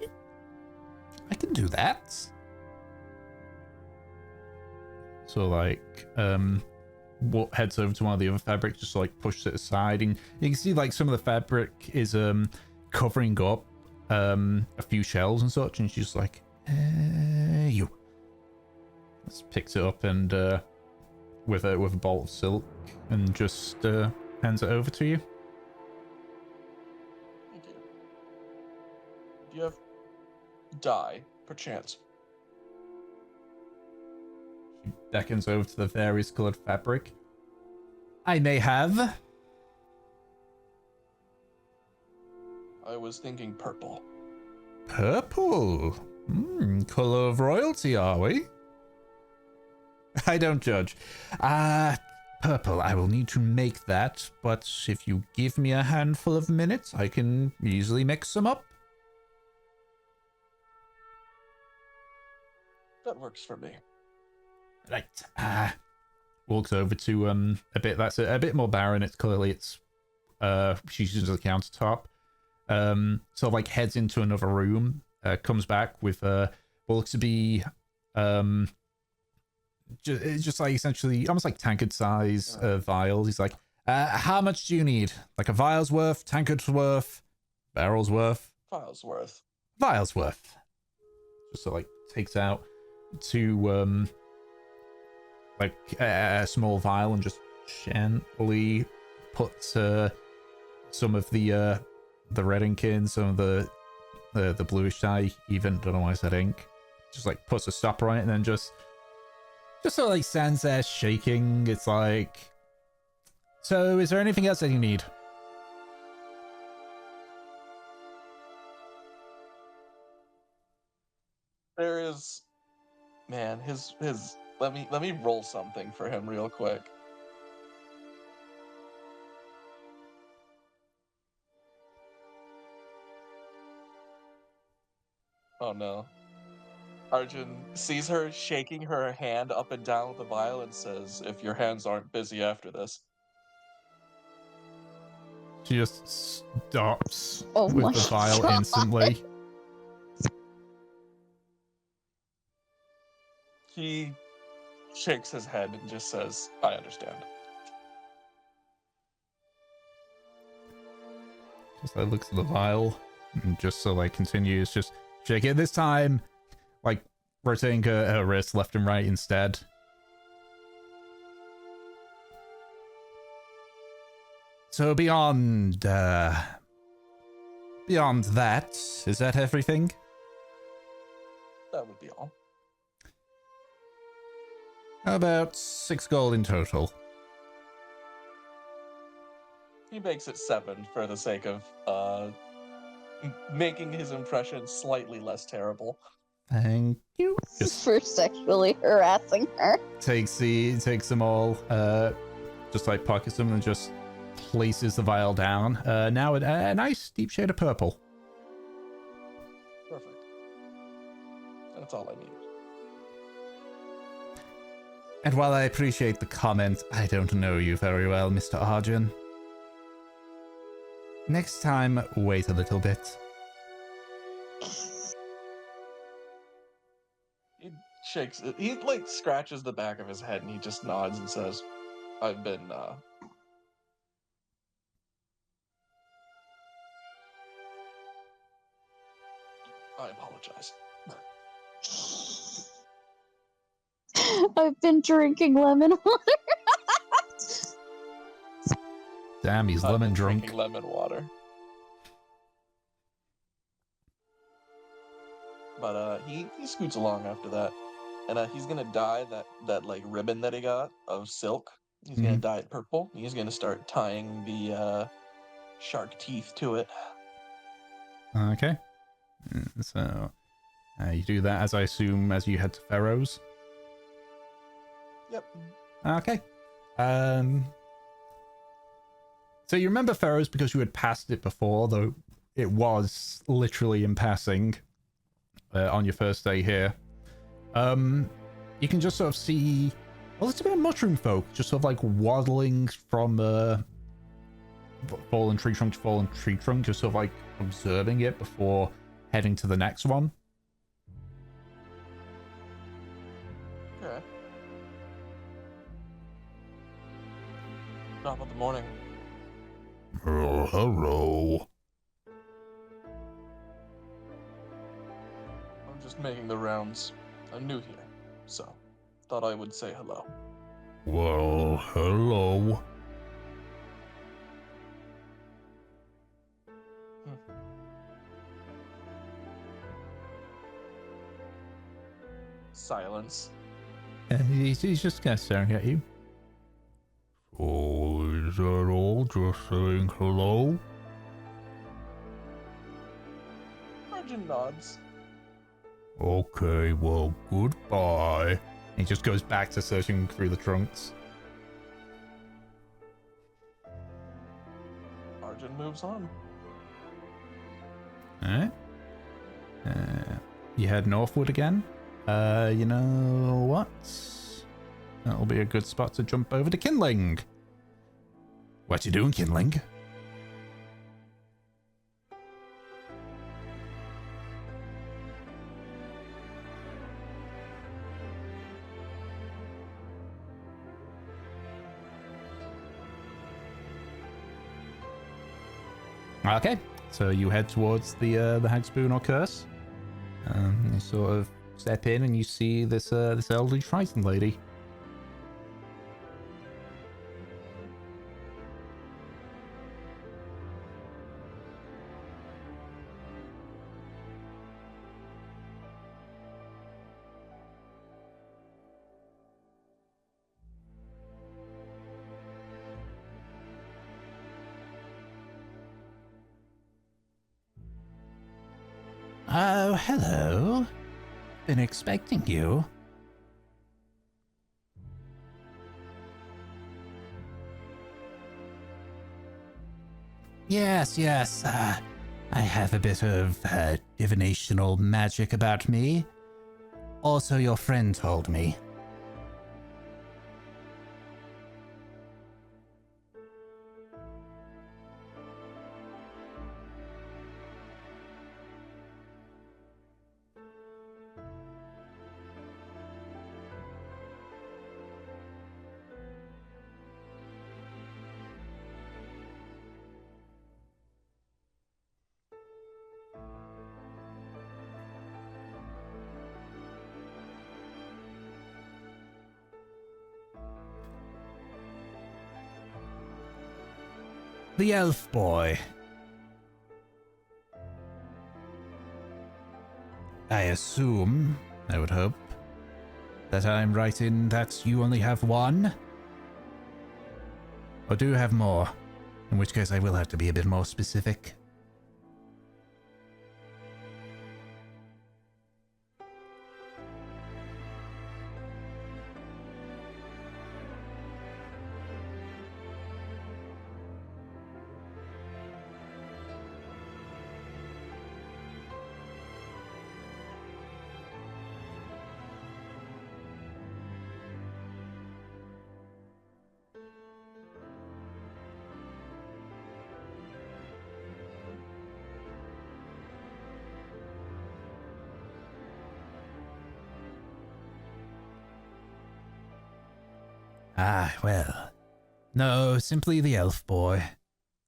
S1: I can do that. So, like, heads over to one of the other fabrics, just like pushes it aside, and you can see like some of the fabric is covering up a few shells and such, and she's like, you. Just picks it up and with a bolt of silk and just hands it over to you.
S3: Thank you. Do you have dye, perchance?
S1: She beckons over to the various colored fabric. I may have.
S3: I was thinking purple.
S1: Purple? Color of royalty, are we? I don't judge. Purple, I will need to make that, but if you give me a handful of minutes, I can easily mix some up.
S3: That works for me.
S1: Right. Walks over to a bit that's a bit more barren. It's clearly she's using the countertop. So like heads into another room, comes back with what looks to be it's just like essentially almost like tankard size vials. He's like, how much do you need? Like a vial's worth, tankard's worth, barrel's worth,
S3: Files worth.
S1: vial's worth. Just so like takes out two like a small vial and just gently puts some of the red ink in, some of the bluish dye, even don't know why I said ink. Just like puts a stopper on it and then just sort of like stands there shaking. It's like, so is there anything else that you need?
S3: There is, man, his let me roll something for him real quick. Oh no. Arjun sees her shaking her hand up and down with the vial and says, if your hands aren't busy after this.
S1: She just stops
S2: Oh my
S1: with the vial
S2: God.
S1: instantly.
S3: He shakes his head and just says, I understand.
S1: Just like looks at the vial and just so like continues just shake it. This time, like rotating her wrist left and right instead. So beyond that, is that everything?
S3: That would be all.
S1: How about 6 gold in total?
S3: He makes it 7 for the sake of making his impression slightly less terrible.
S1: Thank you. Just
S2: For sexually harassing her.
S1: takes them all, just like pockets them and just places the vial down. Now a nice deep shade of purple.
S3: Perfect. That's all I need.
S1: And while I appreciate the comment, I don't know you very well, Mr. Arjun. Next time, wait a little bit.
S3: He shakes it. He like scratches the back of his head and he just nods and says, I've been I apologize.
S2: I've been drinking lemon water.
S1: Damn, he's
S3: I've
S1: lemon
S3: been
S1: drunk.
S3: drinking lemon water. But he scoots along after that. And he's gonna dye that like ribbon that he got of silk. He's gonna dye it purple. He's gonna start tying the shark teeth to it.
S1: Okay. So, you do that as I assume as you head to Pharaoh's.
S3: Yep.
S1: Okay. So you remember Pharaoh's because you had passed it before, though it was literally in passing on your first day here. You can just sort of see a little bit of mushroom folk just sort of like waddling from fallen tree trunk to fallen tree trunk, just sort of like observing it before heading to the next one.
S3: Okay. Top of the morning.
S1: Oh, hello.
S3: I'm just making the rounds. I'm new here, so thought I would say hello.
S1: Well, hello.
S3: Silence.
S1: He's just kind of staring at you. Oh, is that all? Just saying hello?
S3: Arjun nods.
S1: Okay, well, goodbye. He just goes back to searching through the trunks.
S3: Arjun moves on.
S1: Alright. You head northward again. You know what? That'll be a good spot to jump over to Kinling. What you doing, Kinling? Okay, so you head towards the hag spoon or curse. You sort of step in and you see this this elderly Triton lady. Oh, hello. Been expecting you. Yes, yes. I have a bit of divinational magic about me. Also, your friend told me. The elf boy. I assume, I would hope, that I'm right in that you only have one? Or do you have more? In which case I will have to be a bit more specific. Ah, well. No, simply the elf boy.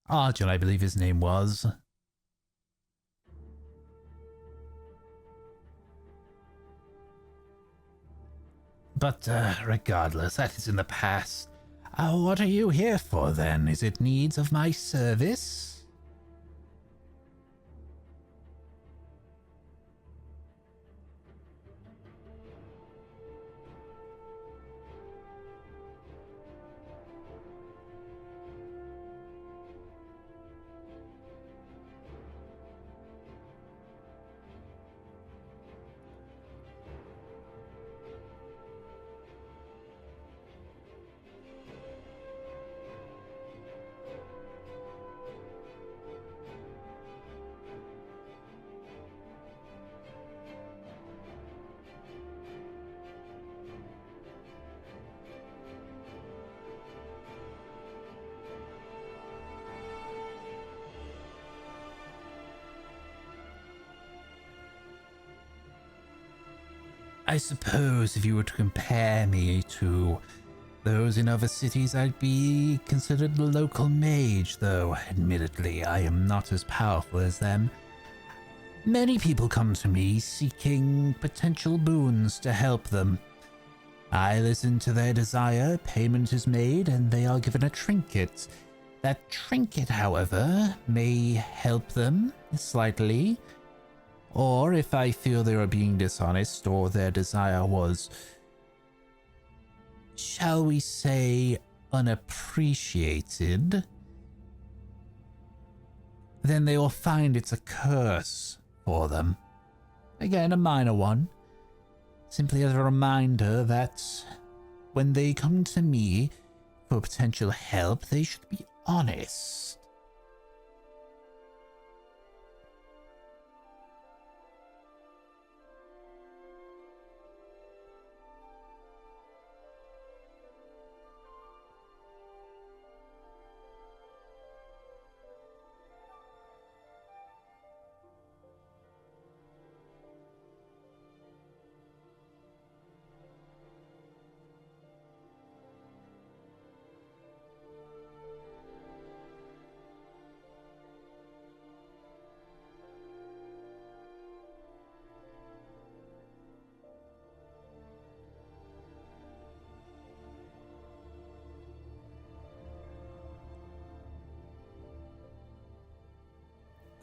S1: Arjun, I believe his name was. But, regardless, that is in the past. What are you here for, then? Is it needs of my service? I suppose if you were to compare me to those in other cities, I'd be considered the local mage, though admittedly I am not as powerful as them. Many people come to me seeking potential boons to help them. I listen to their desire, payment is made, and they are given a trinket. That trinket, however, may help them slightly. Or if I feel they are being dishonest or their desire was, shall we say, unappreciated, then they will find it's a curse for them. Again, a minor one. Simply as a reminder that when they come to me for potential help, they should be honest.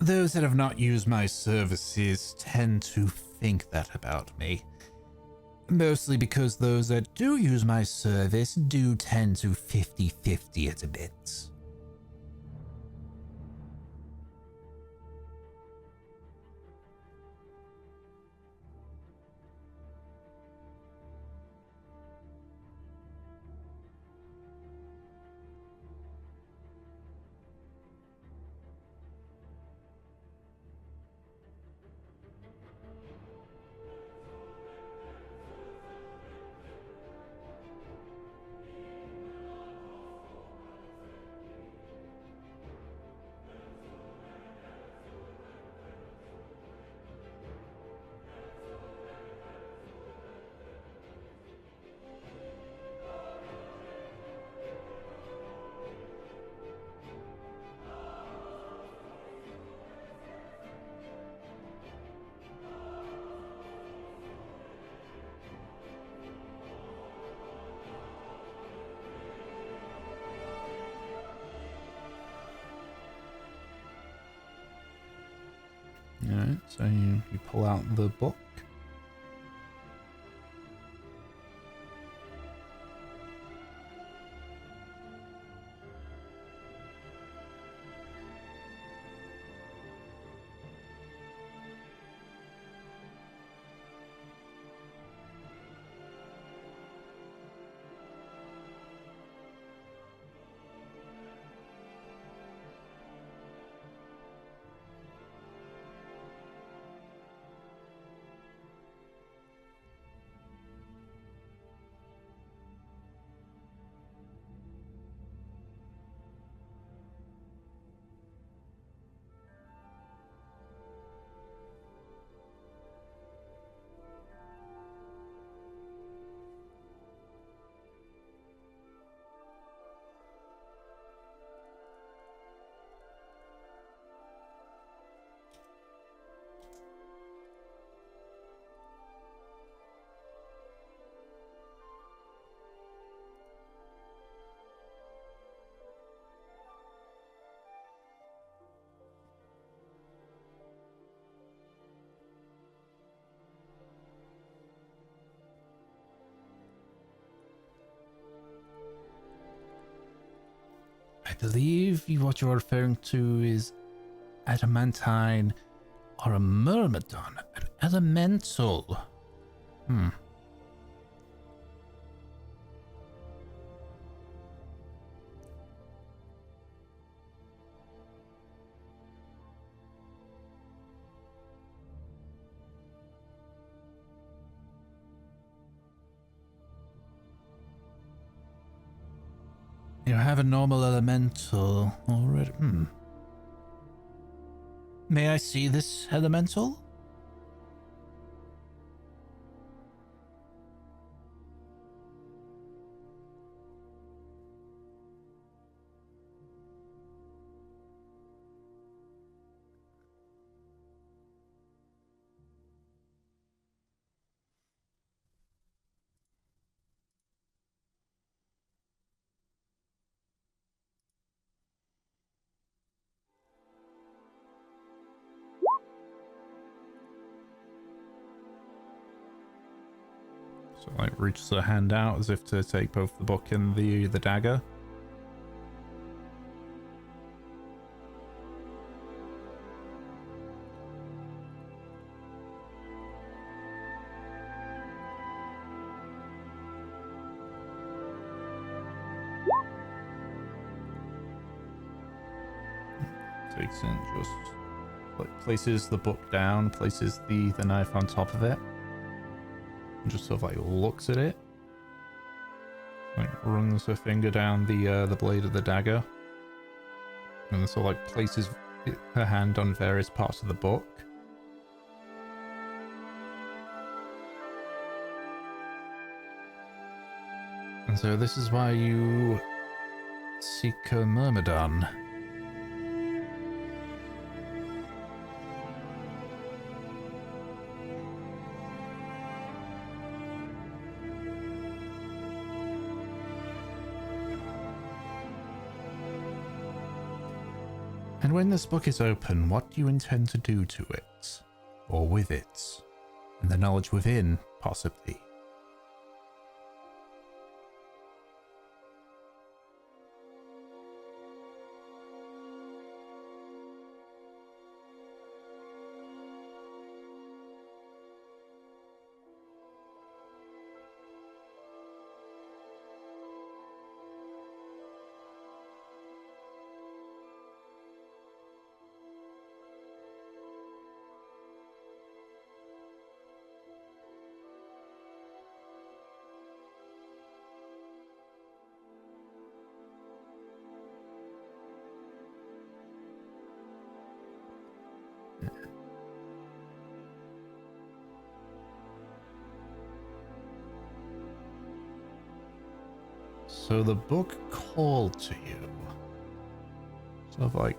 S1: those that have not used my services tend to think that about me. Mostly because those that do use my service do tend to 50-50 it a bit. Alright, so you pull out the book. I believe what you're referring to is adamantine or a myrmidon, an elemental. You have a normal elemental already. May I see this elemental? So like reaches her hand out as if to take both the book and the dagger. Takes it, just like places the book down, places the knife on top of it. And just sort of like looks at it, like runs her finger down the blade of the dagger, and then sort of like places her hand on various parts of the book. And so this is why you seek a myrmidon. And when this book is open, what do you intend to do to it? Or with it? And the knowledge within, possibly? So the book called to you. Sort of like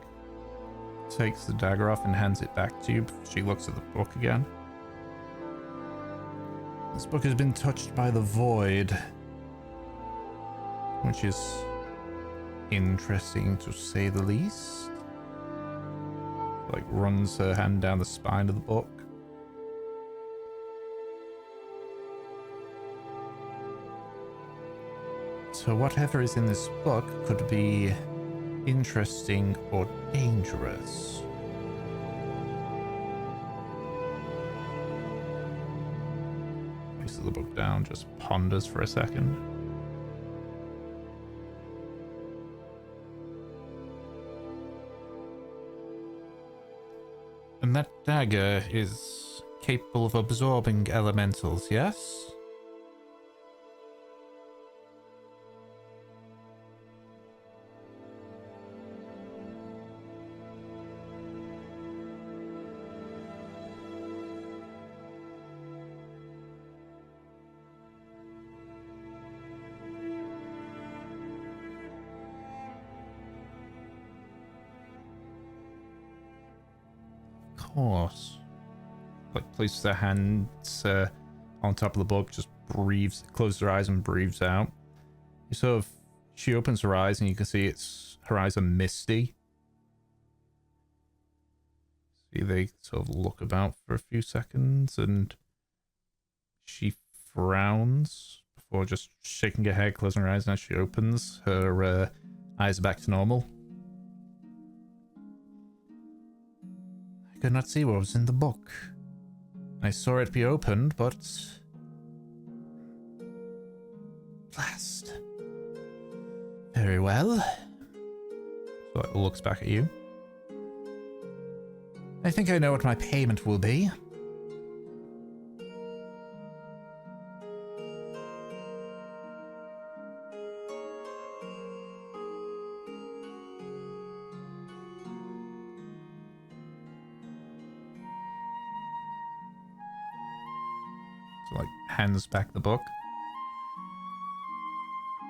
S1: takes the dagger off and hands it back to you. She looks at the book again. This book has been touched by the void, which is interesting to say the least. Like runs her hand down the spine of the book. So whatever is in this book could be interesting or dangerous. Places the book down, just ponders for a second. And that dagger is capable of absorbing elementals, yes? Course. Like places their hands on top of the book, just breathes, closes her eyes and breathes out. You sort of, she opens her eyes and you can see her eyes are misty. See, they sort of look about for a few seconds and she frowns before just shaking her head, closing her eyes, and as she opens, her eyes are back to normal. I could not see what was in the book. I saw it be opened, but... Blast. Very well. So it looks back at you. I think I know what my payment will be. So, like, hands back the book.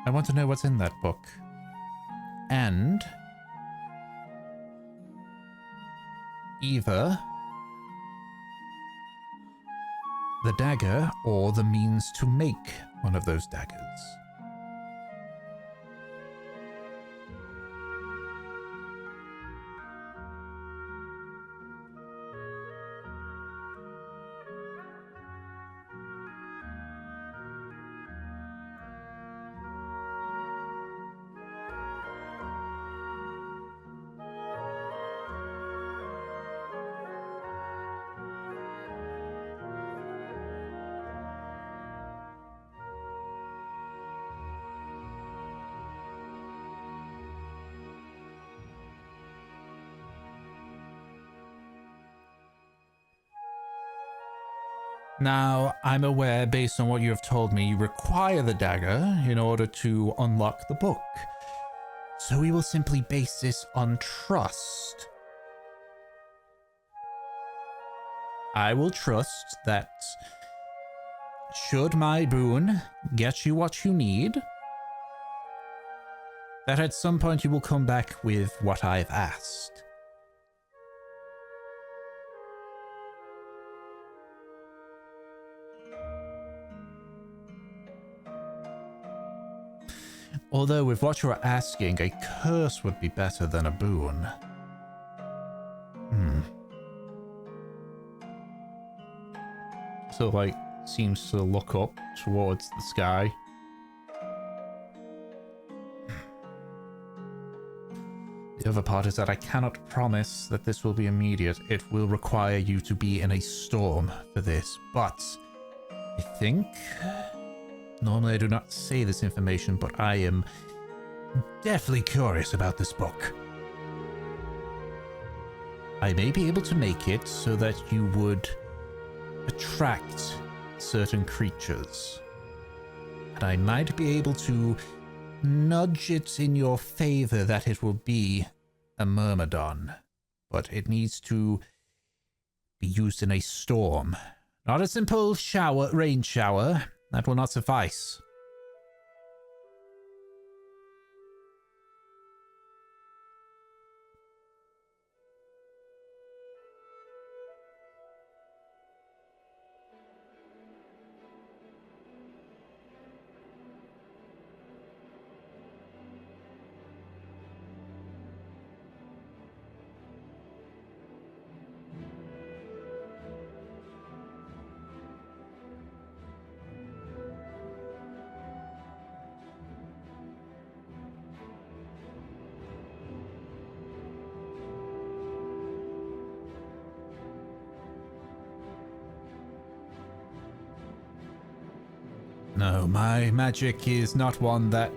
S1: I want to know what's in that book. And... either... the dagger, or the means to make one of those daggers. Now, I'm aware, based on what you have told me, you require the dagger in order to unlock the book. So we will simply base this on trust. I will trust that should my boon get you what you need, that at some point you will come back with what I've asked. Although with what you're asking, a curse would be better than a boon. So, like, seems to look up towards the sky. The other part is that I cannot promise that this will be immediate. It will require you to be in a storm for this, but I think... Normally I do not say this information, but I am definitely curious about this book. I may be able to make it so that you would attract certain creatures. And I might be able to nudge it in your favor that it will be a myrmidon. But it needs to be used in a storm. Not a simple rain shower. That will not suffice. No, my magic is not one that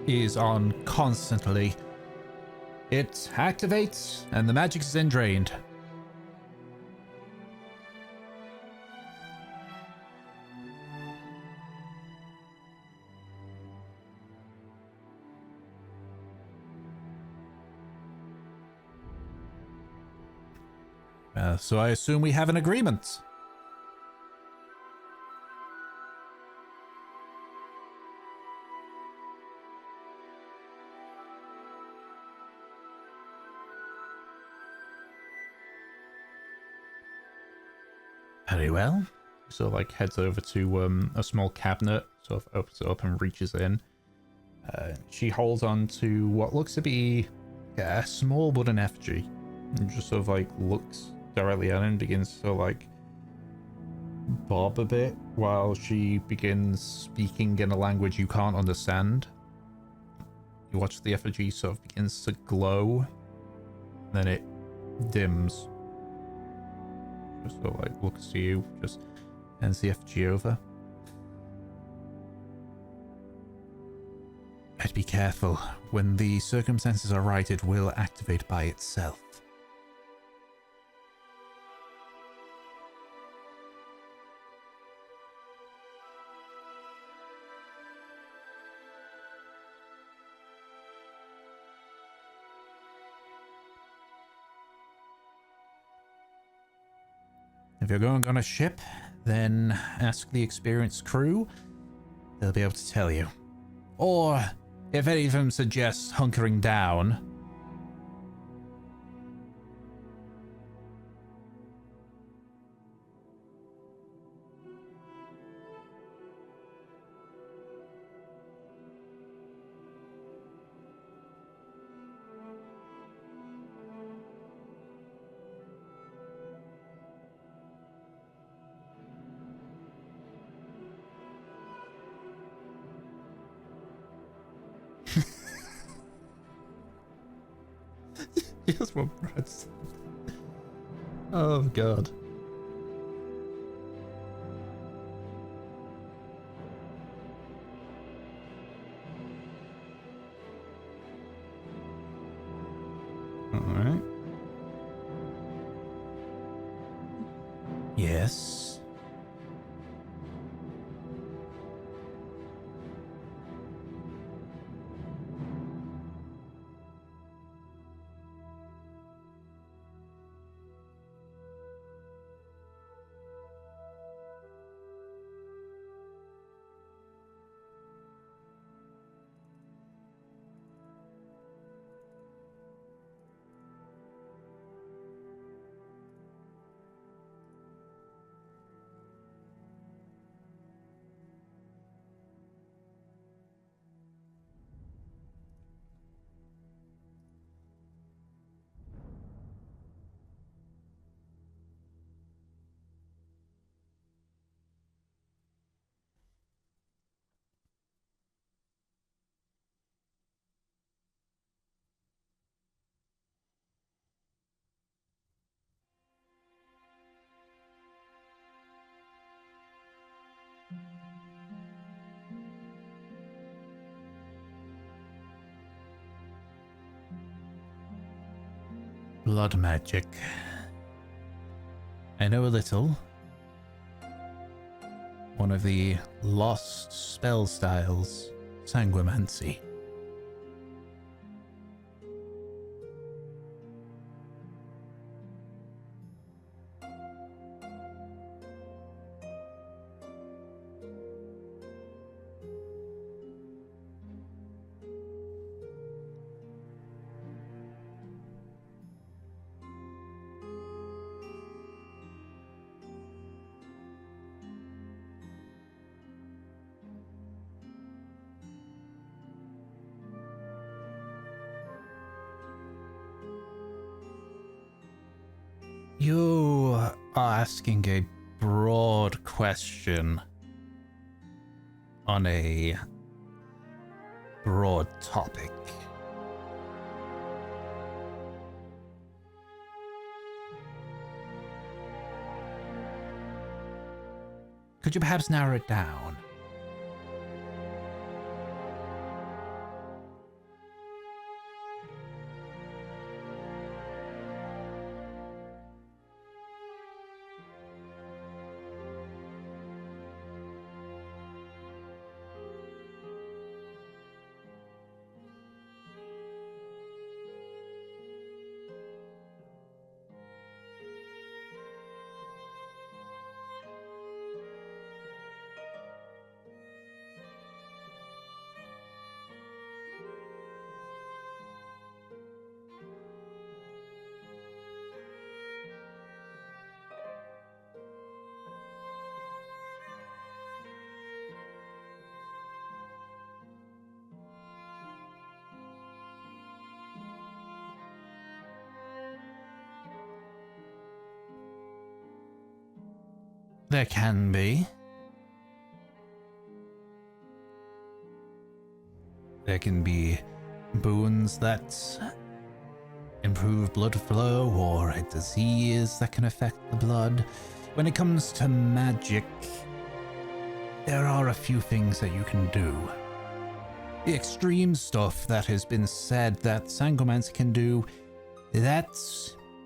S1: is on constantly. It activates, and the magic is then drained. So I assume we have an agreement. Very well. So like heads over to a small cabinet, sort of opens it up and reaches in. She holds on to what looks to be a small wooden effigy, and just sort of like looks directly at it and begins to like bob a bit while she begins speaking in a language you can't understand. You watch the effigy sort of begins to glow, then it dims. Just sort of like looks to you, just hands the effigy over. I'd be careful. When the circumstances are right, it will activate by itself. If you're going on a ship, then ask the experienced crew. They'll be able to tell you. Or, if any of them suggest hunkering down, here's what Brad said. Oh god. Alright. Yes. Blood magic. I know a little. One of the lost spell styles, sanguimancy. You are asking a broad question on a broad topic. Could you perhaps narrow it down? There can be. There can be boons that improve blood flow or a disease that can affect the blood. When it comes to magic, there are a few things that you can do. The extreme stuff that has been said that sanguimancy can do, that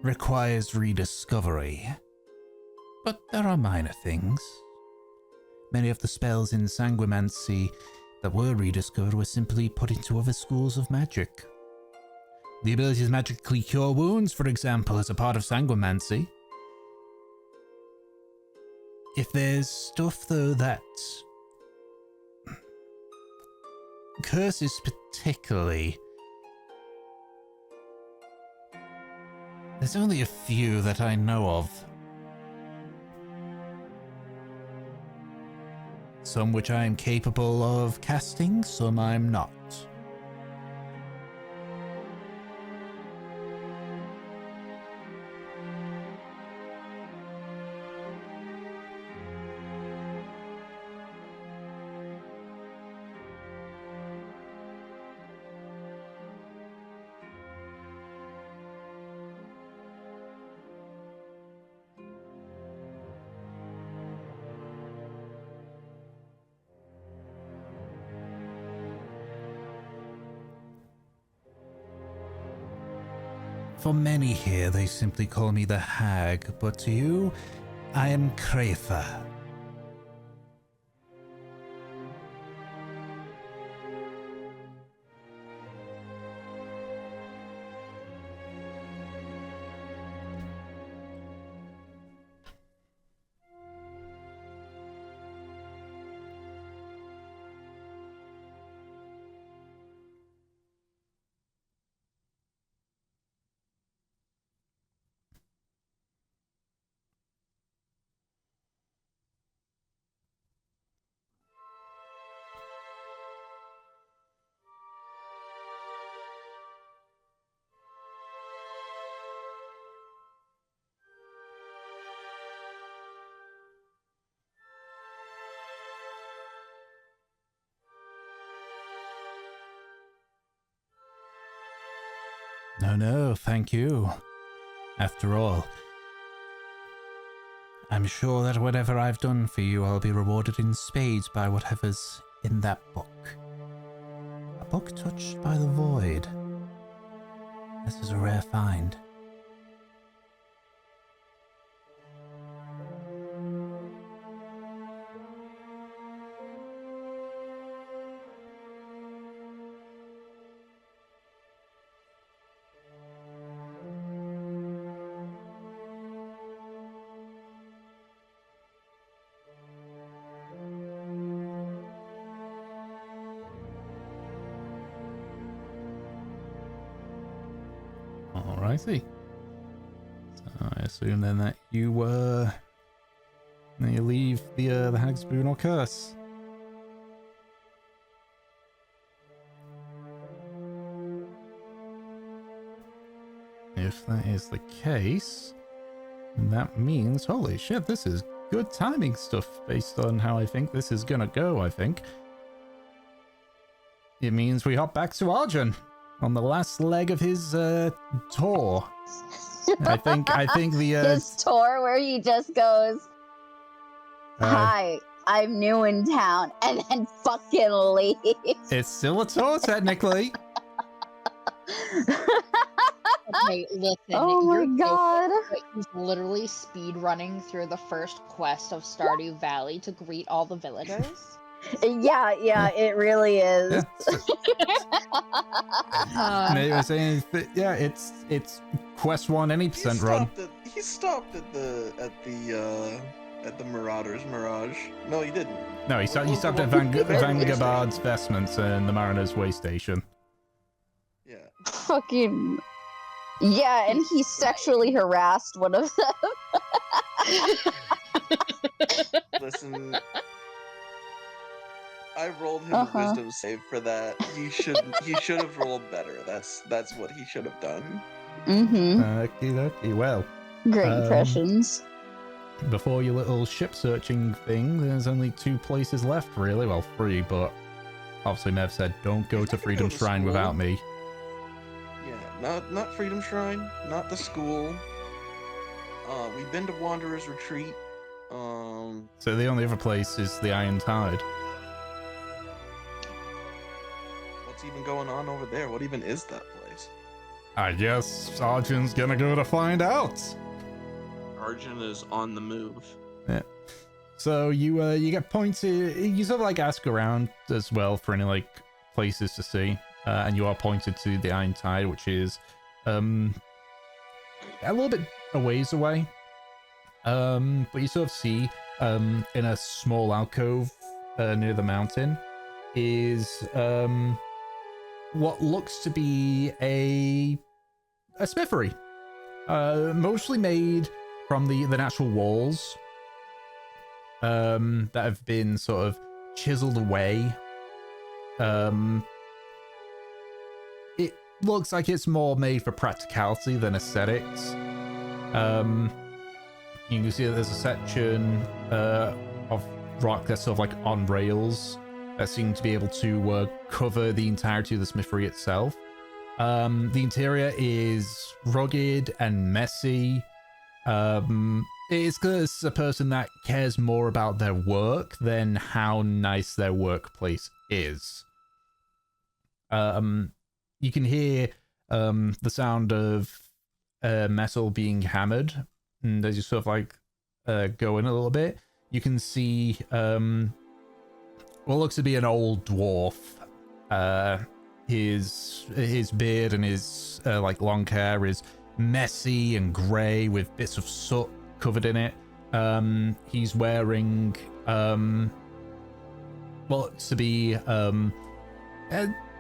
S1: requires rediscovery. But there are minor things. Many of the spells in sanguimancy that were rediscovered were simply put into other schools of magic. The ability to magically cure wounds, for example, is a part of sanguimancy. If there's stuff, though, that curses particularly, there's only a few that I know of. Some which I am capable of casting, some I'm not. For many here, they simply call me the Hag, but to you, I am Krafer. No, thank you. After all, I'm sure that whatever I've done for you, I'll be rewarded in spades by whatever's in that book. A book touched by the void. This is a rare find. Alrighty. So I assume then that you leave the Hag's Boon or Curse. If that is the case, that means, holy shit, this is good timing stuff based on how I think this is gonna go, I think. It means we hop back to Arjun on the last leg of his tour. I think the
S2: His tour where he just goes, "Hi, I'm new in town," and then fucking leaves.
S1: It's still a tour technically.
S4: Okay, listen.
S2: Oh my
S4: you're
S2: god.
S4: joking, but he's literally speed running through the first quest of Stardew Valley to greet all the villagers.
S2: Yeah, it really is.
S1: Yeah. They were saying that, yeah, it's quest 1 any percent run.
S3: He stopped at the Marauder's Mirage. No, he didn't.
S1: No, he stopped at Vangabard's Vestments and the Mariner's Way Station.
S3: Yeah.
S2: Fucking yeah, and he sexually harassed one of them.
S3: Listen, I rolled him a wisdom save for that. He should have rolled better. That's what he should have done.
S1: Okay, well.
S2: Great impressions.
S1: Before your little ship searching thing, there's only 2 places left, really. Well, 3, but obviously Mev said, don't go to Freedom Shrine without me.
S3: Yeah, not Freedom Shrine, not the school. We've been to Wanderer's Retreat.
S1: So the only other place is the Iron Tide.
S3: What's even going on over there? What even is that place?
S1: I guess Arjun's gonna go to find out.
S3: Arjun is on the move.
S1: Yeah. So you get pointed. You sort of like ask around as well for any like places to see, and you are pointed to the Iron Tide, which is a little bit a ways away. But you sort of see in a small alcove near the mountain is what looks to be a smithery, mostly made from the natural walls that have been sort of chiseled away. It looks like it's more made for practicality than aesthetics. You can see that there's a section of rock that's sort of like on rails that seem to be able to cover the entirety of the smithery itself. The interior is rugged and messy. It's because a person that cares more about their work than how nice their workplace is. You can hear the sound of metal being hammered, and as you sort of like go in a little bit, you can see what looks to be an old dwarf. His beard and his like long hair is messy and grey with bits of soot covered in it. He's wearing what looks to be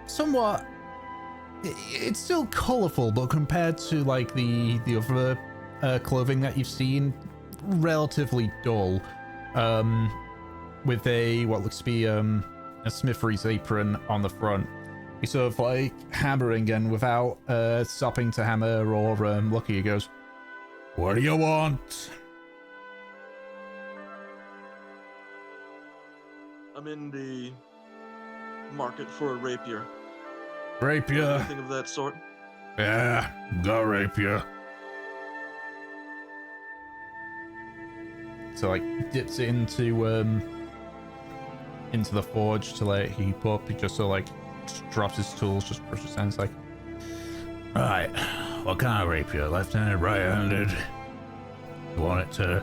S1: somewhat, it's still colourful, but compared to like the other clothing that you've seen, relatively dull. With what looks to be a smithery's apron on the front. He's sort of like hammering, and without stopping to hammer or look, he goes, "What do you want?"
S3: I'm in the market for a rapier.
S1: Rapier?
S3: Anything of that sort?
S1: Yeah, got rapier. So like dips it into the forge to let it heat up. He just sort of like just drops his tools, just brushes his hands like, "Right, what kind of rapier? Left-handed, right-handed? You want it to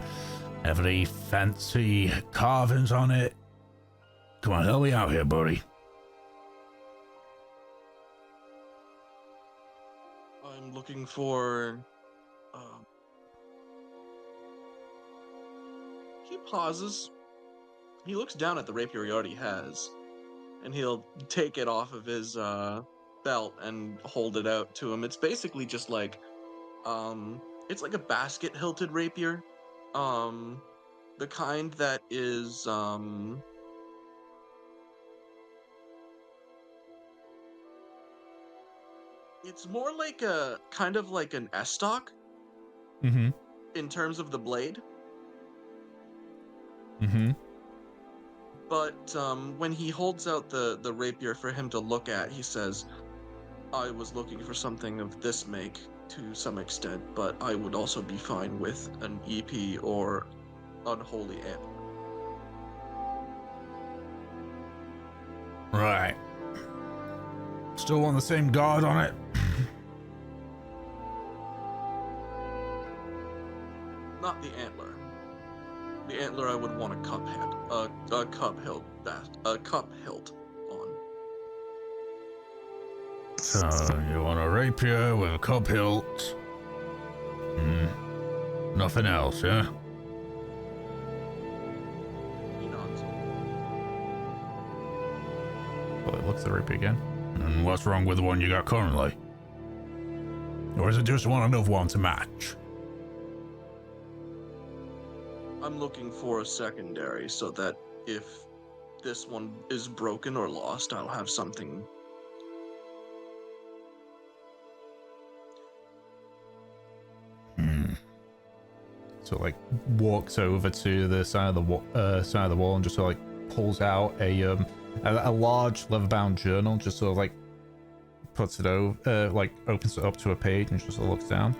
S1: have any fancy carvings on it? Come on, help me out here, buddy."
S3: I'm looking for... He pauses. He looks down at the rapier he already has, and he'll take it off of his belt and hold it out to him. It's basically just like, it's like a basket hilted rapier. The kind that is, it's more like a, kind of like an estoc
S1: Mm-hmm.
S3: in terms of the blade.
S1: Mm-hmm.
S3: But when he holds out the rapier for him to look at, he says, I was looking for something of this make to some extent, but I would also be fine with an EP or unholy antler.
S1: Right. Still want the same guard on it?
S3: Not the antler. The antler I would want a cup head, a cup hilt on.
S1: So, you want a rapier with a cup hilt? Nothing else, yeah?
S3: He nods.
S1: Well, it looks at the rapier again. And what's wrong with the one you got currently? Or is it just one another one to match?
S3: I'm looking for a secondary so that if this one is broken or lost, I'll have something.
S1: So like walks over to the side of the wall and just sort of like pulls out a large leather-bound journal, just sort of like puts it over, like opens it up to a page and just sort of looks down.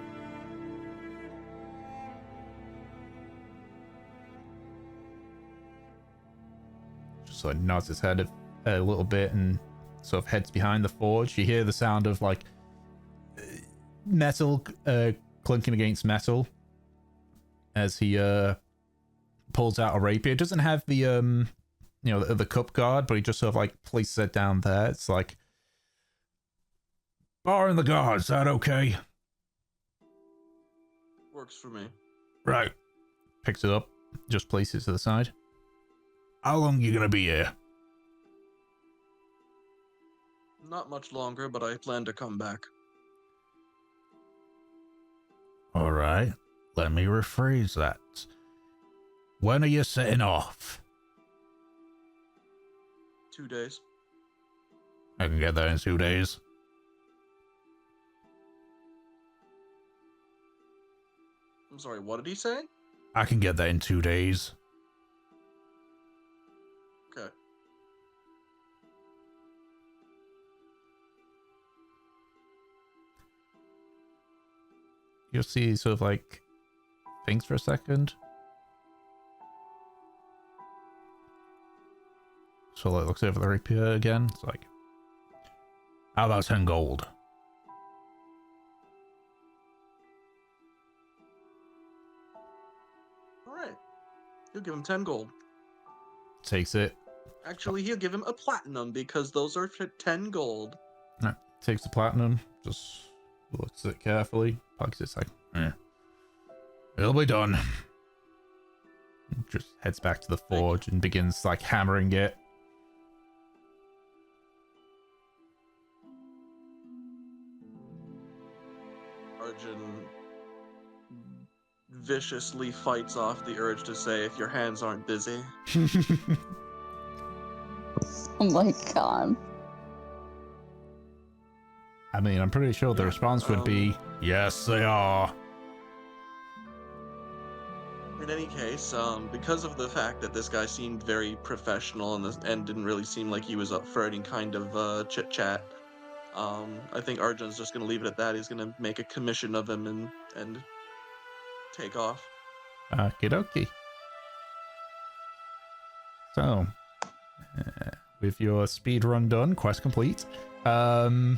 S1: Just like nods his head a little bit and sort of heads behind the forge. You hear the sound of like metal clinking against metal as he pulls out a rapier. It doesn't have the the cup guard, but he just sort of like places it down there. It's like, barring the guard, is that okay?
S3: Works for me.
S1: Right. Picks it up, just places it to the side. How long you gonna be here?
S3: Not much longer, but I plan to come back.
S1: All right. Let me rephrase that. When are you setting off?
S3: 2 days.
S1: I can get there in 2 days.
S3: I'm sorry, what did he say?
S1: I can get there in 2 days.
S3: Okay.
S1: You'll see sort of like thinks for a second. So like looks over the rapier again. It's like, how about 10 gold?
S3: Alright. He'll give him 10 gold.
S1: Takes it.
S3: Actually, he'll give him a platinum because those are 10 gold.
S1: No, takes the platinum. Just looks at it carefully. Pockets it. It's like, it'll be done. Just heads back to the forge and begins like hammering it.
S3: Arjun viciously fights off the urge to say, if your hands aren't busy.
S2: Oh my god.
S1: I mean, I'm pretty sure the response would be, yes, they are.
S3: In any case, because of the fact that this guy seemed very professional and didn't really seem like he was up for any kind of chit-chat, I think Arjun's just going to leave it at that. He's going to make a commission of him and take off.
S1: Okie dokie. So, with your speed run done, quest complete. So,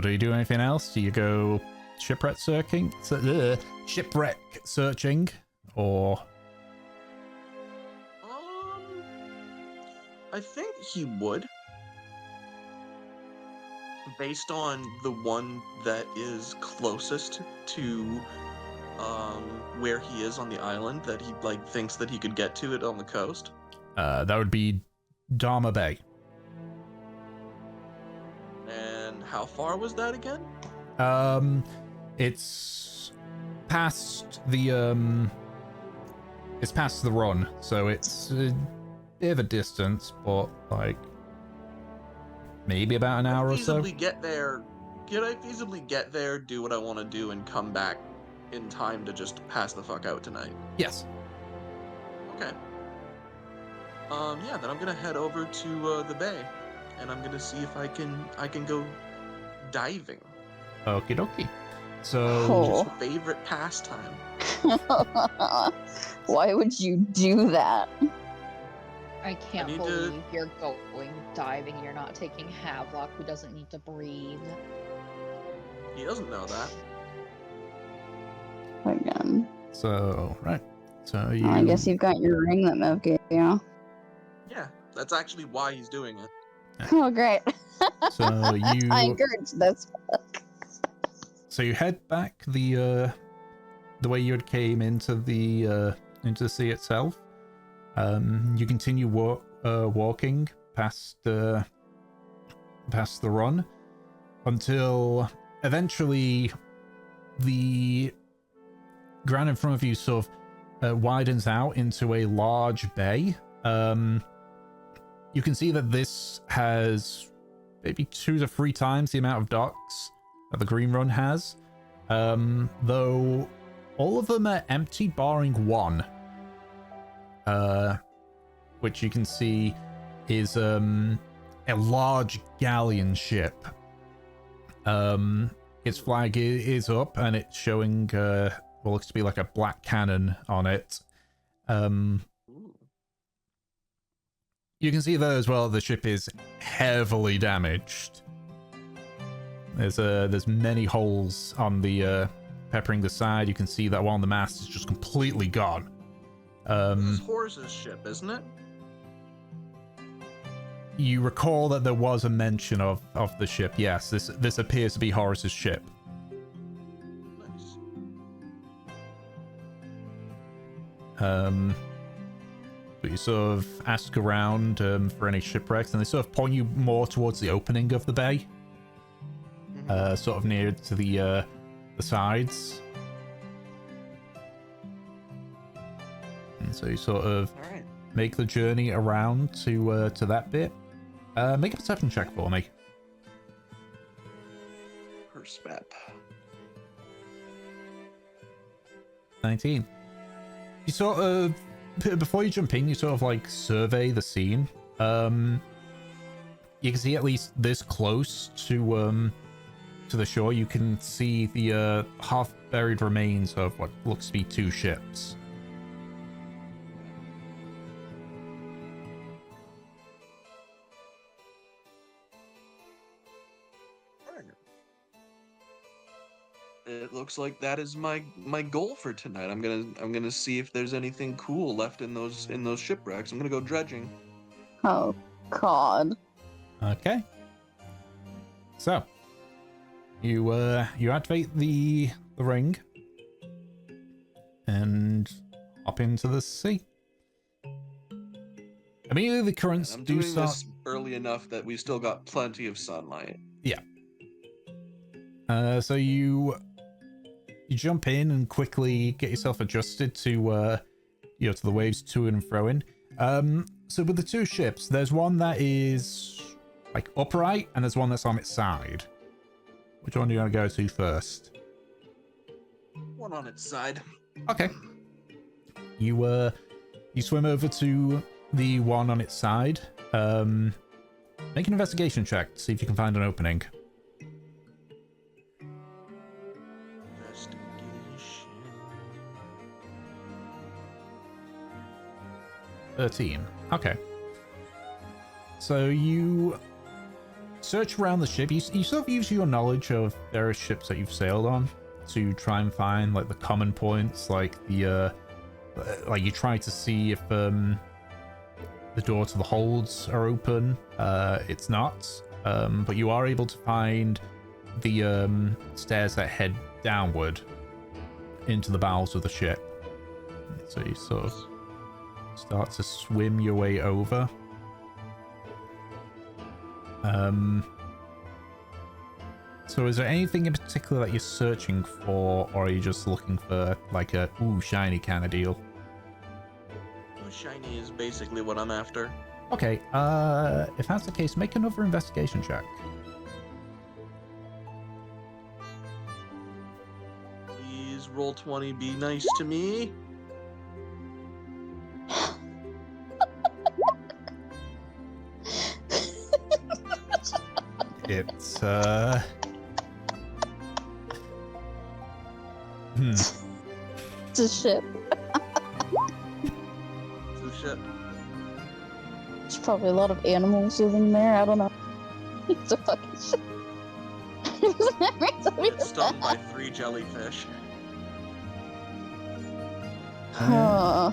S1: do you do anything else? Do you go shipwreck searching? Shipwreck searching? Or...
S3: I think he would. Based on the one that is closest to where he is on the island, that he thinks that he could get to it on the coast.
S1: that would be Dharma Bay.
S3: how far was that again?
S1: It's past the run, so it's a bit of a distance, but like maybe about an hour or so.
S3: Get there. Can I feasibly get there, do what I want to do, and come back in time to just pass the fuck out tonight?
S1: Yes.
S3: Okay. Yeah, then I'm gonna head over to the bay, and I'm gonna see if I can go diving.
S1: Okie dokie. So
S2: Oh.
S3: His favorite pastime.
S2: Why would you do that?
S4: I can't
S3: need
S4: believe
S3: to-
S4: you're going diving and you're not taking Havelock, who doesn't need to breathe.
S3: He doesn't know that.
S2: Again.
S1: So right. So you.
S2: I guess you've got your ring that Mev gave you.
S3: Yeah, that's actually why he's doing it.
S2: Oh, great.
S1: So you.
S2: I encourage this.
S1: So you head back the way you had came into the sea itself. You continue walking past the run until eventually the ground in front of you sort of widens out into a large bay. You can see that this has maybe 2 to 3 times the amount of docks that the Green Run has, though all of them are empty barring one, which you can see is a large galleon ship. Its flag is up and it's showing what looks to be like a black cannon on it.
S3: Ooh.
S1: You can see though as well the ship is heavily damaged. There's many holes on the peppering the side. You can see that one on the mast is just completely gone.
S3: This is Horse's ship, isn't it?
S1: You recall that there was a mention of the ship. Yes, this appears to be Horace's ship.
S3: Nice.
S1: But you sort of ask around for any shipwrecks, and they sort of point you more towards the opening of the bay, sort of near to the sides. And so you sort of
S3: All right.
S1: make the journey around to that bit. Make a perception check for me.
S3: Perspep.
S1: 19. You sort of, before you jump in, you sort of like survey the scene. You can see at least this close to the shore. You can see the half buried remains of what looks to be 2 ships.
S3: It looks like that is my goal for tonight. I'm gonna see if there's anything cool left in those shipwrecks. I'm gonna go dredging.
S2: Oh, God.
S1: Okay. So you activate the ring and hop into the sea. Immediately the currents
S3: I'm
S1: do
S3: doing
S1: start.
S3: this early enough that we still got plenty of sunlight.
S1: Yeah. So you jump in and quickly get yourself adjusted to to the waves to and fro-in. So with the 2 ships, there's one that is like upright and there's one that's on its side. Which one do you want to go to first?
S3: One on its side.
S1: Okay. You swim over to the one on its side. Make an investigation check to see if you can find an opening.
S3: Investigation.
S1: 13. Okay. So you search around the ship. You sort of use your knowledge of various ships that you've sailed on to try and find like the common points, like the like you try to see if the door to the holds are open. It's not, but you are able to find the stairs that head downward into the bowels of the ship. So you sort of start to swim your way over. So is there anything in particular that you're searching for, or are you just looking for like a ooh shiny kind of deal?
S3: Ooh, shiny is basically what I'm after.
S1: Okay, if that's the case, make another investigation check.
S3: Please roll 20, be nice to me.
S1: It's
S2: It's a ship.
S3: So shit.
S2: There's probably a lot of animals living there. I don't know. It's a fucking ship.
S3: Get stung by 3 jellyfish.
S2: Huh.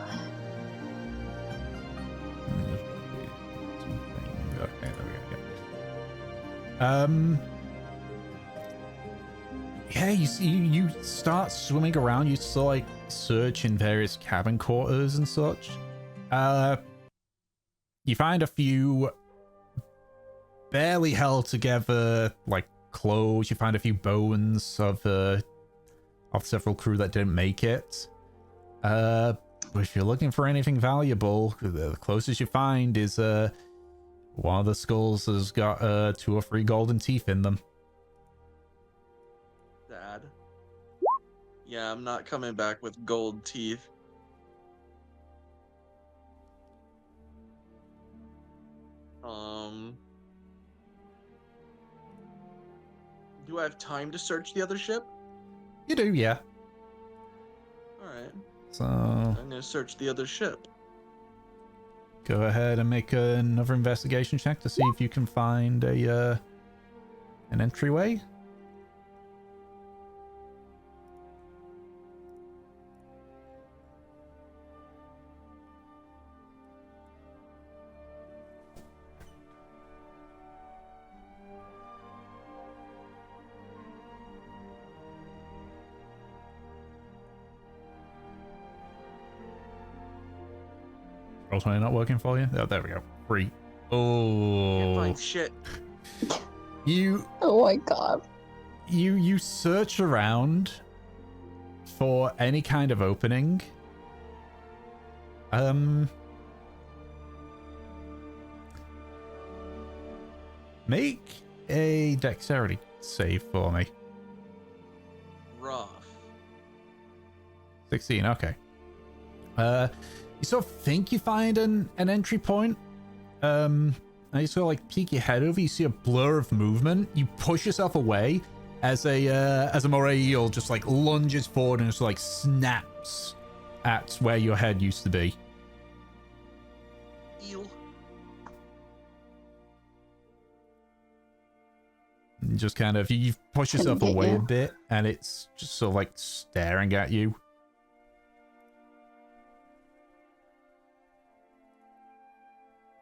S1: Okay, there we go. Yeah, you start swimming around. You still like search in various cabin quarters and such. You find a few barely held together like clothes. You find a few bones of several crew that didn't make it. But if you're looking for anything valuable, the closest you find is one of the skulls has got 2 or 3 golden teeth in them.
S3: Sad. Yeah, I'm not coming back with gold teeth. Do I have time to search the other ship?
S1: You do, yeah.
S3: Alright.
S1: So
S3: I'm gonna search the other ship.
S1: go ahead and make another investigation check to see if you can find an entryway. Roll 20 not working for you? Oh, there we go. 3.
S3: Can't
S1: Oh,
S3: find shit.
S1: you
S2: Oh my god.
S1: you search around for any kind of opening. Make a dexterity save for me.
S3: Rough.
S1: 16, okay. You sort of think you find an entry point. And you sort of like peek your head over, you see a blur of movement. You push yourself away as a moray eel just like lunges forward and just like snaps at where your head used to be.
S3: Eel.
S1: And just kind of, you push yourself
S2: Couldn't get
S1: away
S2: you.
S1: a bit and it's just sort of like staring at you.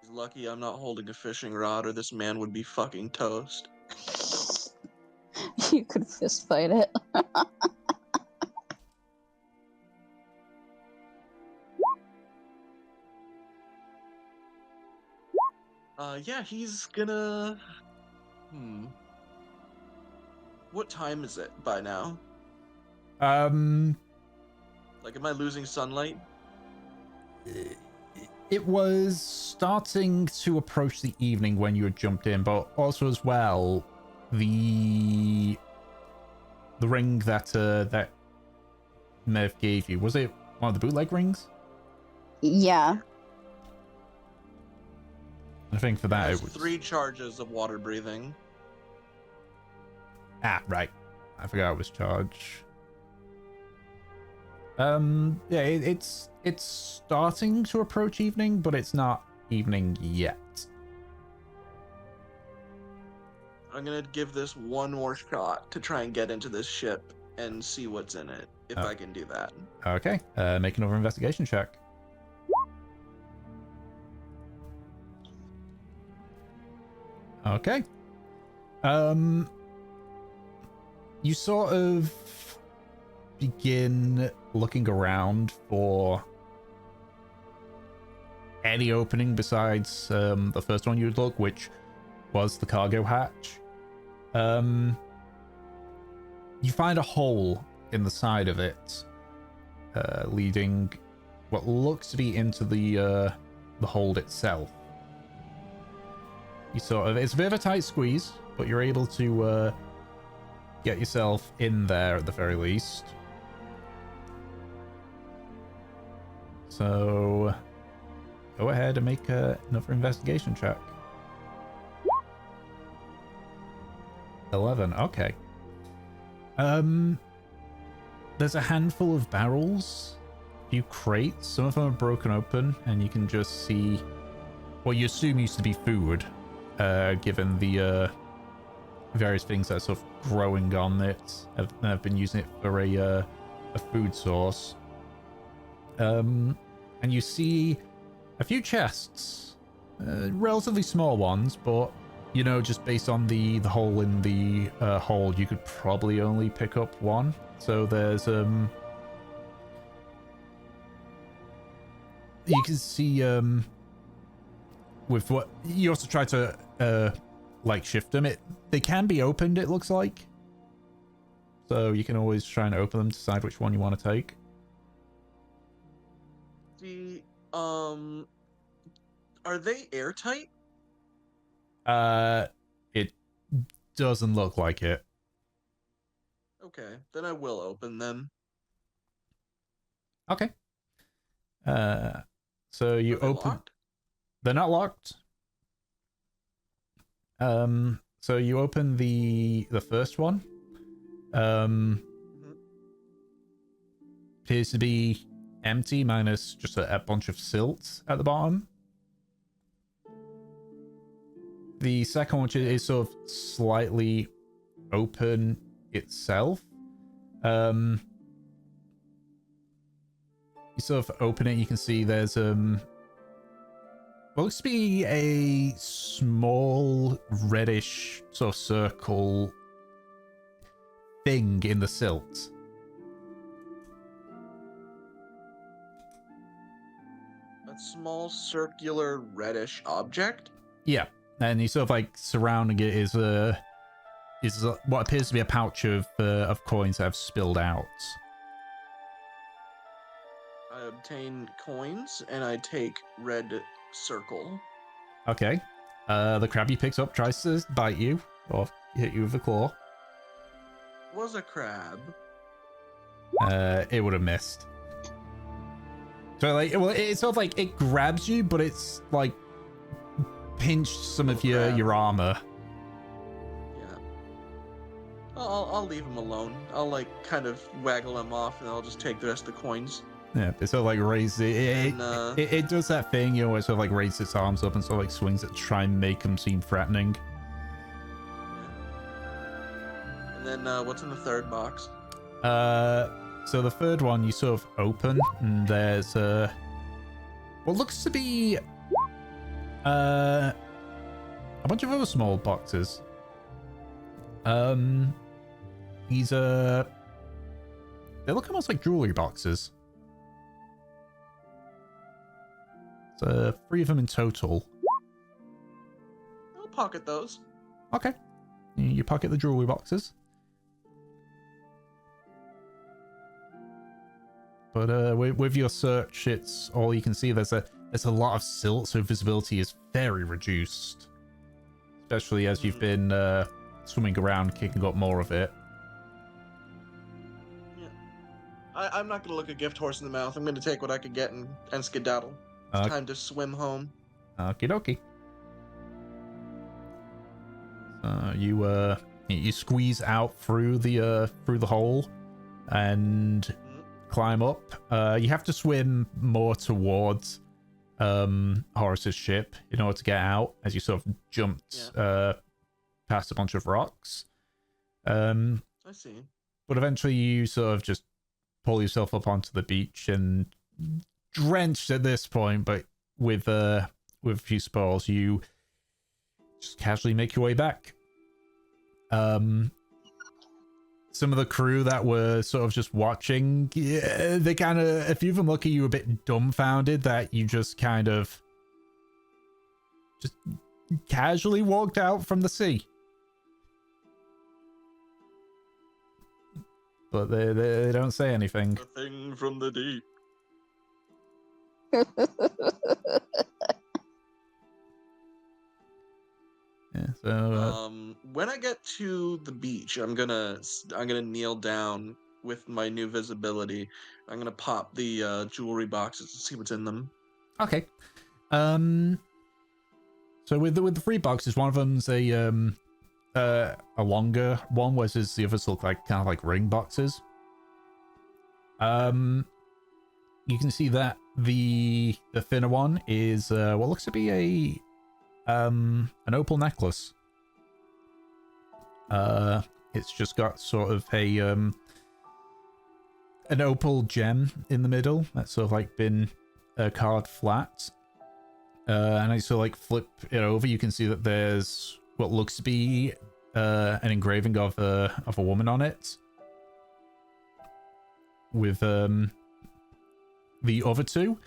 S3: He's lucky I'm not holding a fishing rod or this man would be fucking toast.
S2: You could fist fight it.
S3: Yeah, he's gonna... What time is it by now? Like, am I losing sunlight?
S1: It was starting to approach the evening when you had jumped in, but also as well, the ring that Mev gave you, was it one of the bootleg rings?
S2: Yeah.
S1: I think for that
S3: Has
S1: it was
S3: 3 charges of water breathing.
S1: right. I forgot it was charge. Yeah, it's starting to approach evening, but it's not evening yet.
S3: I'm gonna give this one more shot to try and get into this ship and see what's in it, if I can do that.
S1: Okay, make another investigation check. Okay. You sort of begin looking around for any opening besides the first one you'd look, which was the cargo hatch. you find a hole in the side of it, leading what looks to be into the hold itself. You sort of, it's a bit of a tight squeeze, but you're able to get yourself in there at the very least. So go ahead and make another investigation check. 11. Okay. There's a handful of barrels, a few crates. Some of them are broken open, and you can just see what you assume used to be food, given the various things that are sort of growing on it. Have been using it for a food source. And you see a few chests, relatively small ones, but you know, just based on the hole in the hole, you could probably only pick up one. So there's you can see with what you also try to like shift them. They can be opened, it looks like. So you can always try and open them to decide which one you want to take.
S3: Are they airtight?
S1: It doesn't look like it.
S3: Okay, then I will open them.
S1: Okay. So you
S3: Are they
S1: open.
S3: locked?
S1: They're not locked. So you open the first one. Appears to be empty, minus just a bunch of silt at the bottom. The second one is sort of slightly open itself. You sort of open it, you can see there's what looks to be a small reddish sort of circle thing in the silt.
S3: A small circular reddish object?
S1: Yeah. And you sort of like surrounding it is what appears to be a pouch of coins that have spilled out.
S3: I obtain coins and I take red circle.
S1: Okay. The crab he picks up tries to bite you or hit you with a claw.
S3: Was a crab.
S1: It would have missed. So like, well, it's sort of like it grabs you, but it's like pinched some of your armor.
S3: Yeah. I'll leave him alone. I'll like kind of waggle him off, and I'll just take the rest of the coins.
S1: Yeah, it sort of like raises it does that thing, you know, where it sort of like raises its arms up and sort of like swings it to try and make them seem threatening.
S3: Yeah. And then what's in the third box?
S1: So the third one you sort of open, and there's what looks to be a bunch of other small boxes. These they look almost like jewelry boxes. So 3 of them in total.
S3: I'll pocket those.
S1: Okay, you pocket the jewelry boxes. But with your search, it's all you can see. There's a lot of silt, so visibility is very reduced, especially as you've been swimming around, kicking up more of it.
S3: Yeah, I'm not gonna look a gift horse in the mouth. I'm gonna take what I could get and skedaddle. It's time to swim home.
S1: Okie dokie. You squeeze out through the hole and climb up. You have to swim more towards Horace's ship in order to get out, as you sort of jumped past a bunch of rocks.
S3: I see.
S1: But eventually you sort of just pull yourself up onto the beach, and drenched at this point, but with a few spalls, you just casually make your way back. Some of the crew that were sort of just watching, they kind of, a few of them look at you a bit dumbfounded that you just kind of just casually walked out from the sea. but they don't say anything.
S3: The thing from the deep.
S1: Yeah, so
S3: When I get to the beach, I'm gonna kneel down with my new visibility. I'm gonna pop the jewelry boxes and see what's in them.
S1: okay. So with the free boxes, one of them's a longer one, whereas the others look like kind of like ring boxes. You can see that the thinner one is what looks to be an opal necklace. It's just got sort of a an opal gem in the middle that's sort of like been carved flat. And I sort of like flip it over. You can see that there's what looks to be an engraving of a woman on it. With the other two,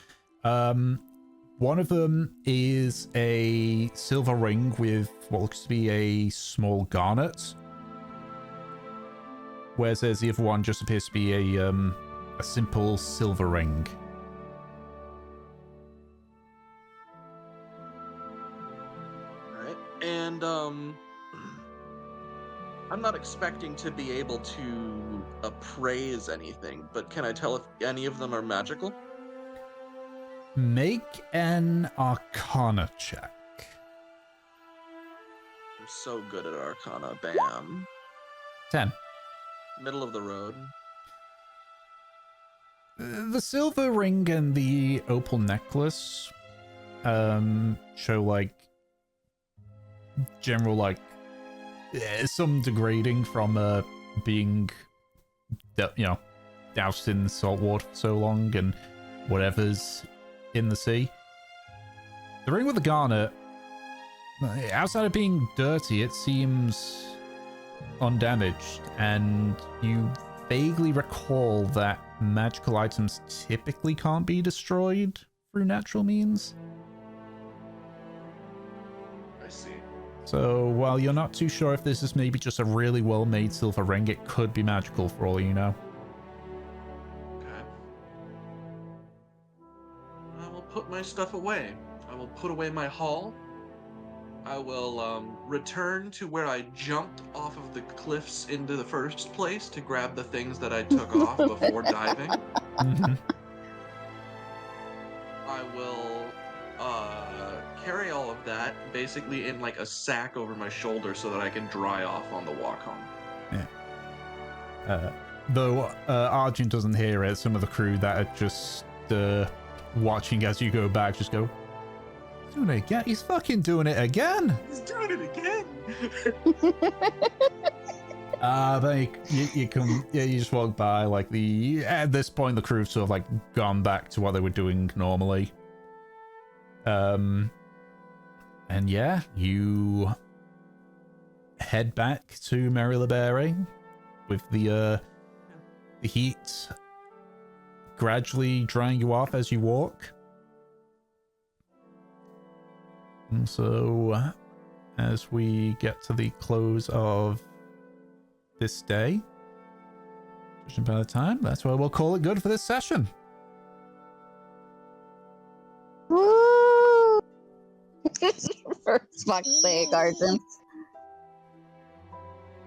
S1: one of them is a silver ring with what looks to be a small garnet, whereas there's the other one just appears to be a simple silver ring.
S3: Alright, and I'm not expecting to be able to appraise anything, but can I tell if any of them are magical?
S1: Make an Arcana check.
S3: I'm so good at Arcana. Bam.
S1: 10.
S3: Middle of the road.
S1: The silver ring and the opal necklace show like general like some degrading from being doused in salt water for so long and whatever's in the sea. The ring with the garnet, outside of being dirty, it seems undamaged, and you vaguely recall that magical items typically can't be destroyed through natural means.
S3: I see.
S1: So while you're not too sure if this is maybe just a really well-made silver ring, it could be magical for all you know.
S3: Okay. I will put my stuff away. I will put away my haul. I will return to where I jumped off of the cliffs into the first place to grab the things that I took off before diving.
S1: Mm-hmm.
S3: I will carry all of that basically in like a sack over my shoulder so that I can dry off on the walk home.
S1: Yeah. Though Arjun doesn't hear it, some of the crew that are just watching as you go back just go, "He's doing it again. He's fucking doing it again."
S3: He's doing it again.
S1: But you come, yeah, you just walk by like at this point the crew've sort of like gone back to what they were doing normally. And yeah, you head back to Mari Libere with the heat gradually drying you off as you walk. And so, as we get to the close of this day, judging by the time, that's why we'll call it good for this session.
S2: Woo! For fuck's sake, Arjun.